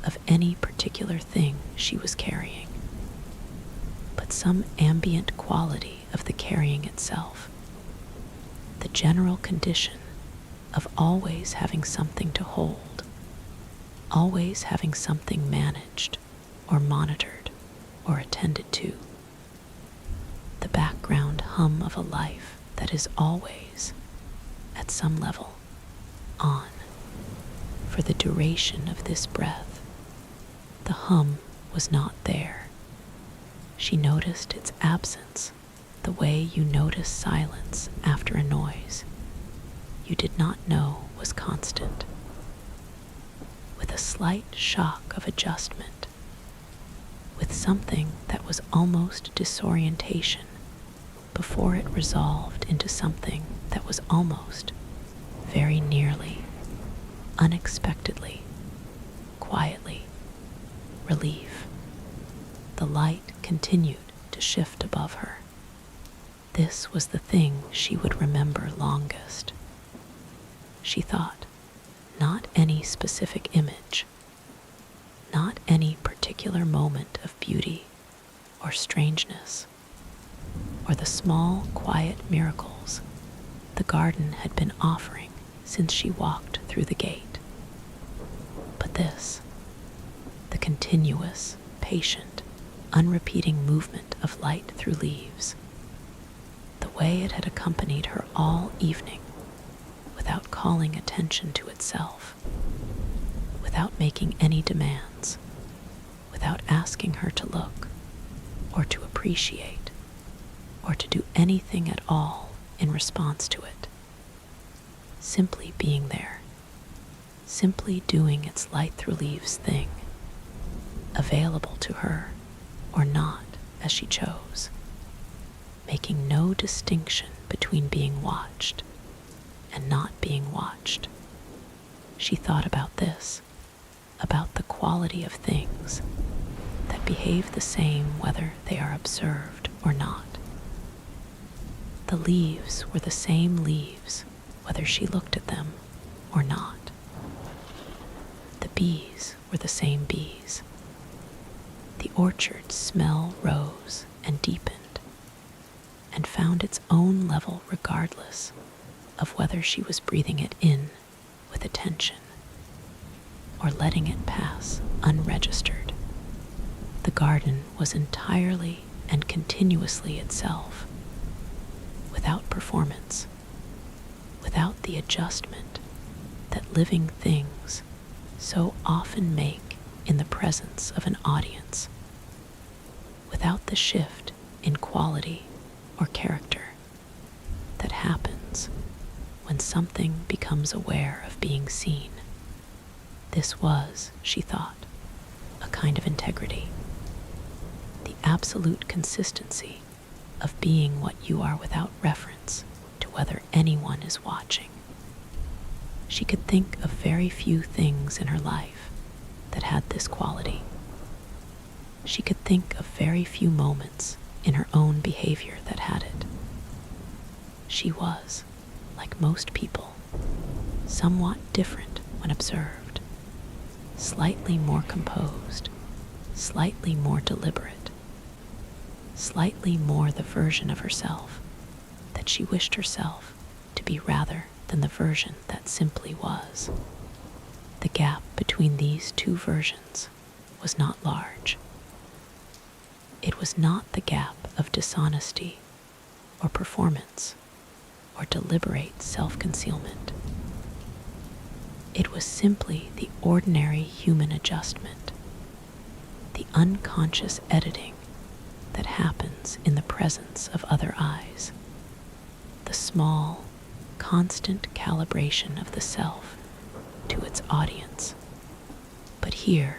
of any particular thing she was carrying, but some ambient quality of the carrying itself. The general condition of always having something to hold, always having something managed or monitored or attended to. The background hum of a life that is always, at some level, on. For the duration of this breath, the hum was not there. She noticed its absence the way you notice silence after a noise you did not know was constant. With a slight shock of adjustment, with something that was almost disorientation before it resolved into something that was almost, very nearly, unexpectedly, quietly, relief. The light continued to shift above her. This was the thing she would remember longest. She thought, not any specific image, not any particular moment of beauty or strangeness, or the small, quiet miracles the garden had been offering since she walked through the gate. But this, the continuous, patient, unrepeating movement of light through leaves, the way it had accompanied her all evening without calling attention to itself, without making any demands, without asking her to look or to appreciate or to do anything at all in response to it. Simply being there, simply doing its light through leaves thing, available to her or not as she chose, making no distinction between being watched and not being watched. She thought about this, about the quality of things that behave the same whether they are observed or not. The leaves were the same leaves whether she looked at them or not. The bees were the same bees. The orchard's smell rose and deepened and found its own level regardless of whether she was breathing it in with attention or letting it pass unregistered. The garden was entirely and continuously itself, without performance, without the adjustment that living things so often make in the presence of an audience, without the shift in quality or character that happens when something becomes aware of being seen. This was, she thought, a kind of integrity, the absolute consistency of being what you are without reference to whether anyone is watching. She could think of very few things in her life that had this quality. She could think of very few moments in her own behavior that had it. She was, like most people, somewhat different when observed, slightly more composed, slightly more deliberate, slightly more the version of herself that she wished herself to be rather than the version that simply was. The gap between these two versions was not large. It was not the gap of dishonesty or performance or deliberate self-concealment. It was simply the ordinary human adjustment, the unconscious editing that happens in the presence of other eyes, the small, constant calibration of the self to its audience. But here,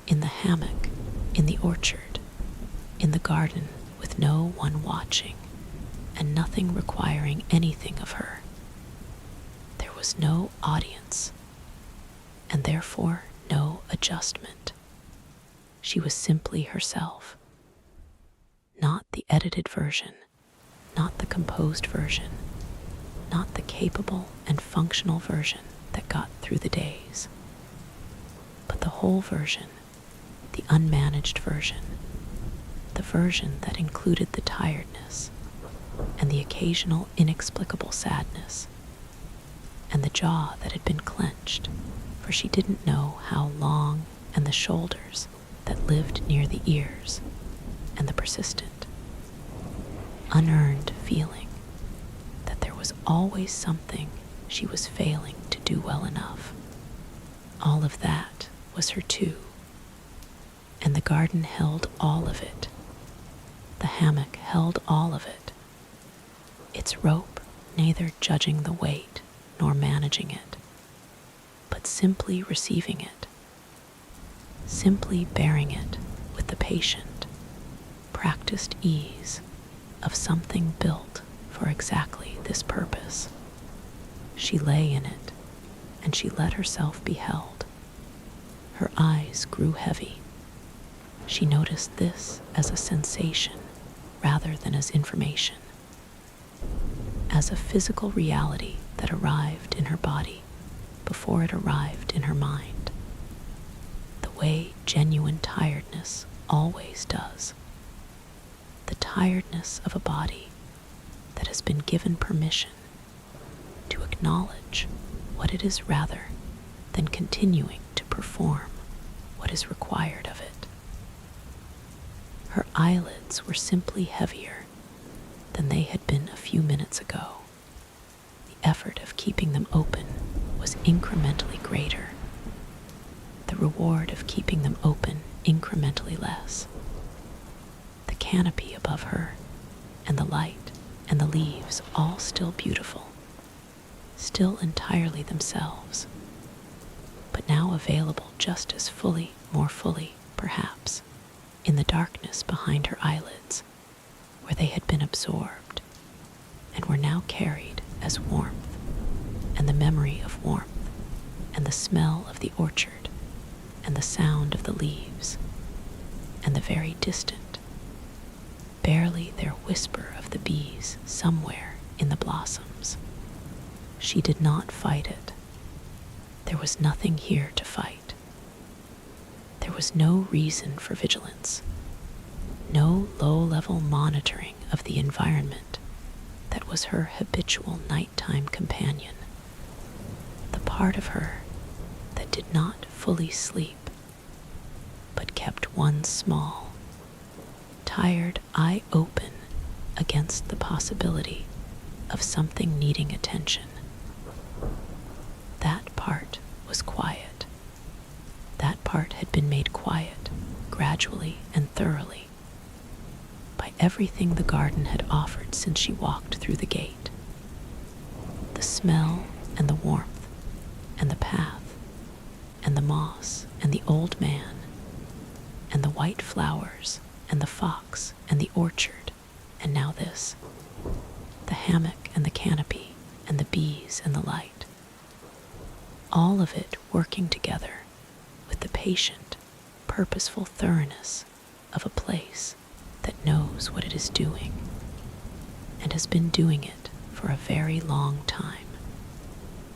in the hammock, in the orchard, In the garden, with no one watching, and nothing requiring anything of her, there was no audience, and therefore no adjustment. She was simply herself, not the edited version, not the composed version, not the capable and functional version that got through the days, but the whole version, the unmanaged version, the version that included the tiredness and the occasional inexplicable sadness, and the jaw that had been clenched, for she didn't know how long, and the shoulders that lived near the ears, and the persistent, unearned feeling that there was always something she was failing to do well enough. All of that was her too, and the garden held all of it. The hammock held all of it. Its rope neither judging the weight nor managing it, but simply receiving it, simply bearing it with the patient, practiced ease of something built for exactly this purpose. She lay in it, and she let herself be held. Her eyes grew heavy. She noticed this as a sensation rather than as information, as a physical reality that arrived in her body before it arrived in her mind, the way genuine tiredness always does. The tiredness of a body that has been given permission to acknowledge what it is rather than continuing to perform what is required of it. Her eyelids were simply heavier than they had been a few minutes ago. The effort of keeping them open was incrementally greater, the reward of keeping them open incrementally less. The canopy above her, and the light, and the leaves, all still beautiful, still entirely themselves, but now available just as fully, more fully, perhaps, in the darkness behind her eyelids, where they had been absorbed, and were now carried as warmth, and the memory of warmth, and the smell of the orchard, and the sound of the leaves, and the very distant, barely their whisper of the bees somewhere in the blossoms. She did not fight it. There was nothing here to fight. There was no reason for vigilance, no low-level monitoring of the environment that was her habitual nighttime companion, the part of her that did not fully sleep, but kept one small, tired eye open against the possibility of something needing attention. That part was quiet. That part had been made quiet, gradually and thoroughly, by everything the garden had offered since she walked through the gate. The smell and the warmth, and the path, and the moss, and the old man, and the white flowers, and the fox, and the orchard, and now this, the hammock and the canopy, and the bees and the light. All of it working together with the patient, purposeful thoroughness of a place that knows what it is doing, and has been doing it for a very long time.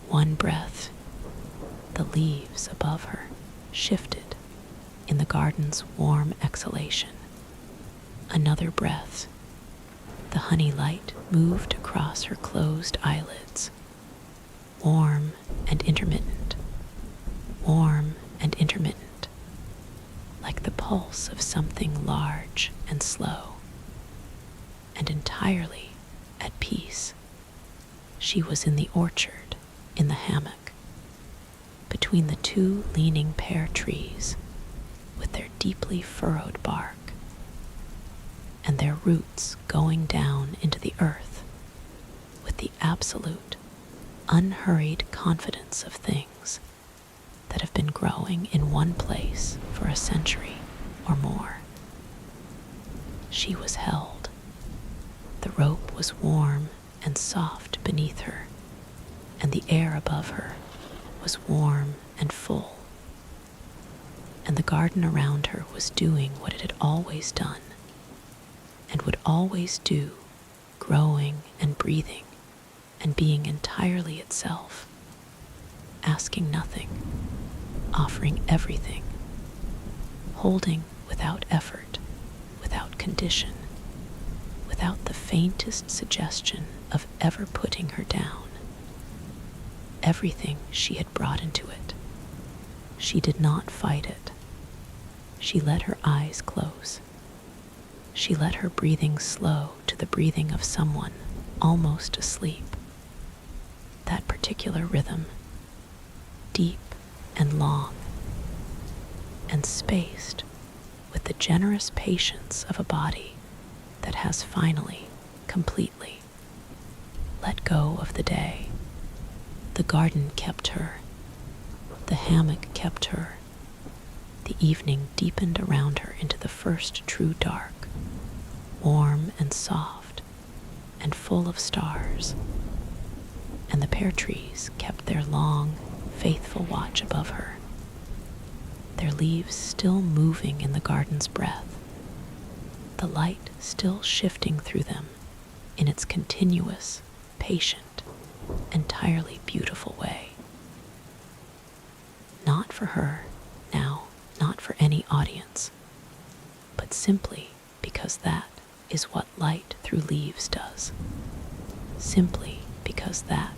One breath, the leaves above her shifted in the garden's warm exhalation. Another breath, the honey light moved across her closed eyelids, warm and intermittent, warm and intermittent, like the pulse of something large and slow, and entirely at peace. She was in the orchard, in the hammock, between the two leaning pear trees with their deeply furrowed bark, and their roots going down into the earth with the absolute, unhurried confidence of things that have been growing in one place for a century or more. she was held. The rope was warm and soft beneath her, and the air above her was warm and full. And the garden around her was doing what it had always done, and would always do, growing and breathing, and being entirely itself, asking nothing, offering everything, holding without effort, without condition, without the faintest suggestion of ever putting her down. Everything she had brought into it. She did not fight it. She let her eyes close. She let her breathing slow to the breathing of someone almost asleep. That particular rhythm, deep and long, and spaced with the generous patience of a body that has finally, completely let go of the day. The garden kept her. The hammock kept her. The evening deepened around her into the first true dark, warm and soft and full of stars. And the pear trees kept their long, faithful watch above her, their leaves still moving in the garden's breath, the light still shifting through them in its continuous, patient, entirely beautiful way. Not for her, now, not for any audience, but simply because that is what light through leaves does. Simply because that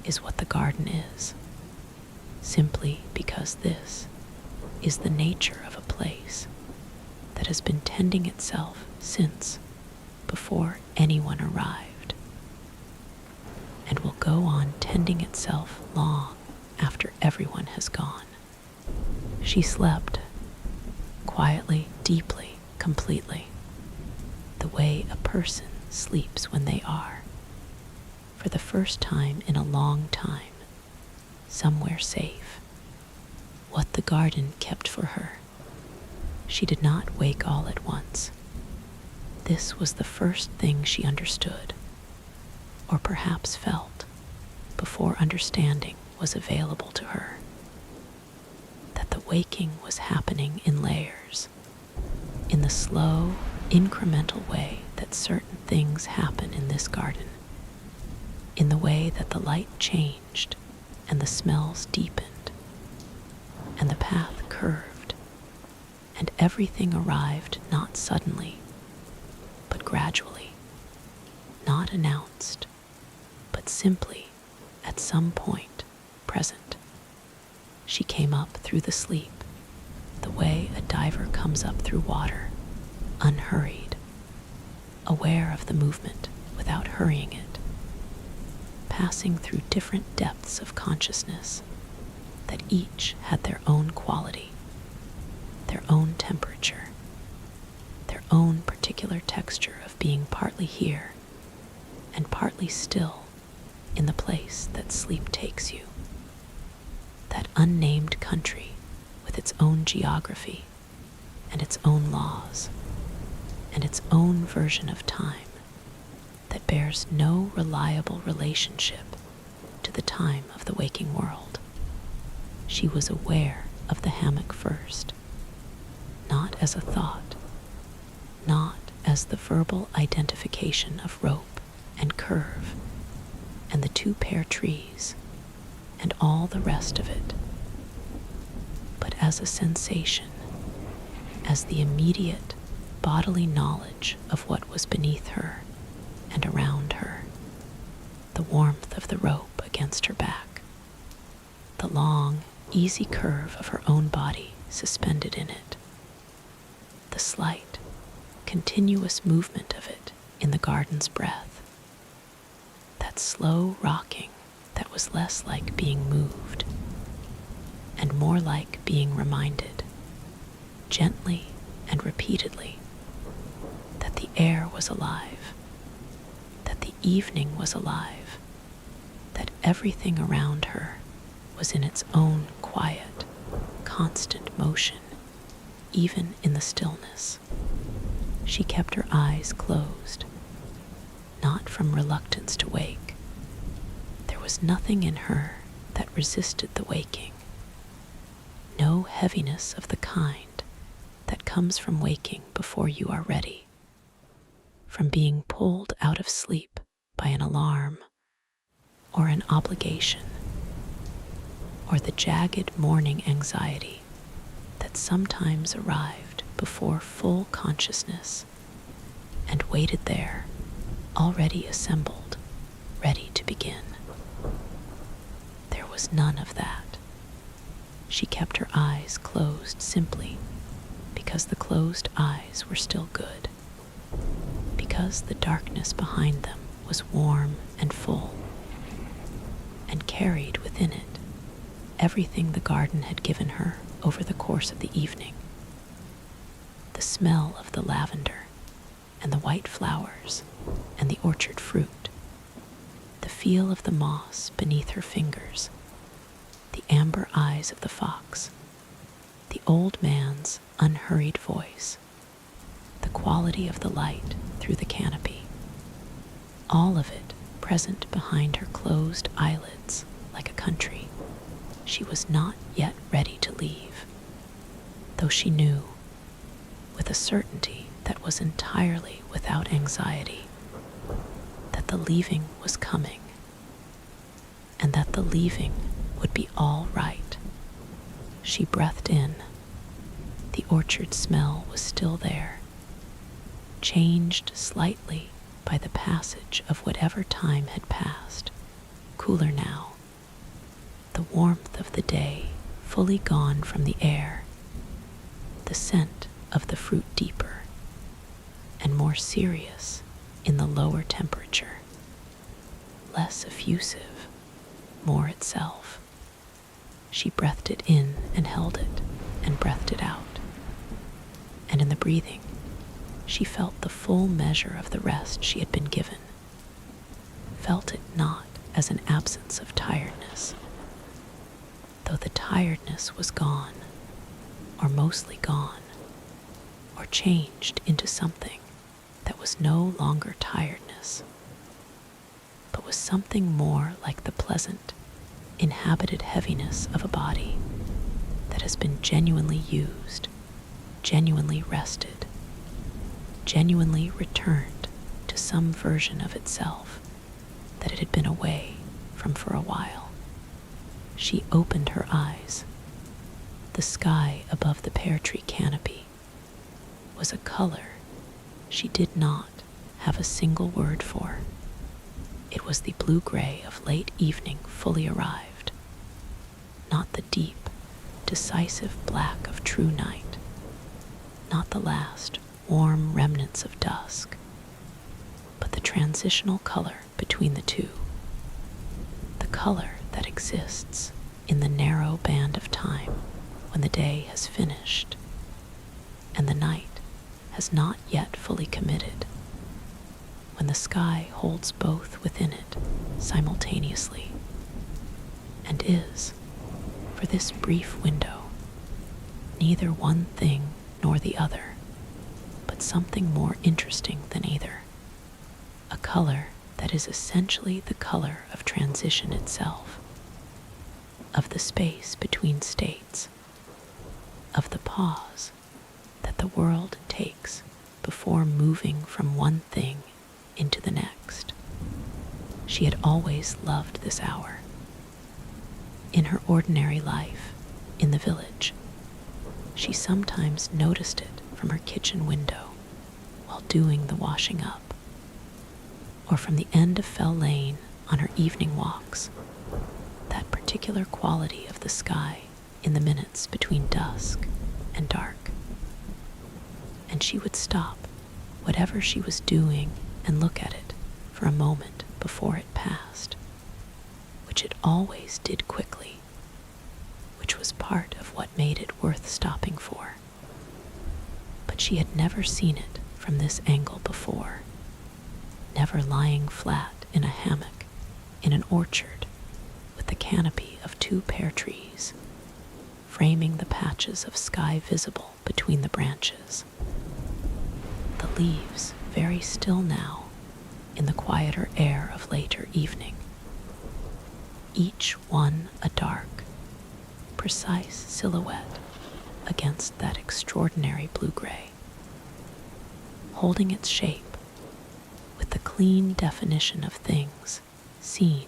is what the garden is. Simply because this is the nature of a place that has been tending itself since before anyone arrived, and will go on tending itself long after everyone has gone. She slept, quietly, deeply, completely, the way a person sleeps when they are, for the first time in a long time, somewhere safe. What the garden kept for her. She did not wake all at once. This was the first thing she understood, or perhaps felt, before understanding was available to her. That the waking was happening in layers, in the slow, incremental way that certain things happen in this garden, in the way that the light changed and the smells deepened, and the path curved, and everything arrived not suddenly, but gradually, not announced, but simply at some point present. She came up through the sleep, the way a diver comes up through water, unhurried, aware of the movement without hurrying it, passing through different depths of consciousness that each had their own quality, their own temperature, their own particular texture of being partly here and partly still in the place that sleep takes you. That unnamed country with its own geography and its own laws and its own version of time that bears no reliable relationship to the time of the waking world. She was aware of the hammock first, not as a thought, not as the verbal identification of rope and curve and the two pear trees and all the rest of it, but as a sensation, as the immediate bodily knowledge of what was beneath her and around her, the warmth of the rope against her back, the long, easy curve of her own body suspended in it, the slight, continuous movement of it in the garden's breath, that slow rocking that was less like being moved and more like being reminded, gently and repeatedly, that the air was alive, that the evening was alive, that everything around her was in its own quiet, constant motion, even in the stillness. She kept her eyes closed, not from reluctance to wake. There was nothing in her that resisted the waking. No heaviness of the kind that comes from waking before you are ready, from being pulled out of sleep by an alarm or an obligation, or the jagged morning anxiety that sometimes arrived before full consciousness and waited there, already assembled, ready to begin. There was none of that. She kept her eyes closed simply because the closed eyes were still good, because the darkness behind them was warm and full, and carried within it everything the garden had given her over the course of the evening. The smell of the lavender and the white flowers and the orchard fruit, the feel of the moss beneath her fingers, the amber eyes of the fox, the old man's unhurried voice, the quality of the light through the canopy, all of it present behind her closed eyelids like a country she was not yet ready to leave, though she knew, with a certainty that was entirely without anxiety, that the leaving was coming, and that the leaving would be all right. She breathed in. The orchard smell was still there, changed slightly by the passage of whatever time had passed, cooler now. The warmth of the day fully gone from the air, the scent of the fruit deeper and more serious in the lower temperature, less effusive, more itself. She breathed it in and held it and breathed it out, and in the breathing she felt the full measure of the rest she had been given, felt it not as an absence of tiredness, though the tiredness was gone, or mostly gone, or changed into something that was no longer tiredness, but was something more like the pleasant, inhabited heaviness of a body that has been genuinely used, genuinely rested, genuinely returned to some version of itself that it had been away from for a while. She opened her eyes. The sky above the pear tree canopy was a color she did not have a single word for. It was the blue-gray of late evening fully arrived, not the deep, decisive black of true night, not the last warm remnants of dusk, but the transitional color between the two, the color that exists in the narrow band of time when the day has finished and the night has not yet fully committed, when the sky holds both within it simultaneously and is, for this brief window, neither one thing nor the other, but something more interesting than either, a color that is essentially the color of transition itself, of the space between states, of the pause that the world takes before moving from one thing into the next. She had always loved this hour. In her ordinary life, in the village, she sometimes noticed it from her kitchen window while doing the washing up, or from the end of Fell Lane on her evening walks, that particular quality of the sky in the minutes between dusk and dark. And she would stop whatever she was doing and look at it for a moment before it passed, which it always did quickly, which was part of what made it worth stopping for. But she had never seen it from this angle before, never lying flat in a hammock in an orchard with the canopy of 2 pear trees, framing the patches of sky visible between the branches. the leaves very still now in the quieter air of later evening, each one a dark, precise silhouette against that extraordinary blue-gray, holding its shape with the clean definition of things seen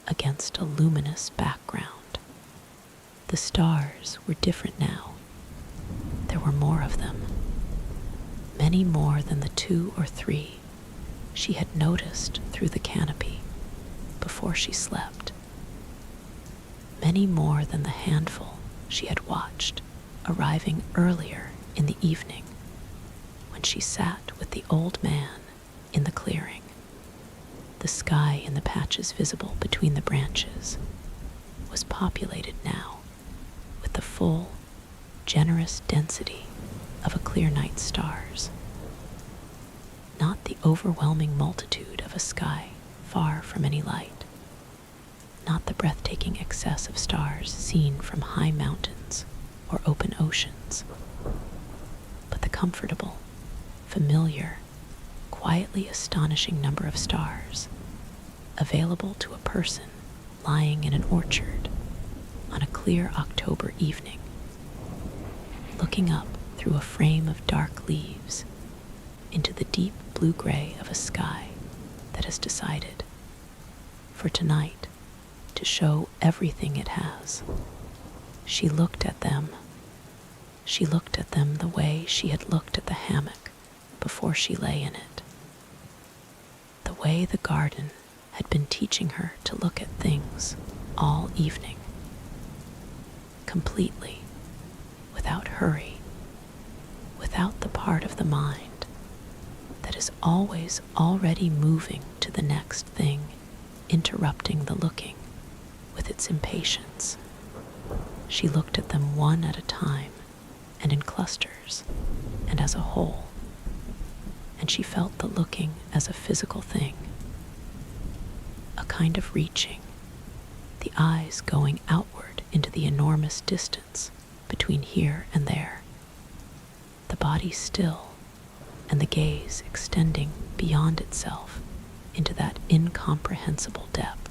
against a luminous background. The stars were different now. There were more of them, many more than the 2 or 3 she had noticed through the canopy before she slept, many more than the handful she had watched arriving earlier in the evening when she sat with the old man in the clearing. The sky in the patches visible between the branches was populated now with the full, generous density of a clear night's stars, not the overwhelming multitude of a sky far from any light, not the breathtaking excess of stars seen from high mountains or open oceans, but the comfortable, familiar, quietly astonishing number of stars available to a person lying in an orchard on a clear October evening, looking up through a frame of dark leaves into the deep blue-gray of a sky that has decided, for tonight, to show everything it has. She looked at them. She looked at them the way she had looked at the hammock before she lay in it. The way the garden had been teaching her to look at things all evening, completely, without hurry, without the part of the mind that is always already moving to the next thing, interrupting the looking with its impatience. She looked at them one at a time and in clusters and as a whole, and she felt the looking as a physical thing, a kind of reaching, the eyes going outward into the enormous distance between here and there, the body still and the gaze extending beyond itself into that incomprehensible depth.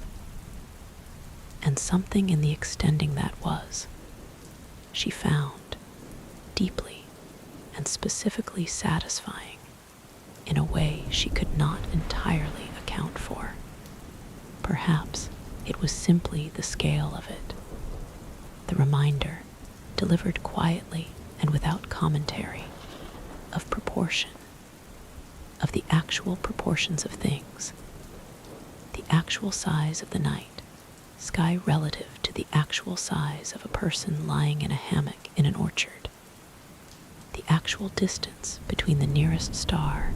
And something in the extending that was, she found, deeply and specifically satisfying in a way she could not entirely account for. Perhaps it was simply the scale of it, the reminder, delivered quietly and without commentary, of proportion, of the actual proportions of things, the actual size of the night, sky relative to the actual size of a person lying in a hammock in an orchard, the actual distance between the nearest star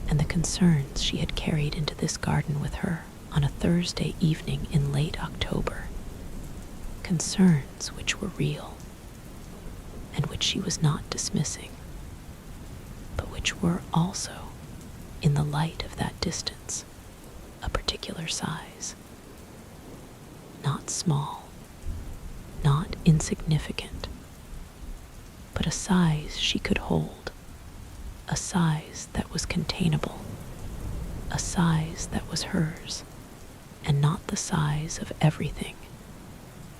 and the concerns she had carried into this garden with her on a Thursday evening in late October, concerns which were real and which she was not dismissing, but which were also, in the light of that distance, a particular size. Not small, not insignificant, but a size she could hold, a size that was containable, a size that was hers, and not the size of everything.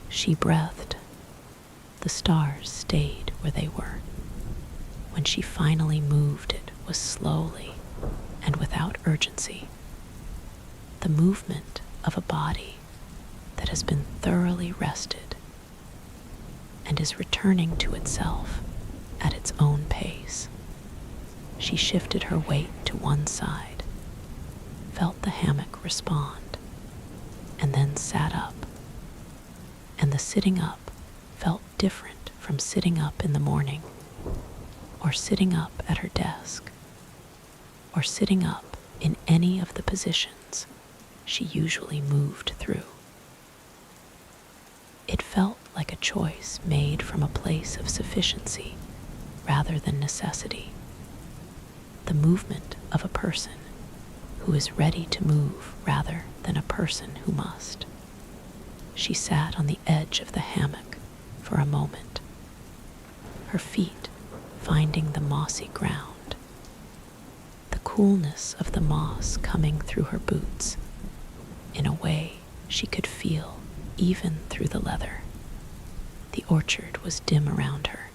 She breathed. The stars stayed where they were. When she finally moved, it was slowly and without urgency, the movement of a body that has been thoroughly rested and is returning to itself at its own pace. She shifted her weight to one side, felt the hammock respond, and then sat up. And the sitting up felt different from sitting up in the morning, or sitting up at her desk, or sitting up in any of the positions she usually moved through. It felt like a choice made from a place of sufficiency rather than necessity, the movement of a person who is ready to move rather than a person who must. She sat on the edge of the hammock for a moment, her feet finding the mossy ground, coolness of the moss coming through her boots in a way she could feel even through the leather. The orchard was dim around her,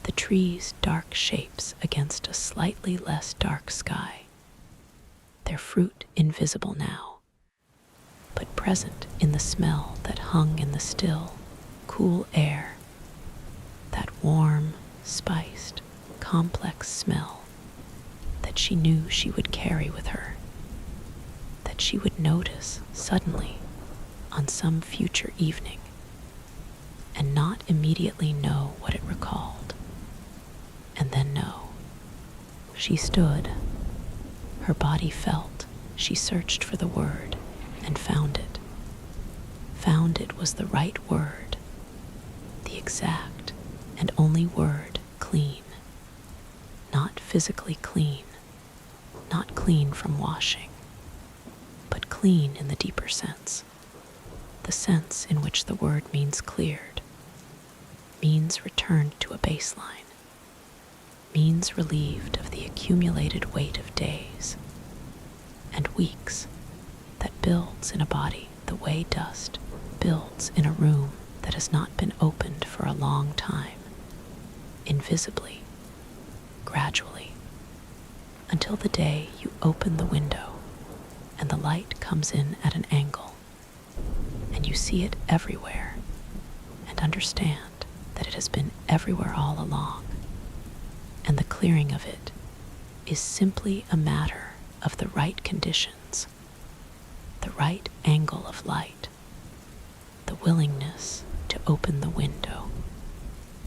the trees dark shapes against a slightly less dark sky, their fruit invisible now, but present in the smell that hung in the still, cool air, that warm, spiced, complex smell that she knew she would carry with her, that she would notice suddenly on some future evening, and not immediately know what it recalled, and then know. She stood, her body felt, she searched for the word and found it. Found it was the right word, the exact and only word, clean. Not physically clean, not clean from washing, but clean in the deeper sense, the sense in which the word means cleared, means returned to a baseline, means relieved of the accumulated weight of days and weeks that builds in a body the way dust builds in a room that has not been opened for a long time, invisibly, gradually, until the day you open the window and the light comes in at an angle, and you see it everywhere and understand that it has been everywhere all along, and the clearing of it is simply a matter of the right conditions, the right angle of light, the willingness to open the window.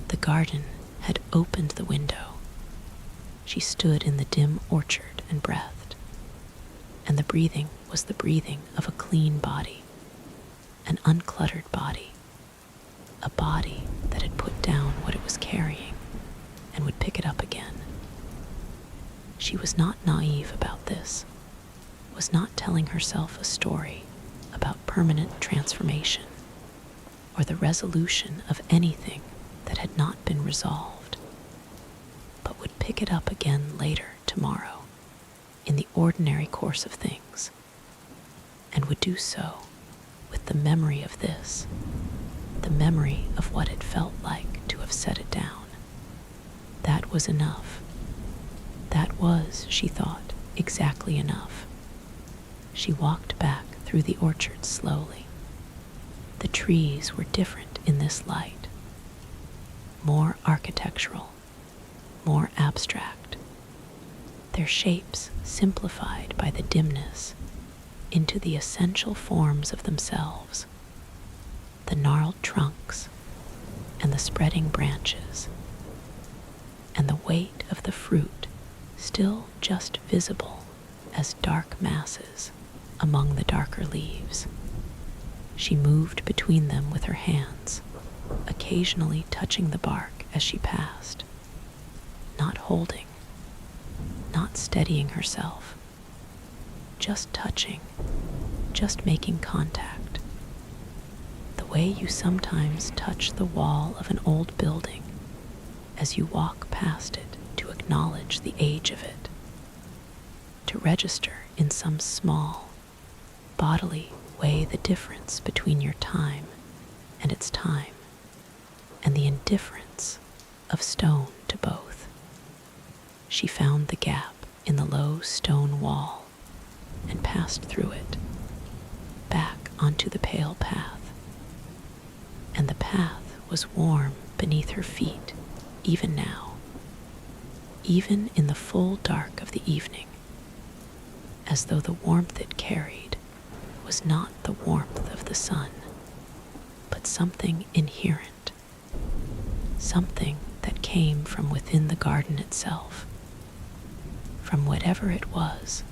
The garden had opened the window. She stood in the dim orchard and breathed, and the breathing was the breathing of a clean body, an uncluttered body, a body that had put down what it was carrying and would pick it up again. She was not naive about this, was not telling herself a story about permanent transformation or the resolution of anything that had not been resolved, but would pick it up again later tomorrow in the ordinary course of things, and would do so with the memory of this, the memory of what it felt like to have set it down. That was enough. That was, she thought, exactly enough. She walked back through the orchard slowly. The trees were different in this light, more architectural, more abstract, their shapes simplified by the dimness into the essential forms of themselves, the gnarled trunks and the spreading branches, and the weight of the fruit still just visible as dark masses among the darker leaves. She moved between them with her hands, occasionally touching the bark as she passed, not holding, not steadying herself, just touching, just making contact, the way you sometimes touch the wall of an old building as you walk past it to acknowledge the age of it, to register in some small, bodily way the difference between your time and its time, and the indifference of stone to both. She found the gap in the low stone wall and passed through it, back onto the pale path. And the path was warm beneath her feet, even now, even in the full dark of the evening, as though the warmth it carried was not the warmth of the sun, but something inherent, something that came from within the garden itself, from whatever it was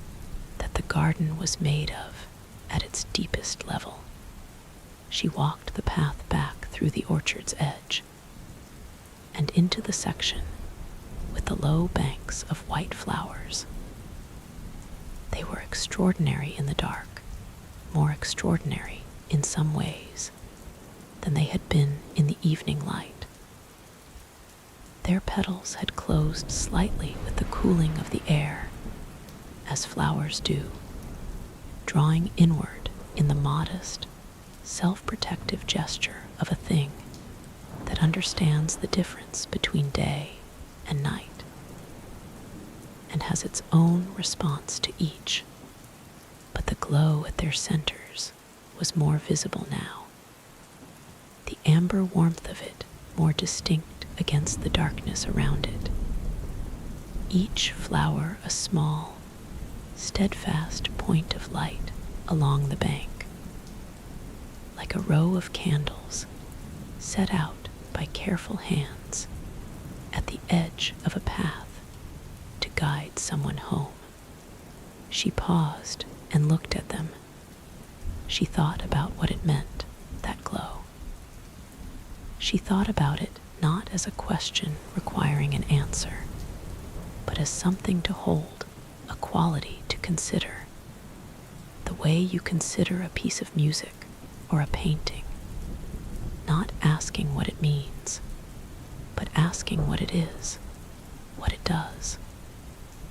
that the garden was made of at its deepest level. She walked the path back through the orchard's edge and into the section with the low banks of white flowers. They were extraordinary in the dark, more extraordinary in some ways than they had been in the evening light. Their petals had closed slightly with the cooling of the air as flowers do, drawing inward in the modest, self-protective gesture of a thing that understands the difference between day and night and has its own response to each. But the glow at their centers was more visible now, the amber warmth of it more distinct against the darkness around it. Each flower a small, steadfast point of light along the bank, like a row of candles set out by careful hands at the edge of a path to guide someone home. She paused and looked at them. She thought about what it meant, that glow. She thought about it not as a question requiring an answer, but as something to hold, a quality to consider. The way you consider a piece of music or a painting, not asking what it means, but asking what it is, what it does,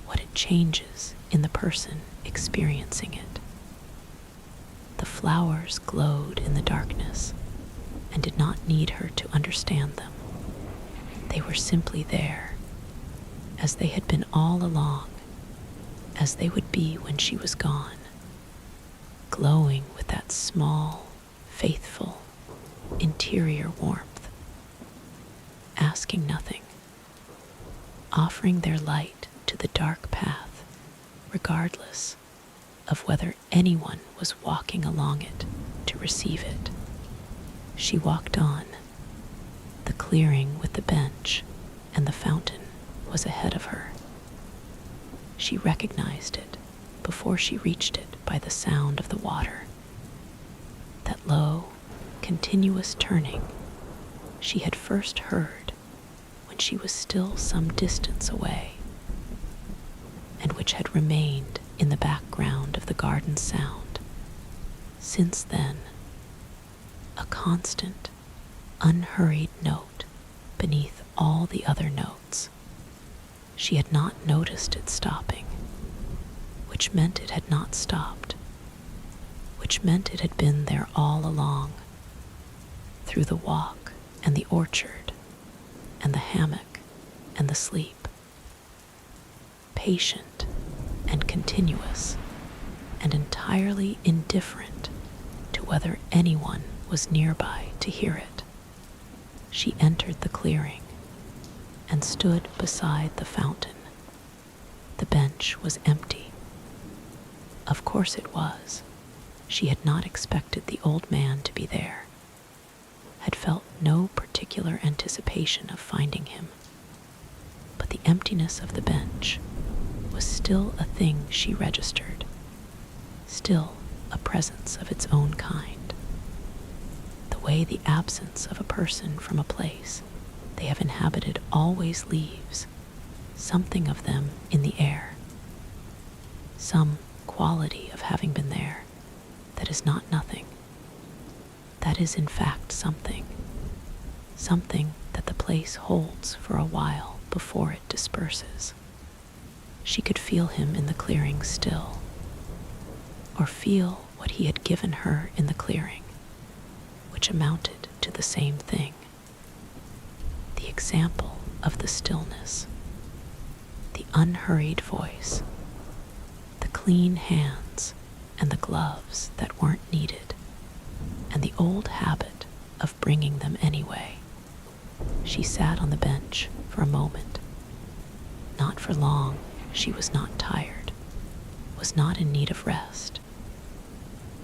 what it changes in the person experiencing it. The flowers glowed in the darkness and did not need her to understand them. They were simply there, as they had been all along, as they would be when she was gone, glowing with that small, faithful, interior warmth, asking nothing, offering their light to the dark path, regardless of whether anyone was walking along it to receive it. She walked on. The clearing with the bench and the fountain was ahead of her. She recognized it before she reached it by the sound of the water. That low, continuous turning she had first heard when she was still some distance away, and which had remained in the background of the garden sound since then, a constant, unhurried note beneath all the other notes. She had not noticed it stopping, which meant it had not stopped, which meant it had been there all along, through the walk and the orchard and the hammock and the sleep. Patient and continuous and entirely indifferent to whether anyone was nearby to hear it. She entered the clearing and stood beside the fountain. The bench was empty. Of course it was. She had not expected the old man to be there, had felt no particular anticipation of finding him. But the emptiness of the bench was still a thing she registered, still a presence of its own kind. The way the absence of a person from a place they have inhabited always leaves something of them in the air, some quality of having been there that is not nothing, that is in fact something that the place holds for a while before it disperses. She could feel him in the clearing still, or feel what he had given her in the clearing, which amounted to the same thing. The example of the stillness, the unhurried voice, the clean hands and the gloves that weren't needed, and the old habit of bringing them anyway. She sat on the bench for a moment. Not for long. She was not tired, was not in need of rest,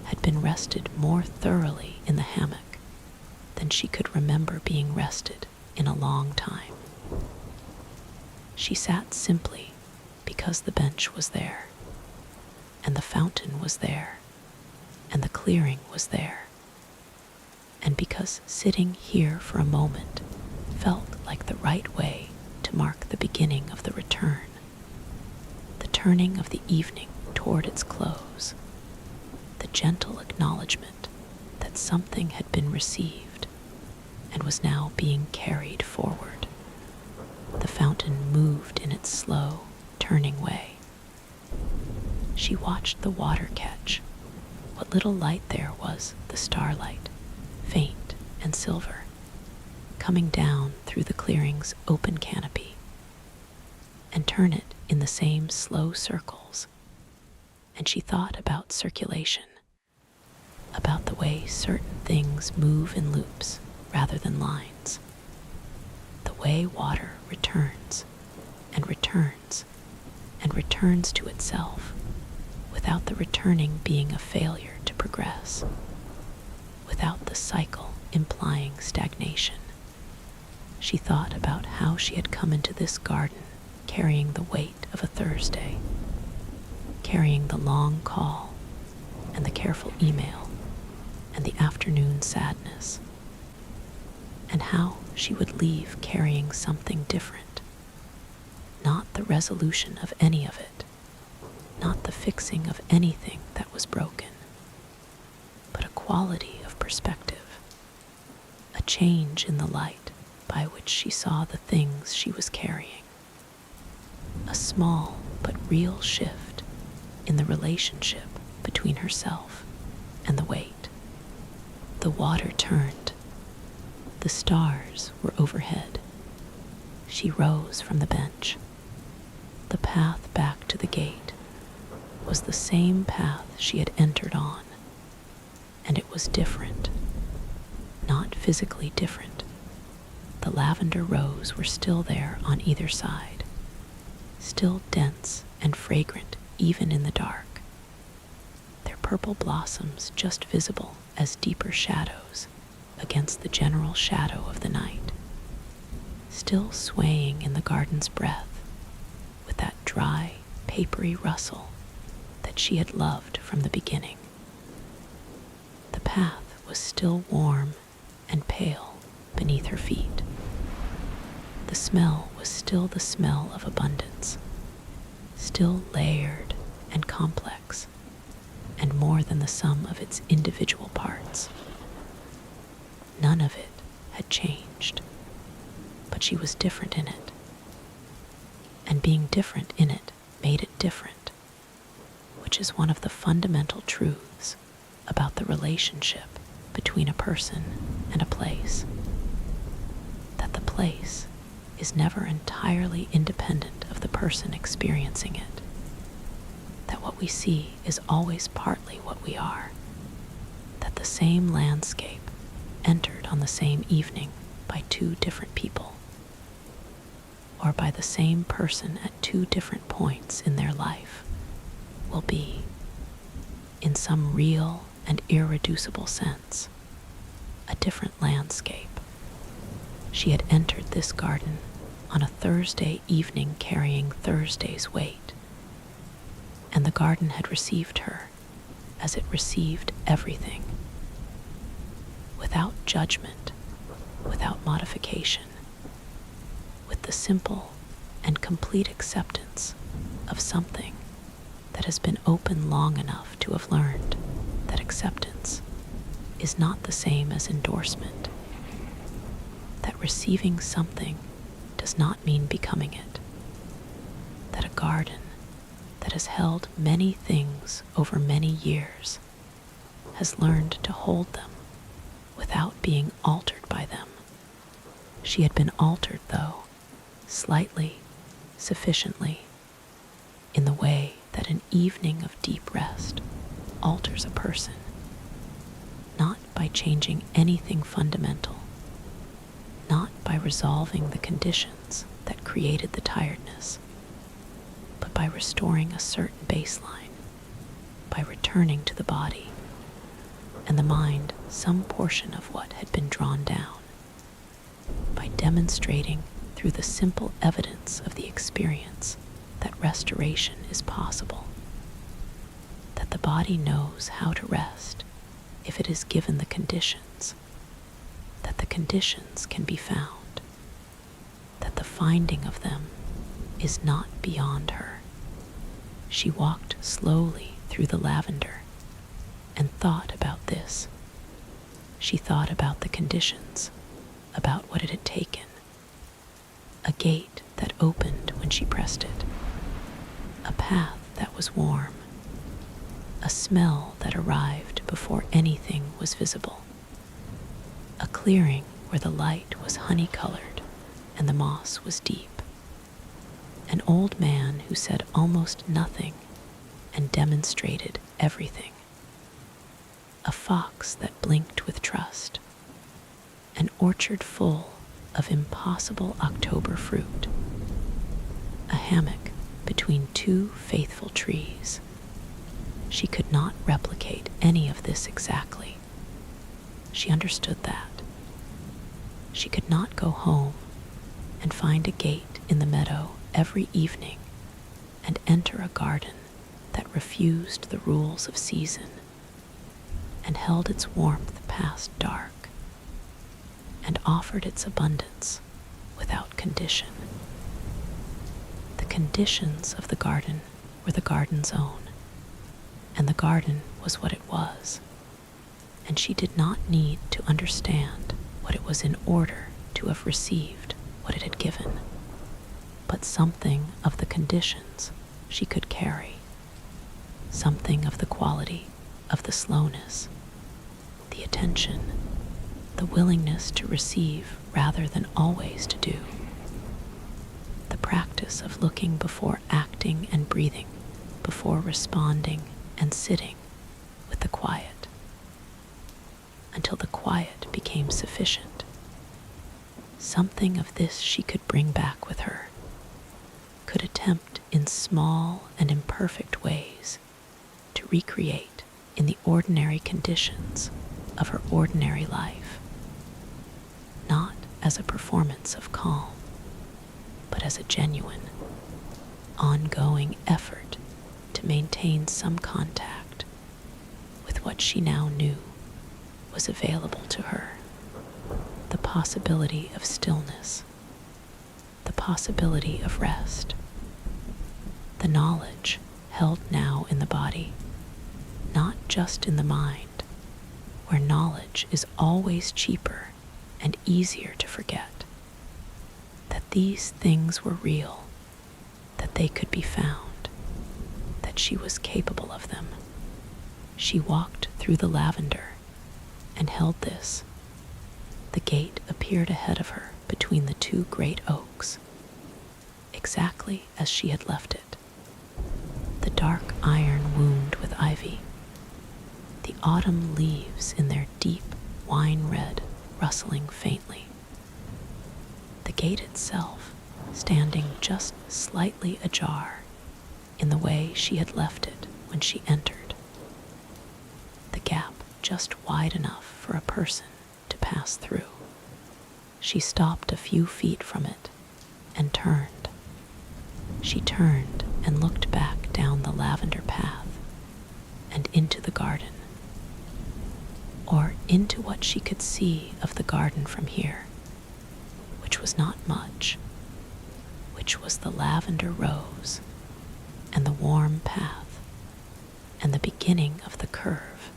had been rested more thoroughly in the hammock than she could remember being rested in a long time. She sat simply because the bench was there, and the fountain was there, and the clearing was there, and because sitting here for a moment felt like the right way to mark the beginning of the return, the turning of the evening toward its close, the gentle acknowledgement that something had been received and was now being carried forward. The fountain moved in its slow, turning way. She watched the water catch. What little light there was the starlight, faint and silver, coming down through the clearing's open canopy, and turn it in the same slow circles. And she thought about circulation, about the way certain things move in loops rather than lines, the way water returns and returns and returns to itself without the returning being a failure to progress, without the cycle implying stagnation. She thought about how she had come into this garden carrying the weight of a Thursday, carrying the long call and the careful email and the afternoon sadness, and how she would leave carrying something different, not the resolution of any of it, not the fixing of anything that was broken, but a quality of perspective, a change in the light by which she saw the things she was carrying, a small but real shift in the relationship between herself and the weight. The water turned. The stars were overhead. She rose from the bench. The path back to the gate was the same path she had entered on, and it was different, not physically different. The lavender rows were still there on either side, still dense and fragrant even in the dark, their purple blossoms just visible as deeper shadows against the general shadow of the night, still swaying in the garden's breath with that dry, papery rustle that she had loved from the beginning. The path was still warm and pale beneath her feet. The smell was still the smell of abundance, still layered and complex, and more than the sum of its individual parts. None of it had changed, but she was different in it. And being different in it made it different, which is one of the fundamental truths about the relationship between a person and a place. That the place is never entirely independent of the person experiencing it. That what we see is always partly what we are. That the same landscape entered on the same evening by two different people, or by the same person at two different points in their life, will be, in some real and irreducible sense, a different landscape. She had entered this garden on a Thursday evening carrying Thursday's weight, and the garden had received her as it received everything, without judgment, without modification, with the simple and complete acceptance of something that has been open long enough to have learned that acceptance is not the same as endorsement, that receiving something does not mean becoming it, that a garden that has held many things over many years has learned to hold them without being altered by them. She had been altered, though, slightly, sufficiently, in the way that an evening of deep rest alters a person, not by changing anything fundamental, not by resolving the conditions that created the tiredness, but by restoring a certain baseline, by returning to the body and the mind some portion of what had been drawn down, by demonstrating through the simple evidence of the experience that restoration is possible, that the body knows how to rest if it is given the conditions, that the conditions can be found, that the finding of them is not beyond her. She walked slowly through the lavender and thought about this. She thought about the conditions, about what it had taken. A gate that opened when she pressed it, a path that was warm, a smell that arrived before anything was visible, a clearing where the light was honey-colored and the moss was deep, an old man who said almost nothing and demonstrated everything, a fox that blinked with trust, an orchard full of impossible October fruit, a hammock between two faithful trees. She could not replicate any of this exactly. She understood that. She could not go home and find a gate in the meadow every evening and enter a garden that refused the rules of season and held its warmth past dark and offered its abundance without condition. The conditions of the garden were the garden's own, and the garden was what it was, and she did not need to understand what it was in order to have received what it had given, but something of the conditions she could carry, something of the quality of the slowness, the attention, the willingness to receive rather than always to do, the practice of looking before acting and breathing, before responding and sitting with the quiet, until the quiet became sufficient. Something of this she could bring back with her, could attempt in small and imperfect ways to recreate in the ordinary conditions of her ordinary life, not as a performance of calm, but as a genuine, ongoing effort to maintain some contact with what she now knew was available to her, the possibility of stillness, the possibility of rest, the knowledge held now in the body, not just in the mind, where knowledge is always cheaper and easier to forget, that these things were real, that they could be found, that she was capable of them. She walked through the lavender and held this. The gate appeared ahead of her between the two great oaks, exactly as she had left it. The dark iron wound with ivy, the autumn leaves in their deep wine red rustling faintly. The gate itself standing just slightly ajar in the way she had left it when she entered. The gap just wide enough for a person to pass through. She stopped a few feet from it and turned. She turned and looked back down the lavender path and into the garden, or into what she could see of the garden from here, which was not much, which was the lavender rose and the warm path and the beginning of the curve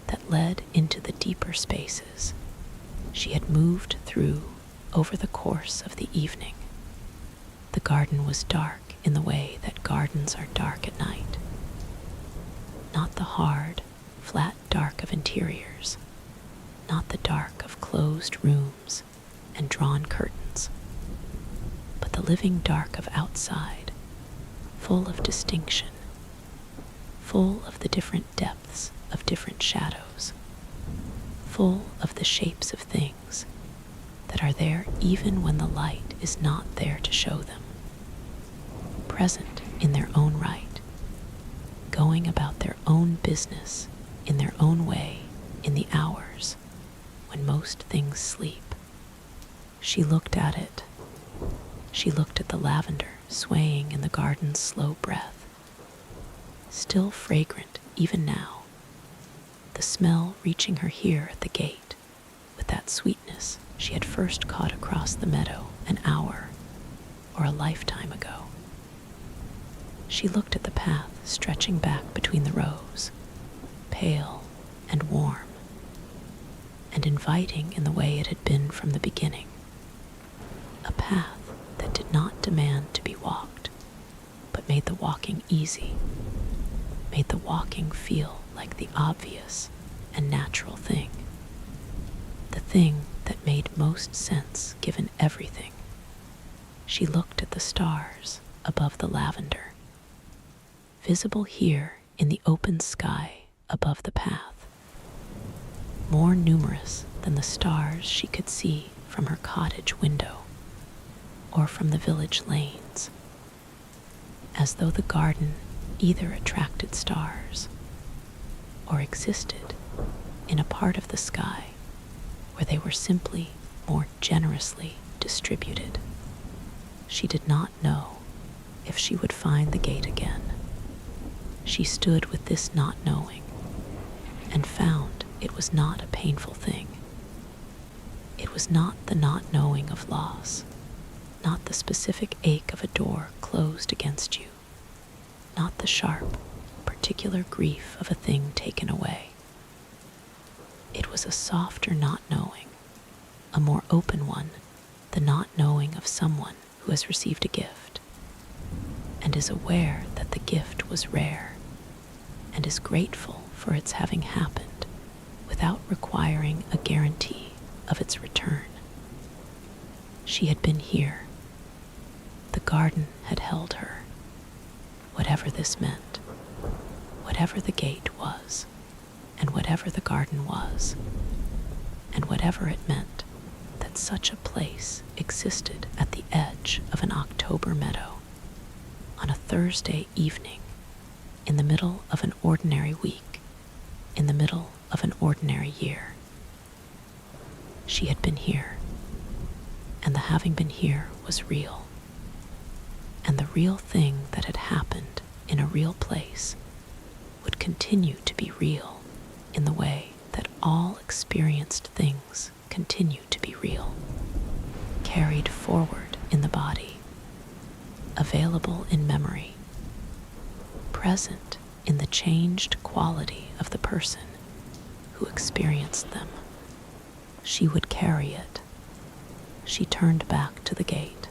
that led into the deeper spaces she had moved through over the course of the evening. The garden was dark in the way that gardens are dark at night, not the hard, flat dark of interiors, not the dark of closed rooms and drawn curtains, but the living dark of outside, full of distinction, full of the different depths of different shadows, full of the shapes of things that are there even when the light is not there to show them, present in their own right, going about their own business in their own way in the hours when most things sleep. She looked at it. She looked at the lavender swaying in the garden's slow breath, still fragrant even now, the smell reaching her here at the gate with that sweetness she had first caught across the meadow an hour or a lifetime ago. She looked at the path stretching back between the rows, pale and warm, and inviting in the way it had been from the beginning, a path that did not demand to be walked, but made the walking easy, made the walking feel like the obvious and natural thing. The thing that made most sense given everything. She looked at the stars above the lavender, visible here in the open sky above the path, more numerous than the stars she could see from her cottage window or from the village lanes, as though the garden either attracted stars or existed in a part of the sky where they were simply more generously distributed. She did not know if she would find the gate again. She stood with this not knowing and found it was not a painful thing. It was not the not knowing of loss, not the specific ache of a door closed against you, not the sharp, particular grief of a thing taken away. It was a softer not knowing, a more open one, the not knowing of someone who has received a gift and is aware that the gift was rare and is grateful for its having happened without requiring a guarantee of its return. She had been here. The garden had held her, whatever this meant, whatever the gate was, and whatever the garden was, and whatever it meant that such a place existed at the edge of an October meadow on a Thursday evening in the middle of an ordinary week, in the middle of an ordinary year. She had been here, and the having been here was real, and the real thing that had happened in a real place would continue to be real in the way that all experienced things continue to be real, carried forward in the body, available in memory, present in the changed quality of the person who experienced them. She would carry it. She turned back to the gate.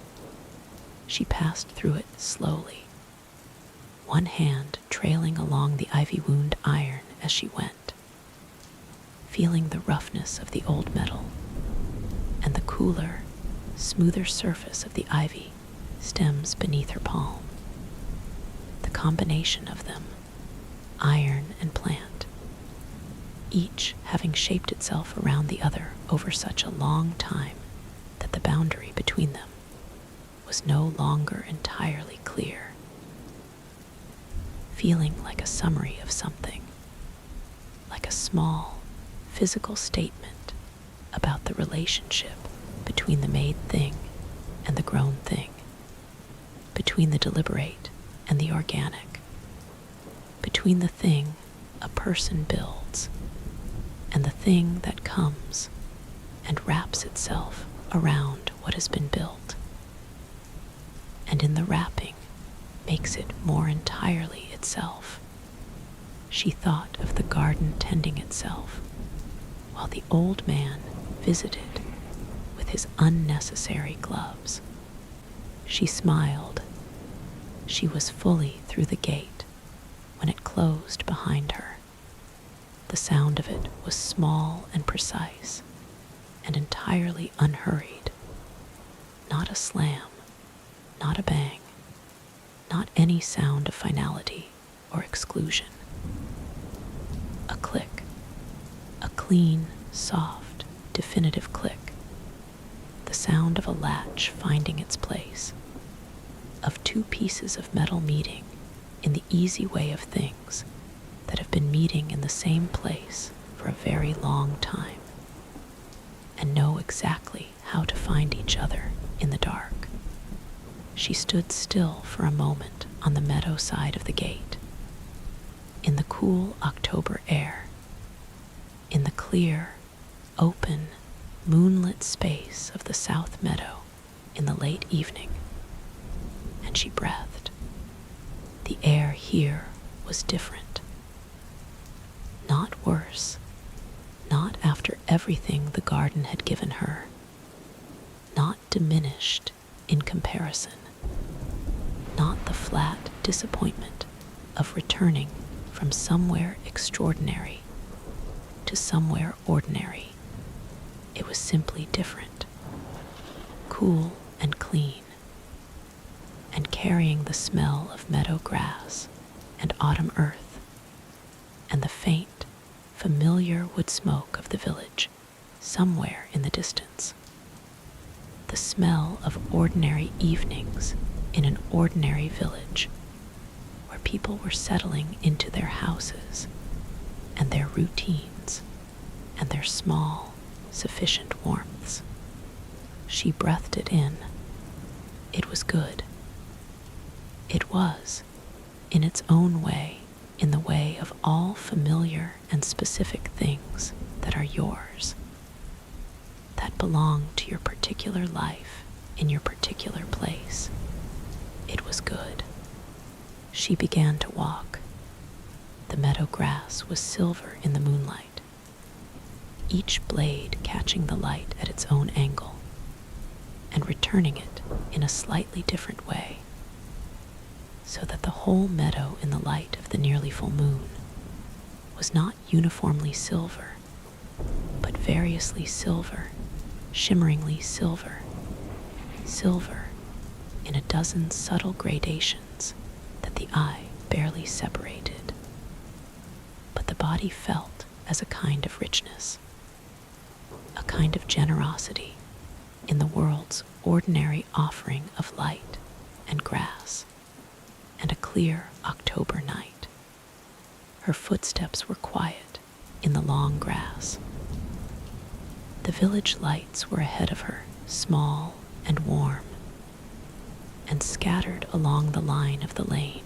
She passed through it slowly, one hand trailing along the ivy-wound iron as she went, feeling the roughness of the old metal and the cooler, smoother surface of the ivy stems beneath her palm. The combination of them, iron and plant, each having shaped itself around the other over such a long time that the boundary between them was no longer entirely clear, feeling like a summary of something, like a small, physical statement about the relationship between the made thing and the grown thing, between the deliberate and the organic, between the thing a person builds and the thing that comes and wraps itself around what has been built, and in the wrapping makes it more entirely itself. She thought of the garden tending itself while the old man visited with his unnecessary gloves. She smiled. She was fully through the gate when it closed behind her. The sound of it was small and precise and entirely unhurried. Not a slam, not a bang, not any sound of finality or exclusion. A click, a clean, soft, definitive click, the sound of a latch finding its place, of two pieces of metal meeting in the easy way of things that have been meeting in the same place for a very long time and know exactly how to find each other in the dark. She stood still for a moment on the meadow side of the gate, in the cool October air, in the clear, open, moonlit space of the south meadow in the late evening, and she breathed. The air here was different. Not worse, not after everything the garden had given her, not diminished in comparison, not the flat disappointment of returning from somewhere extraordinary to somewhere ordinary. It was simply different, cool and clean, and carrying the smell of meadow grass and autumn earth and the faint, familiar wood smoke of the village somewhere in the distance. The smell of ordinary evenings in an ordinary village where people were settling into their houses and their routines and their small, sufficient warmths. She breathed it in. It was good. It was, in its own way, in the way of all familiar and specific things that are yours, that belong to your particular life in your particular place. It was good. She began to walk. The meadow grass was silver in the moonlight, each blade catching the light at its own angle and returning it in a slightly different way, so that the whole meadow in the light of the nearly full moon was not uniformly silver, but variously silver, shimmeringly silver, silver in a dozen subtle gradations that the eye barely separated. But the body felt as a kind of richness, a kind of generosity in the world's ordinary offering of light and grass and a clear October night. Her footsteps were quiet in the long grass. The village lights were ahead of her, small and warm, and scattered along the line of the lane.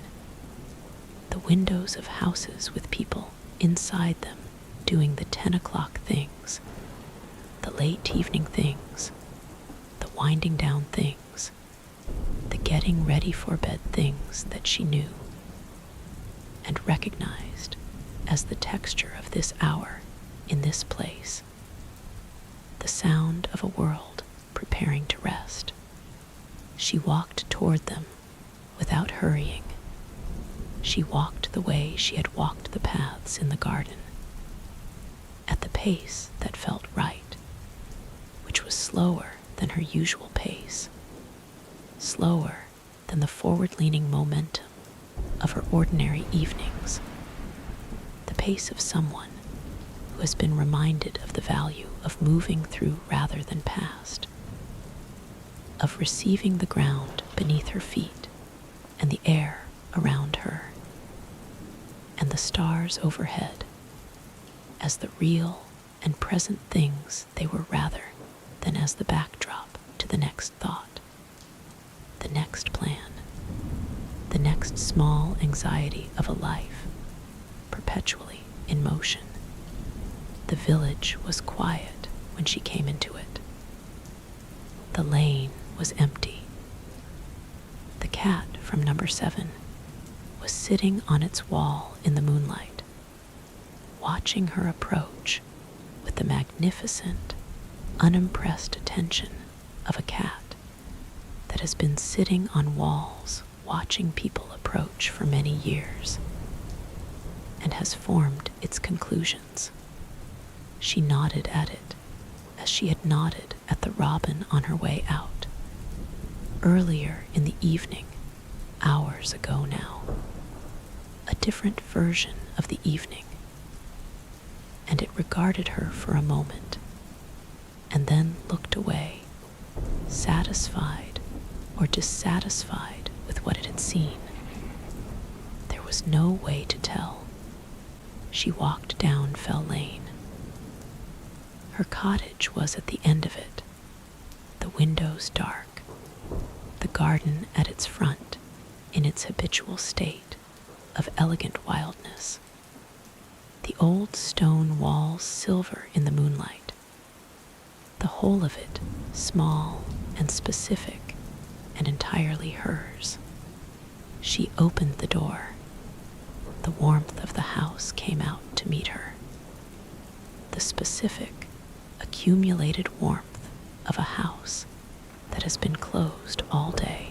The windows of houses with people inside them doing the 10 o'clock things, the late evening things, the winding down things, the getting ready for bed things that she knew and recognized as the texture of this hour in this place, the sound of a world preparing to rest. She walked toward them without hurrying. She walked the way she had walked the paths in the garden, at the pace that felt right, which was slower than her usual pace, slower than the forward-leaning momentum of her ordinary evenings, the pace of someone who has been reminded of the value of moving through rather than past, of receiving the ground beneath her feet and the air around her and the stars overhead as the real and present things they were rather than as the backdrop to the next thought, the next plan, the next small anxiety of a life perpetually in motion. The village was quiet when she came into it. The lane was empty. The cat from number 7 was sitting on its wall in the moonlight, watching her approach with the magnificent, unimpressed attention of a cat that has been sitting on walls watching people approach for many years and has formed its conclusions. She nodded at it as she had nodded at the robin on her way out, earlier in the evening, hours ago now, a different version of the evening, and it regarded her for a moment, and then looked away, satisfied or dissatisfied with what it had seen. There was no way to tell. She walked down Fell Lane. Her cottage was at the end of it, the windows dark, the garden at its front in its habitual state of elegant wildness, the old stone walls silver in the moonlight, the whole of it small and specific and entirely hers. She opened the door. The warmth of the house came out to meet her. The specific, accumulated warmth of a house that has been closed all day,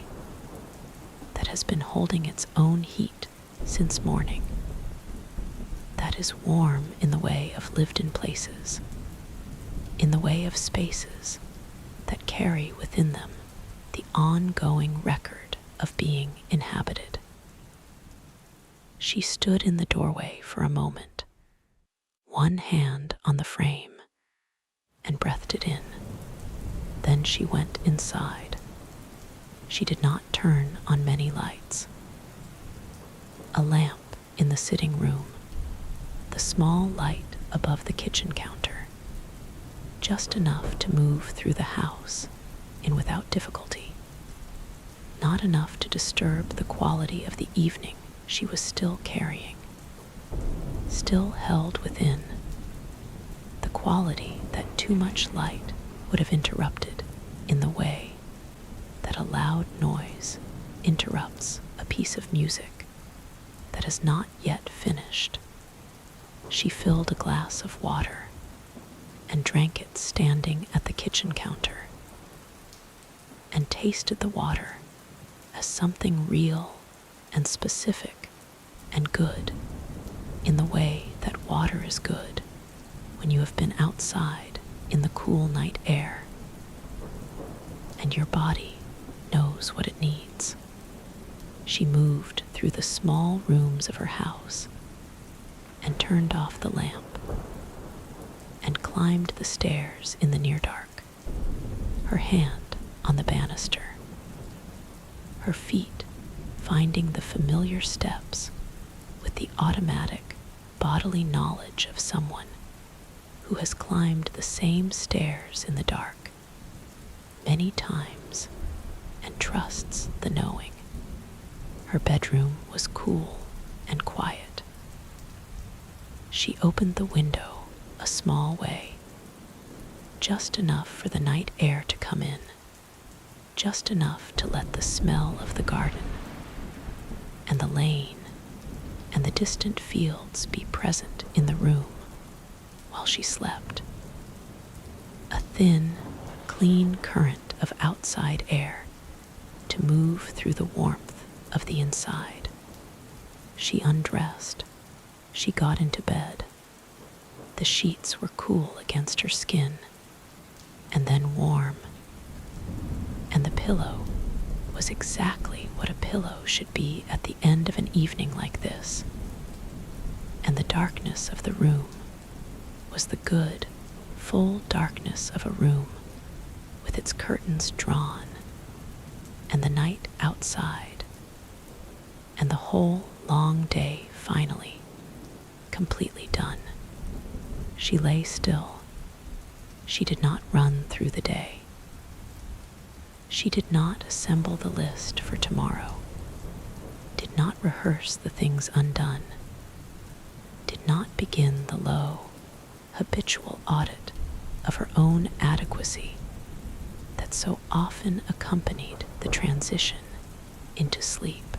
that has been holding its own heat since morning, is warm in the way of lived-in places, in the way of spaces that carry within them the ongoing record of being inhabited. She stood in the doorway for a moment, one hand on the frame, and breathed it in. Then she went inside. She did not turn on many lights. A lamp in the sitting room, the small light above the kitchen counter, just enough to move through the house in without difficulty, not enough to disturb the quality of the evening she was still carrying, still held within, the quality that too much light would have interrupted in the way that a loud noise interrupts a piece of music that is not yet finished. She filled a glass of water and drank it standing at the kitchen counter, and tasted the water as something real and specific and good, in the way that water is good when you have been outside in the cool night air, and your body knows what it needs. She moved through the small rooms of her house and turned off the lamp and climbed the stairs in the near dark, her hand on the banister, her feet finding the familiar steps with the automatic bodily knowledge of someone who has climbed the same stairs in the dark many times and trusts the knowing. Her bedroom was cool and quiet. She opened the window a small way, just enough for the night air to come in, just enough to let the smell of the garden and the lane and the distant fields be present in the room while she slept. A thin, clean current of outside air to move through the warmth of the inside. She undressed. She got into bed. The sheets were cool against her skin, and then warm. And the pillow was exactly what a pillow should be at the end of an evening like this. And the darkness of the room was the good, full darkness of a room with its curtains drawn, and the night outside, and the whole long day finally, completely done. She lay still. She did not run through the day. She did not assemble the list for tomorrow, did not rehearse the things undone, did not begin the low, habitual audit of her own adequacy that so often accompanied the transition into sleep.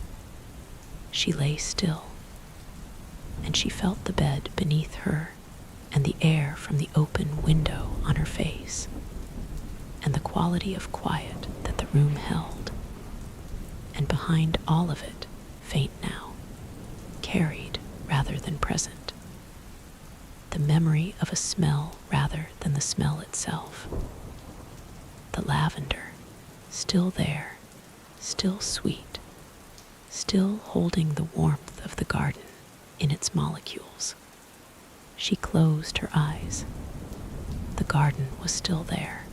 She lay still, and she felt the bed beneath her and the air from the open window on her face, and the quality of quiet that the room held, and behind all of it, faint now, carried rather than present, the memory of a smell rather than the smell itself. The lavender, still there, still sweet, still holding the warmth of the garden in its molecules. She closed her eyes. The garden was still there.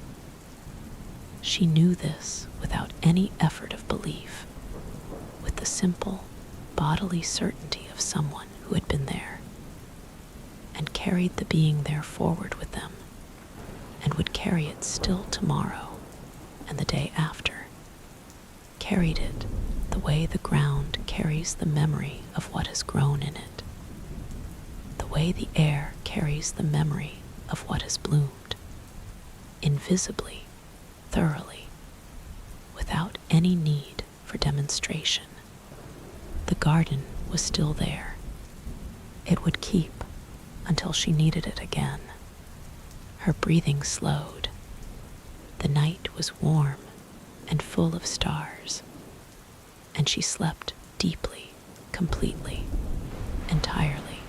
She knew this without any effort of belief, with the simple, bodily certainty of someone who had been there, and carried the being there forward with them, and would carry it still tomorrow and the day after, carried it the way the ground carries the memory of what has grown in it, the way the air carries the memory of what has bloomed, invisibly, thoroughly, without any need for demonstration. The garden was still there. It would keep until she needed it again. Her breathing slowed. The night was warm and full of stars, and she slept deeply, completely, entirely.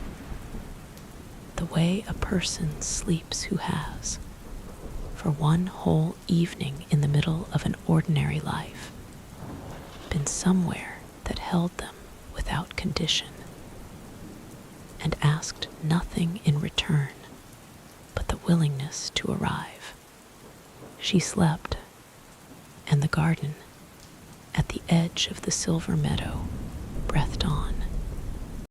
the way a person sleeps who has, for one whole evening in the middle of an ordinary life, been somewhere that held them without condition, and asked nothing in return but the willingness to arrive. She slept, and the garden, at the edge of the silver meadow, breathed on.